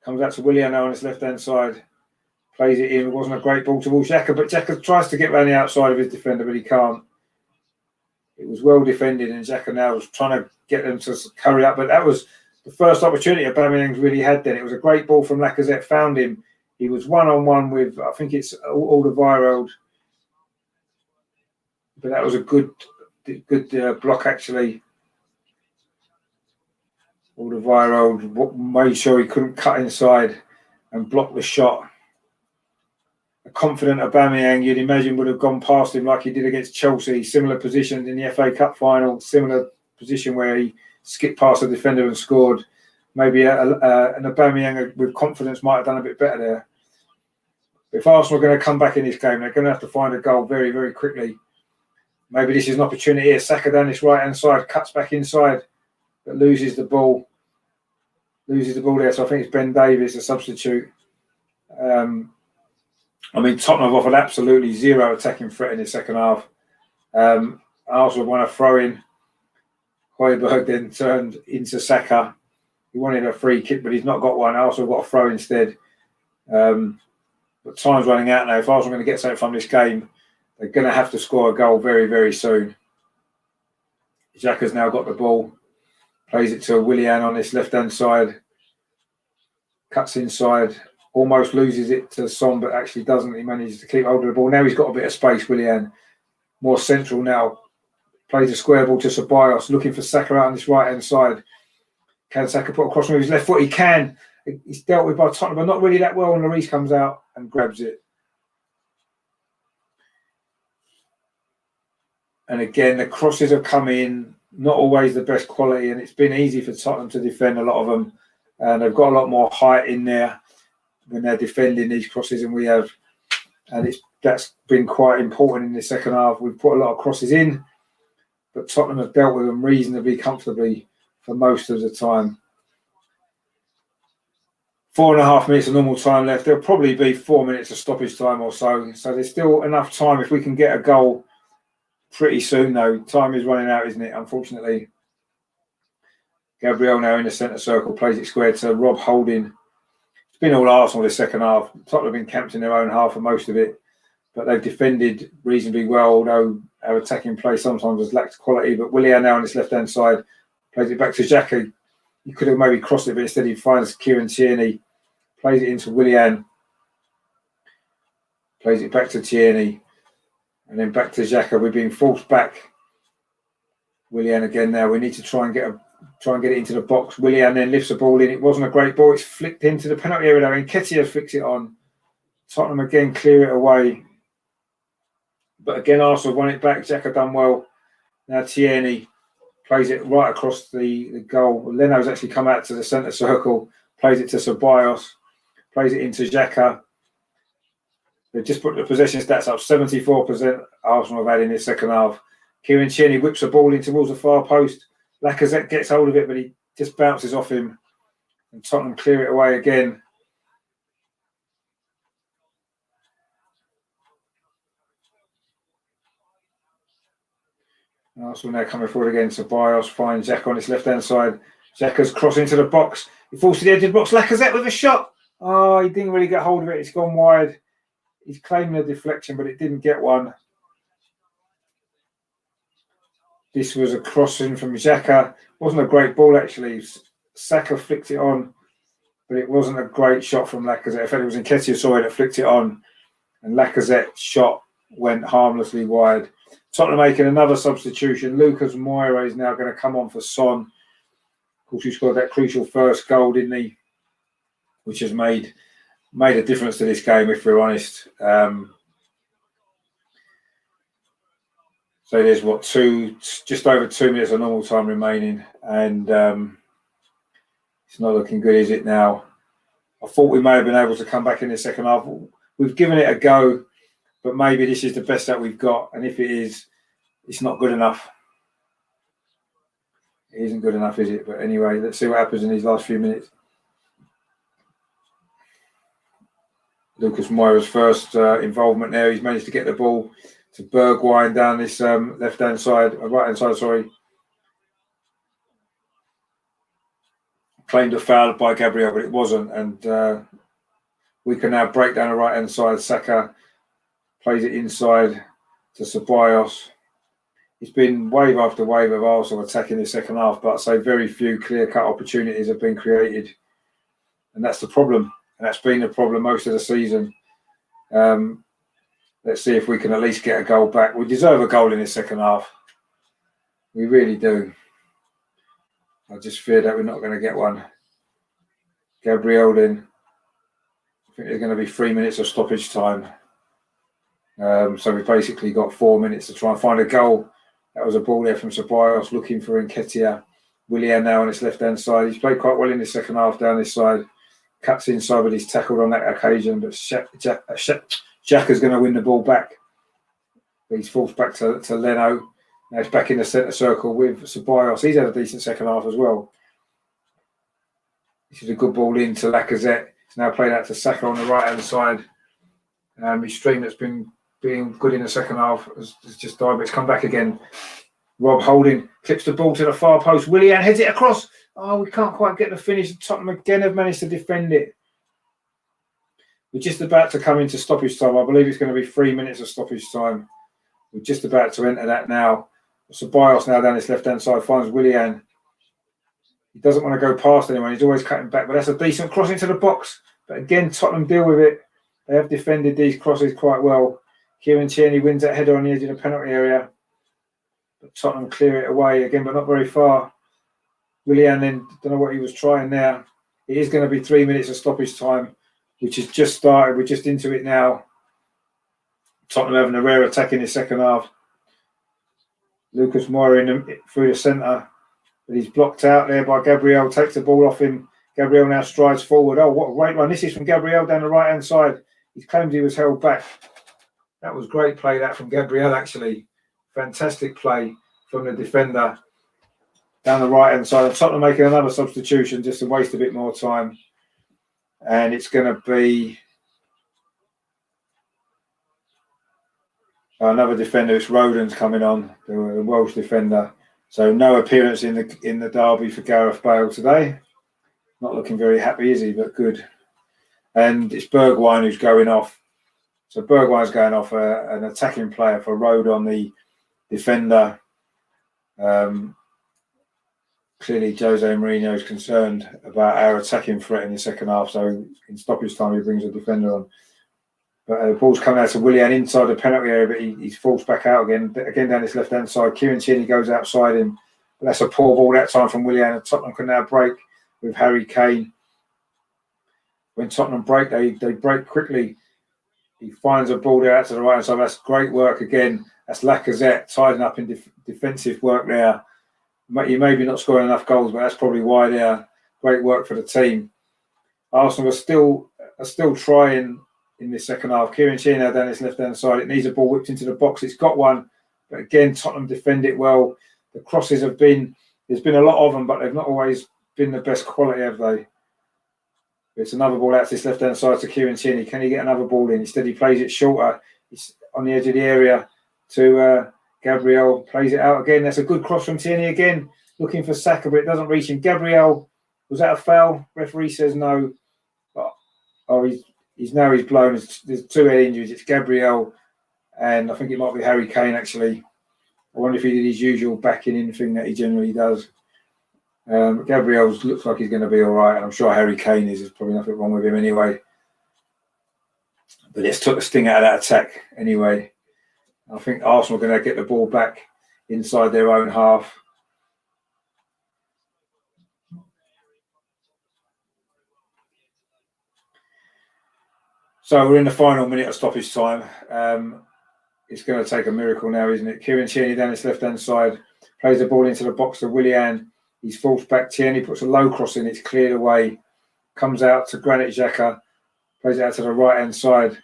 Comes out to Willian now on his left-hand side. Plays it in. It wasn't a great ball towards Xhaka, but Xhaka tries to get around the outside of his defender, but he can't. It was well defended, and Xhaka now was trying to get them to hurry up. But that was the first opportunity Aubameyang's really had then. It was a great ball from Lacazette. Found him. He was 1-on-1 with, I think it's Alderweireld. But that was a good block, actually. Alderweireld made sure he couldn't cut inside and block the shot. A confident Aubameyang, you'd imagine, would have gone past him like he did against Chelsea. Similar position in the FA Cup final. Similar position where he skipped past the defender and scored. Maybe an Aubameyang with confidence might have done a bit better there. If Arsenal are going to come back in this game, they're going to have to find a goal very, very quickly. Maybe this is an opportunity here. Saka down this right-hand side, cuts back inside, but loses the ball. Loses the ball there, so I think it's Ben Davies, a substitute. Tottenham have offered absolutely zero attacking threat in the second half. Arsenal won a throw-in. Højbjerg then turned into Saka. He wanted a free kick, but he's not got one. Arsenal got a throw instead. But time's running out now. If Arsenal are going to get something from this game, they're going to have to score a goal very, very soon. Xhaka's now got the ball. Plays it to Willian on this left-hand side. Cuts inside. Almost loses it to Son, but actually doesn't. He manages to keep hold of the ball. Now he's got a bit of space, Willian. More central now. Plays a square ball to Ceballos. Looking for Saka out on this right-hand side. Can Saka put a cross with his left foot? He can. He's dealt with by Tottenham, but not really that well. And Lloris comes out and grabs it. And again, the crosses have come in. Not always the best quality. And it's been easy for Tottenham to defend a lot of them. And they've got a lot more height in there when they're defending these crosses than we have. And that's been quite important in the second half. We've put a lot of crosses in, but Tottenham have dealt with them reasonably comfortably for most of the time. 4.5 minutes of normal time left. There'll probably be 4 minutes of stoppage time or so. So there's still enough time if we can get a goal pretty soon, though. Time is running out, isn't it? Unfortunately. Gabriel now in the centre circle, plays it square to Rob Holding. It's been all Arsenal this second half. Tottenham have been camped in their own half for most of it. but they've defended reasonably well, although our attacking play sometimes has lacked quality. But Willian now on his left-hand side plays it back to Xhaka. He could have maybe crossed it, but instead he finds Kieran Tierney, plays it into Willian, plays it back to Tierney, and then back to Xhaka. We're being forced back. Willian again now. We need to try and get it into the box. Willian then lifts the ball in. It wasn't a great ball. It's flicked into the penalty area now, and Nketiah flicks it on. Tottenham again clear it away. But again, Arsenal won it back. Xhaka done well. Now Tierney plays it right across the goal. Leno's actually come out to the centre circle, plays it to Ceballos, plays it into Xhaka. They've just put the possession stats up. 74% Arsenal have had in this second half. Kieran Tierney whips the ball in towards the far post. Lacazette gets hold of it, but he just bounces off him. And Tottenham clear it away again. Arsenal now coming forward again. Ceballos finds Xhaka on his left-hand side. Xhaka's cross into the box. He falls to the edge of the box. Lacazette with a shot. Oh, he didn't really get hold of it. It's gone wide. He's claiming a deflection, but it didn't get one. This was a crossing from Xhaka. Wasn't a great ball, actually. Saka flicked it on, but it wasn't a great shot from Lacazette. In fact, it was Nketiah Soy that flicked it on, and Lacazette's shot went harmlessly wide. Tottenham making another substitution. Lucas Moura is now going to come on for Son. Of course, he scored that crucial first goal, didn't he? Which has made a difference to this game, if we're honest. So there's just over 2 minutes of normal time remaining, and it's not looking good, is it now? I thought we may have been able to come back in the second half. We've given it a go, but maybe this is the best that we've got, and if it is, it's not good enough. It isn't good enough, is it? But anyway, let's see what happens in these last few minutes. Lucas Moura's first involvement there. He's managed to get the ball to Bergwijn down this right-hand side, sorry. Claimed a foul by Gabriel, but it wasn't. And we can now break down the right-hand side. Saka plays it inside to Ceballos. It's been wave after wave of Arsenal attacking the second half, but I'd say very few clear-cut opportunities have been created. And that's the problem. And that's been the problem most of the season. Let's see if we can at least get a goal back. We deserve a goal in the second half. We really do. I just fear that we're not going to get one. Gabriel then. I think there's going to be 3 minutes of stoppage time. So we've basically got 4 minutes to try and find a goal. That was a ball there from Ceballos looking for Nketiah. Willian now on his left-hand side. He's played quite well in the second half down this side. Cuts inside, but he's tackled on that occasion. But Xhaka's going to win the ball back. But he's forced back to Leno. Now he's back in the centre circle with Ceballos. He's had a decent second half as well. This is a good ball in to Lacazette. It's now played out to Saka on the right-hand side. His stream that's been being good in the second half has just died, but it's come back again. Rob Holding clips the ball to the far post. Willian heads it across. Oh, we can't quite get the finish. Tottenham again have managed to defend it. We're just about to come into stoppage time. I believe it's going to be 3 minutes of stoppage time. We're just about to enter that now. Ceballos now down his left-hand side finds Willian. He doesn't want to go past anyone. He's always cutting back, but that's a decent cross into the box. But again, Tottenham deal with it. They have defended these crosses quite well. Kieran Tierney wins that header on the edge of the penalty area. But Tottenham clear it away again, but not very far. Willian then, don't know what he was trying there. It is going to be 3 minutes of stoppage time, which has just started. We're just into it now. Tottenham having a rare attack in the second half. Lucas Moura through the centre, but he's blocked out there by Gabriel. Takes the ball off him. Gabriel now strides forward. Oh, what a great run. This is from Gabriel down the right-hand side. He claims he was held back. That was great play, that from Gabriel, actually. Fantastic play from the defender down the right-hand side. And Tottenham making another substitution just to waste a bit more time. And it's going to be another defender. It's Rodon's coming on, the Welsh defender. So no appearance in the derby for Gareth Bale today. Not looking very happy, is he? But good. And it's Bergwijn who's going off. So Bergwijn's going off an attacking player for Rodon, the defender. Clearly, Jose Mourinho is concerned about our attacking threat in the second half, so in stoppage time he brings a defender on. But the ball's coming out to Willian inside the penalty area, but he's forced back out again down his left-hand side. Kieran Tierney goes outside him. But that's a poor ball that time from Willian, and Tottenham can now break with Harry Kane. When Tottenham break, they break quickly. He finds a ball there out to the right-hand side. That's great work again. That's Lacazette tidying up in defensive work there. He maybe not scoring enough goals, but that's probably why they're great work for the team. Arsenal are still trying in this second half. Kieran Tierney now down his left-hand side. It needs a ball whipped into the box. It's got one, but again, Tottenham defend it well. The crosses there's been a lot of them, but they've not always been the best quality, have they? It's another ball out to his left-hand side to Kieran Tierney. Can he get another ball in? Instead, he plays it shorter. It's on the edge of the area to Gabriel. Plays it out again. That's a good cross from Tierney again. Looking for Saka, but it doesn't reach him. Gabriel, was that a foul? Referee says no. He's blown. There's two head injuries. It's Gabriel, and I think it might be Harry Kane, actually. I wonder if he did his usual backing in thing that he generally does. Gabriel looks like he's going to be all right. I'm sure Harry Kane is. There's probably nothing wrong with him anyway. But it's took the sting out of that attack anyway. I think Arsenal are going to get the ball back inside their own half. So we're in the final minute of stoppage time. It's going to take a miracle now, isn't it? Kieran Tierney down his left-hand side, plays the ball into the box to Willian. He's forced back. Tierney puts a low cross in. It's cleared away. Comes out to Granit Xhaka. Plays it out to the right-hand side.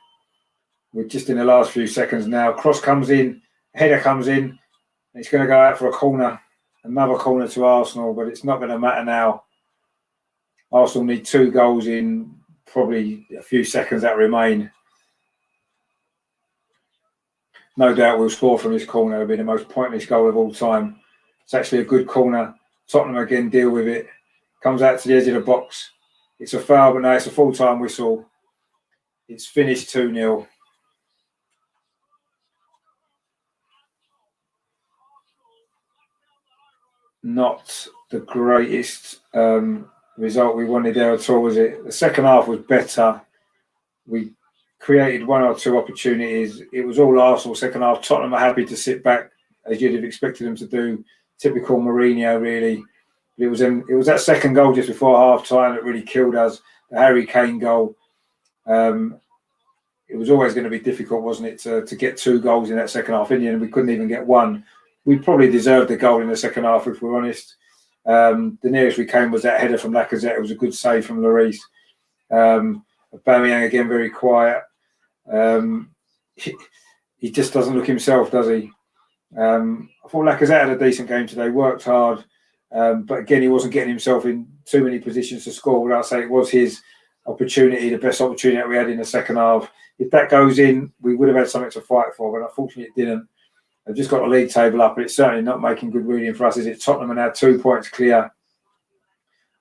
We're just in the last few seconds now. Cross comes in. Header comes in. And it's going to go out for a corner. Another corner to Arsenal, but it's not going to matter now. Arsenal need 2 goals in probably a few seconds that remain. No doubt we'll score from this corner. It'll be the most pointless goal of all time. It's actually a good corner. Tottenham again deal with it. Comes out to the edge of the box. It's a foul, but no, it's a full-time whistle. It's finished 2-0. Not the greatest result we wanted there at all, was it? The second half was better. We created 1 or 2 opportunities. It was all Arsenal second half. Tottenham are happy to sit back, as you'd have expected them to do. Typical Mourinho, really. But it was that second goal just before half-time that really killed us, the Harry Kane goal. It was always going to be difficult, wasn't it, to get 2 goals in that second half. In the end, we couldn't even get 1. We probably deserved the goal in the second half, if we're honest. The nearest we came was that header from Lacazette. It was a good save from Lloris. Aubameyang again, very quiet. He just doesn't look himself, does he? I thought Lacazette had a decent game today, worked hard. But again, he wasn't getting himself in too many positions to score. Without saying it was his opportunity, the best opportunity that we had in the second half. If that goes in, we would have had something to fight for, but unfortunately it didn't. They've just got the league table up, but it's certainly not making good reading for us, is it? Tottenham are now 2 points clear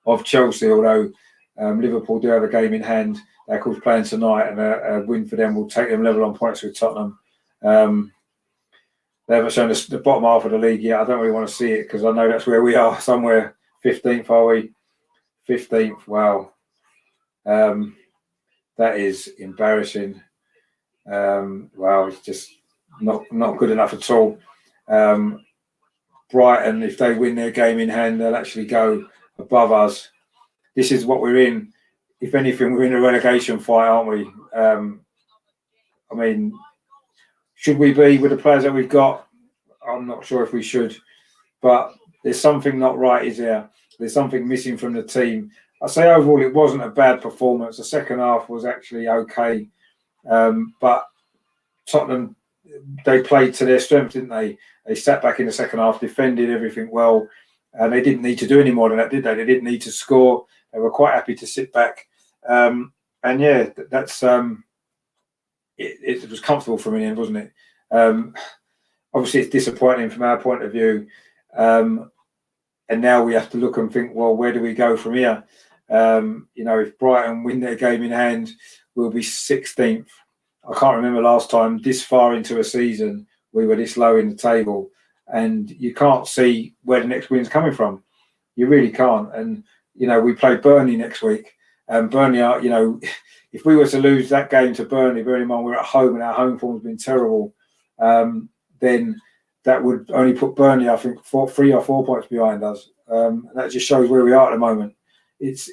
of Chelsea, although Liverpool do have a game in hand. They're, of course, playing tonight, and a win for them will take them level on points with Tottenham. They haven't shown us the bottom half of the league yet. I don't really want to see it because I know that's where we are, somewhere 15th, are we? 15th, wow. That is embarrassing. Wow, it's just not good enough at all. Brighton, if they win their game in hand, they'll actually go above us. This is what we're in. If anything, we're in a relegation fight, aren't we? I mean, should we be with the players that we've got? I'm not sure if we should, but there's something not right, is there? There's something missing from the team. I say overall, it wasn't a bad performance. The second half was actually okay, but Tottenham, they played to their strength, didn't they? They sat back in the second half, defended everything well, and they didn't need to do any more than that, did they? They didn't need to score. They were quite happy to sit back, and yeah, that's it was comfortable from the end, wasn't it? Obviously, it's disappointing from our point of view, and now we have to look and think, well, where do we go from here? If Brighton win their game in hand, we'll be 16th. I can't remember last time this far into a season we were this low in the table, and you can't see where the next win's coming from. You really can't. And we play Burnley next week, and Burnley are, if we were to lose that game to Burnley, bearing in mind we're at home and our home form's been terrible, then that would only put Burnley, I think, 3 or 4 points behind us. That just shows where we are at the moment. It's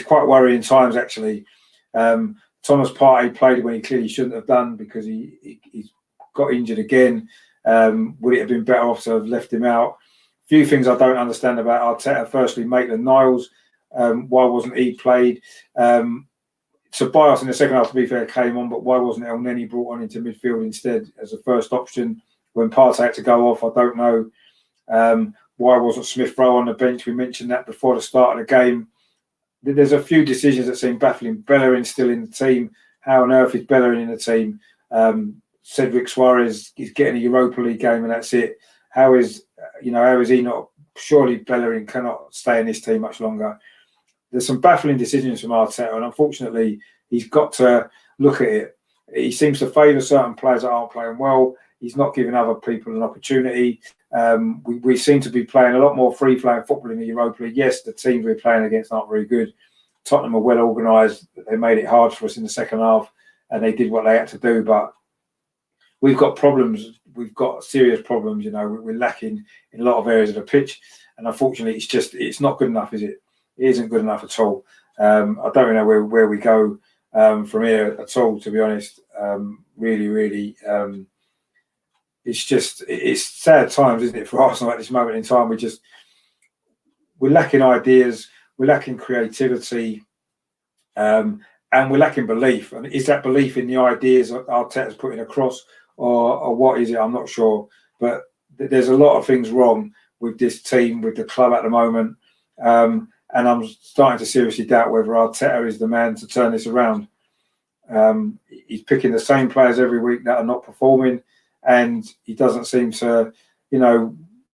quite worrying times, actually. Thomas Partey played when he clearly shouldn't have done because he's got injured again. Would it have been better off to have left him out? A few things I don't understand about Arteta. Firstly, Maitland-Niles, why wasn't he played? Tobias in the second half, to be fair, came on, but why wasn't El Neni brought on into midfield instead as a first option when Partey had to go off? I don't know. Why wasn't Smith Rowe on the bench? We mentioned that before the start of the game. There's a few decisions that seem baffling. Bellerin still in the team. How on earth is Bellerin in the team? Cedric Suarez is getting a Europa League game and that's it. How is he not? Surely Bellerin cannot stay in this team much longer. There's some baffling decisions from Arteta, and unfortunately, he's got to look at it. He seems to favour certain players that aren't playing well. He's not giving other people an opportunity. We seem to be playing a lot more free-flowing football in the Europa League. Yes, the teams we're playing against aren't very good. Tottenham are well organised. They made it hard for us in the second half, and they did what they had to do. But we've got problems. We've got serious problems. We're lacking in a lot of areas of the pitch, and unfortunately, it's not good enough, is it? It isn't good enough at all. I don't really know where we go from here at all, to be honest. Really, it's sad times, isn't it, for Arsenal at this moment in time? We're lacking ideas, we're lacking creativity, and we're lacking belief. And is that belief in the ideas that Arteta's putting across, or what is it? I'm not sure. But there's a lot of things wrong with this team, with the club at the moment. And I'm starting to seriously doubt whether Arteta is the man to turn this around. He's picking the same players every week that are not performing, and he doesn't seem to,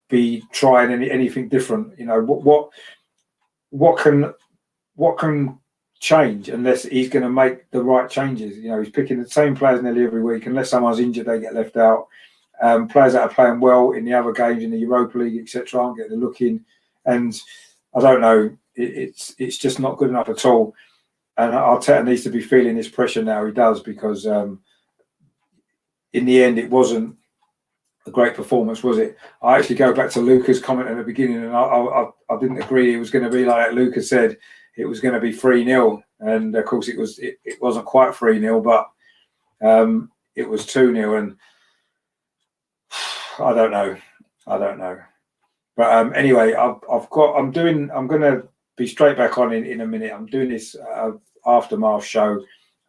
be trying anything different. What can change unless he's going to make the right changes? He's picking the same players nearly every week. Unless someone's injured, they get left out. Players that are playing well in the other games in the Europa League, etc., aren't getting a look in, and I don't know. It's just not good enough at all. And Arteta needs to be feeling this pressure now. He does, because in the end, it wasn't a great performance, was it? I actually go back to Luca's comment at the beginning, and I didn't agree it was going to be like that. Luca said it was going to be 3-0, and of course it wasn't quite 3-0, but it was 2-0, and I don't know. But anyway, I'm going to be straight back on in a minute. I'm doing this aftermath show.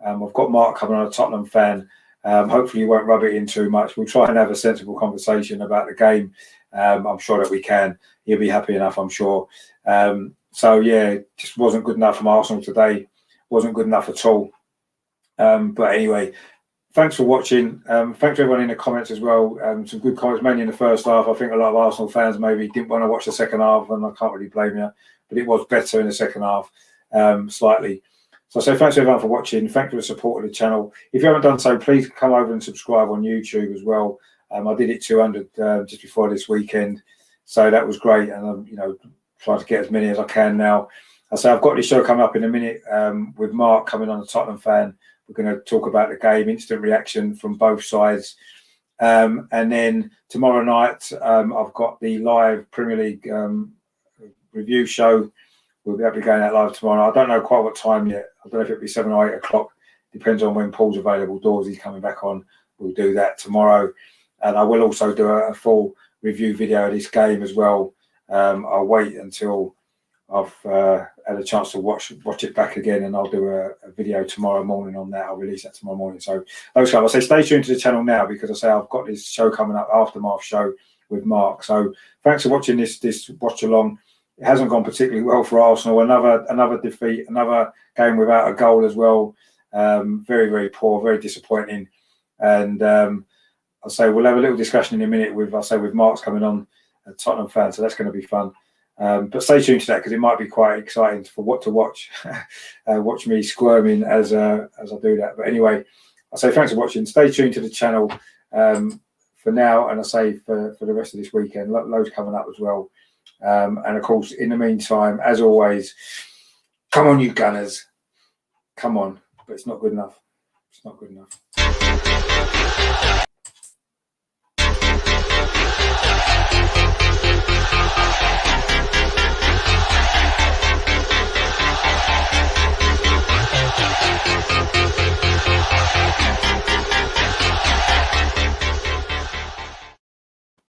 I've got Mark coming on, a Tottenham fan. Hopefully, he won't rub it in too much. We'll try and have a sensible conversation about the game. I'm sure that we can. He'll be happy enough, I'm sure. So, yeah, just wasn't good enough from Arsenal today. Wasn't good enough at all. But anyway, thanks for watching. Thanks to everyone in the comments as well. Some good comments, mainly in the first half. I think a lot of Arsenal fans maybe didn't want to watch the second half, and I can't really blame you. But it was better in the second half, slightly. So I say thanks to everyone for watching. Thank you for the support of the channel. If you haven't done so, please come over and subscribe on YouTube as well. I did it 200 just before this weekend, so that was great. And I'm, trying to get as many as I can now. I say I've got this show coming up in a minute with Mark coming on, a Tottenham fan. We're going to talk about the game, instant reaction from both sides. And then tomorrow night, I've got the live Premier League review show. We'll be able to be going out live tomorrow. I don't know quite what time yet. I don't know if it'll be 7 or 8 o'clock. Depends on when Paul's available. Dorsey's coming back on. We'll do that tomorrow. And I will also do a full review video of this game as well. I'll wait until I've had a chance to watch it back again, and I'll do a video tomorrow morning on that. I'll release that tomorrow morning. So those guys, I say stay tuned to the channel now, because I say I've got this show coming up, aftermath show with Mark. So thanks for watching this watch along. It hasn't gone particularly well for Arsenal. Another defeat, another game without a goal as well. Very, very poor, very disappointing. And I'll say we'll have a little discussion in a minute with Mark's coming on, a Tottenham fan. So that's going to be fun. But stay tuned to that, because it might be quite exciting for what to watch. Watch me squirming as I do that. But anyway, I say thanks for watching. Stay tuned to the channel for now, and I say for the rest of this weekend. Loads coming up as well. And of course, in the meantime, as always, come on, you Gunners. Come on. But it's not good enough. It's not good enough.